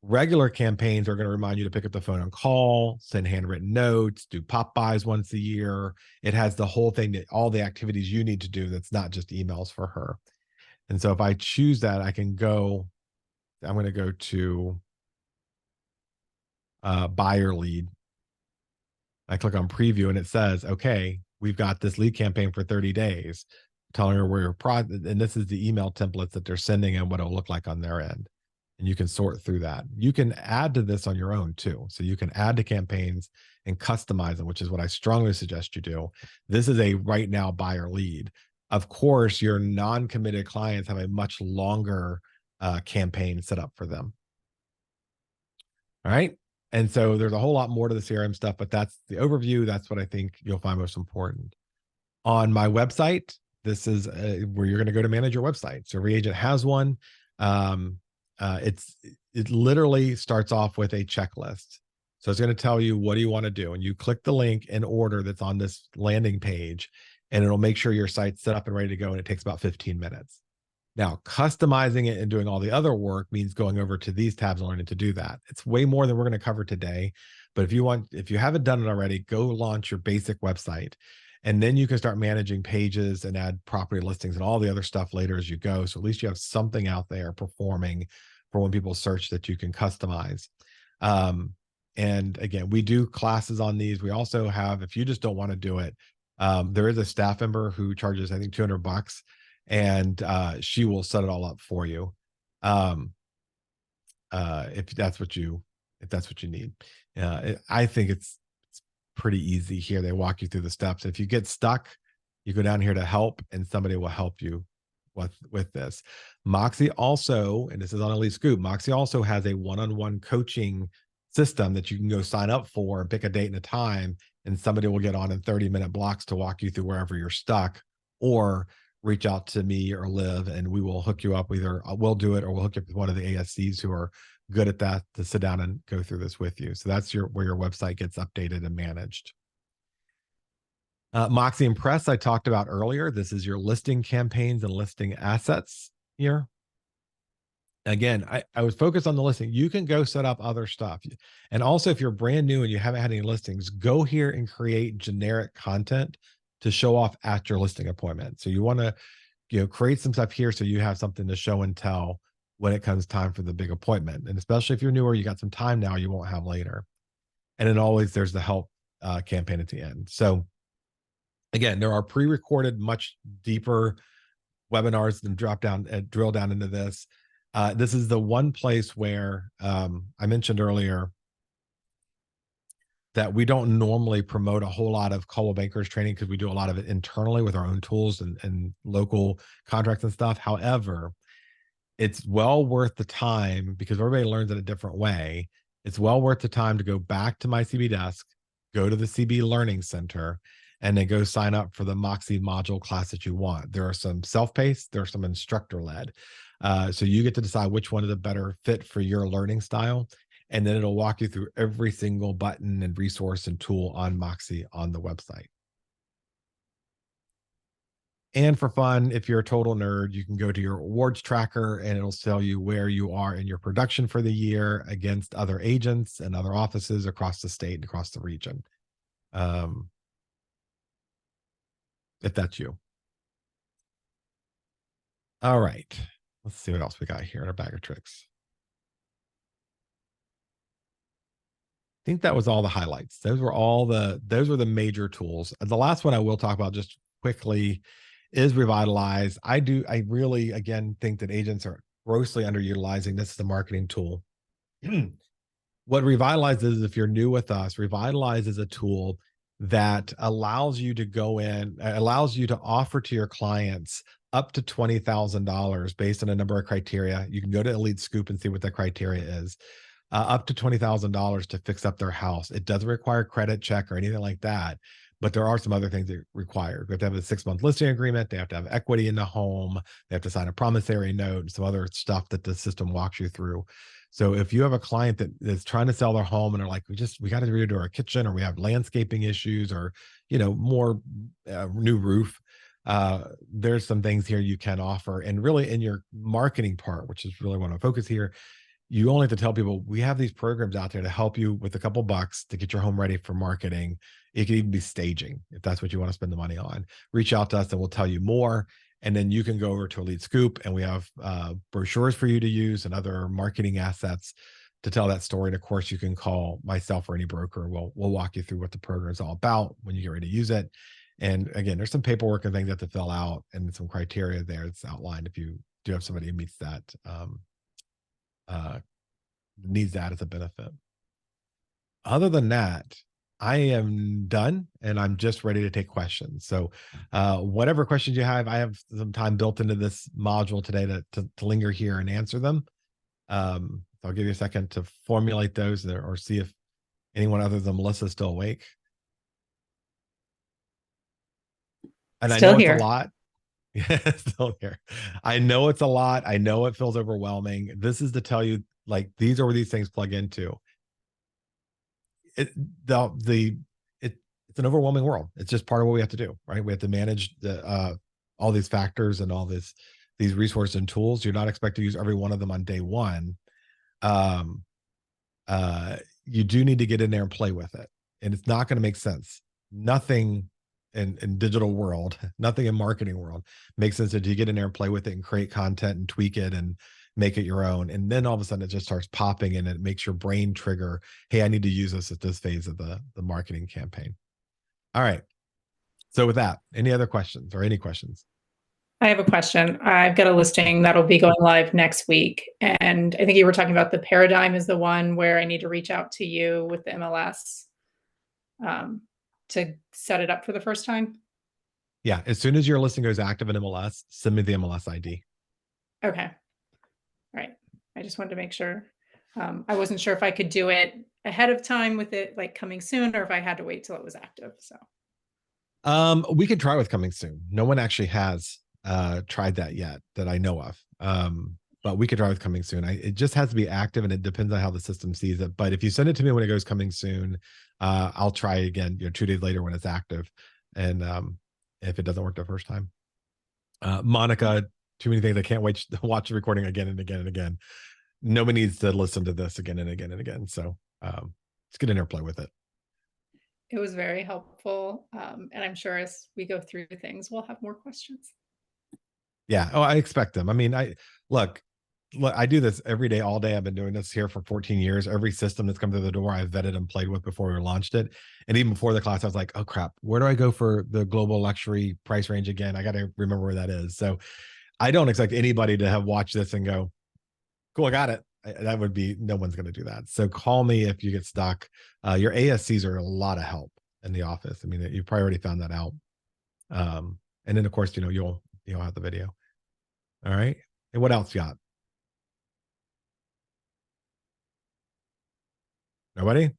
Regular campaigns are going to remind you to pick up the phone and call, send handwritten notes, do pop buys once a year. It has the whole thing, that all the activities you need to do that's not just emails for her. And so if I choose that, I can go, I'm going to go to buyer lead. I click on preview and it says, okay, we've got this lead campaign for 30 days, telling her where your product, and this is the email templates that they're sending and what it'll look like on their end. And you can sort through that. You can add to this on your own too. So you can add to campaigns and customize them, which is what I strongly suggest you do. This is a right now buyer lead. Of course, your non-committed clients have a much longer campaign set up for them. All right. And so there's a whole lot more to the CRM stuff, but that's the overview. That's what I think you'll find most important. On my website, this is where you're going to go to manage your website. So every agent has one. It literally starts off with a checklist. So it's going to tell you, what do you want to do? And you click the link in order that's on this landing page, and it'll make sure your site's set up and ready to go. And it takes about 15 minutes. Now, customizing it and doing all the other work means going over to these tabs and learning to do that. It's way more than we're going to cover today. But if you haven't done it already, go launch your basic website. And then you can start managing pages and add property listings and all the other stuff later as you go. So at least you have something out there performing for when people search that you can customize. And again, we do classes on these. We also have, if you just don't want to do it, there is a staff member who charges, I think, $200, and she will set it all up for you. If that's what you need. I think it's pretty easy here. They walk you through the steps. If you get stuck, you go down here to help, and somebody will help you with this. Moxie also, and this is on Elite Scoop, Moxie also has a one-on-one coaching system that you can go sign up for and pick a date and a time, and somebody will get on in 30-minute blocks to walk you through wherever you're stuck, or reach out to me or Liv, and we will hook you up. Either we'll do it, or we'll hook you up with one of the ASCs who are good at that to sit down and go through this with you. So that's where your website gets updated and managed. Moxie Impress, I talked about earlier. This is your listing campaigns and listing assets here. Again, I was focused on the listing. You can go set up other stuff. And also, if you're brand new and you haven't had any listings, go here and create generic content to show off at your listing appointment. So you want to, create some stuff here so you have something to show and tell when it comes time for the big appointment. And especially if you're newer, you got some time now you won't have later. And then always there's the help campaign at the end. So again, there are pre-recorded, much deeper webinars than drill down into this. This is the one place where I mentioned earlier that we don't normally promote a whole lot of Coldwell Bankers training because we do a lot of it internally with our own tools and local contracts and stuff. However, it's well worth the time because everybody learns in a different way. It's well worth the time to go back to my CB desk, go to the CB Learning Center, and then go sign up for the Moxie module class that you want. There are some self-paced, there are some instructor-led. So you get to decide which one is a better fit for your learning style. And then it'll walk you through every single button and resource and tool on Moxie on the website. And for fun, if you're a total nerd, you can go to your awards tracker and it'll tell you where you are in your production for the year against other agents and other offices across the state and across the region. If that's you. All right. Let's see what else we got here in our bag of tricks. I think that was all the highlights. Those were the major tools. The last one I will talk about just quickly is Revitalize. I really, again, think that agents are grossly underutilizing this as a marketing tool. What Revitalize is, if you're new with us, Revitalize is a tool that allows you to offer to your clients up to $20,000 based on a number of criteria. You can go to Elite Scoop and see what that criteria is. Up to $20,000 to fix up their house. It doesn't require credit check or anything like that, but there are some other things that require. They have to have a 6-month listing agreement. They have to have equity in the home. They have to sign a promissory note and some other stuff that the system walks you through. So if you have a client that is trying to sell their home and they're like, we got to redo our kitchen, or we have landscaping issues, or, more new roof, there's some things here you can offer. And really in your marketing part, which is really what I focus here, you only have to tell people we have these programs out there to help you with a couple bucks to get your home ready for marketing. It could even be staging if that's what you want to spend the money on. Reach out to us and we'll tell you more. And then you can go over to Elite Scoop and we have brochures for you to use and other marketing assets to tell that story. And of course, you can call myself or any broker. We'll walk you through what the program is all about when you get ready to use it. And again, there's some paperwork and things you have to fill out and some criteria there that's outlined if you do have somebody who meets that needs that as a benefit. Other than that, I am done and I'm just ready to take questions. So whatever questions you have, I have some time built into this module today to linger here and answer them. So I'll give you a second to formulate those or see if anyone other than Melissa is still awake. And Still I know here. It's a lot. Yeah, still here. I know it's a lot. I know it feels overwhelming. This is to tell you, like, these are where these things plug into. It's an overwhelming world. It's just part of what we have to do, right? We have to manage all these factors and all these resources and tools. You're not expected to use every one of them on day one. You do need to get in there and play with it, and it's not going to make sense. Nothing in digital world, nothing in marketing world makes sense until you get in there and play with it and create content and tweak it and make it your own. And then all of a sudden it just starts popping and it makes your brain trigger, hey, I need to use this at this phase of the marketing campaign. All right. So with that, any other questions or any questions? I have a question. I've got a listing that'll be going live next week. And I think you were talking about the paradigm is the one where I need to reach out to you with the MLS to set it up for the first time. Yeah. As soon as your listing goes active in MLS, send me the MLS ID. Okay. Right. I just wanted to make sure. I wasn't sure if I could do it ahead of time with it like coming soon or if I had to wait till it was active. So we could try with coming soon. No one actually has tried that yet that I know of. But we could try with coming soon. It just has to be active and it depends on how the system sees it. But if you send it to me when it goes coming soon, I'll try again, 2 days later when it's active. And if it doesn't work the first time. Monica, too many things. I can't wait to watch the recording again and again and again. Nobody needs to listen to this again and again and again. So let's get in there and play with it. It was very helpful. And I'm sure as we go through things, we'll have more questions. Yeah. Oh, I expect them. I mean, look, look, I do this every day, all day. I've been doing this here for 14 years. Every system that's come through the door, I've vetted and played with before we launched it. And even before the class, I was like, oh crap, where do I go for the global luxury price range again? I got to remember where that is. So I don't expect anybody to have watched this and go, cool, I got it. That would be, no one's going to do that. So call me if you get stuck. Your ASCs are a lot of help in the office. I mean, you probably already found that out. And then of course, you'll have the video. All right. And what else you got? Nobody?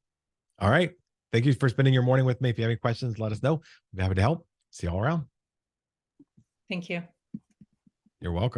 All right. Thank you for spending your morning with me. If you have any questions, let us know. We'll be happy to help. See you all around. Thank you. You're welcome.